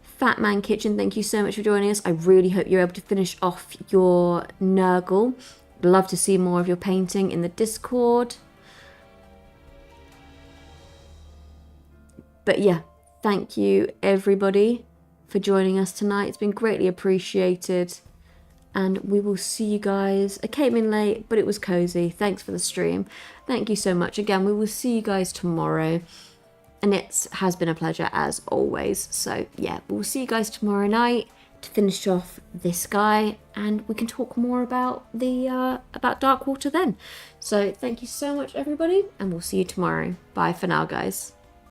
Fat Man Kitchen. Thank you so much for joining us. I really hope you're able to finish off your Nurgle. Love to see more of your painting in the Discord. But yeah, thank you everybody for joining us tonight. It's been greatly appreciated. And we will see you guys. I came in late, but it was cozy. Thanks for the stream. Thank you so much. Again, we will see you guys tomorrow. And it has been a pleasure as always. So yeah, we'll see you guys tomorrow night to finish off this guy, and we can talk more about about Darkwater then. So thank you so much everybody, and we'll see you tomorrow. Bye for now, guys.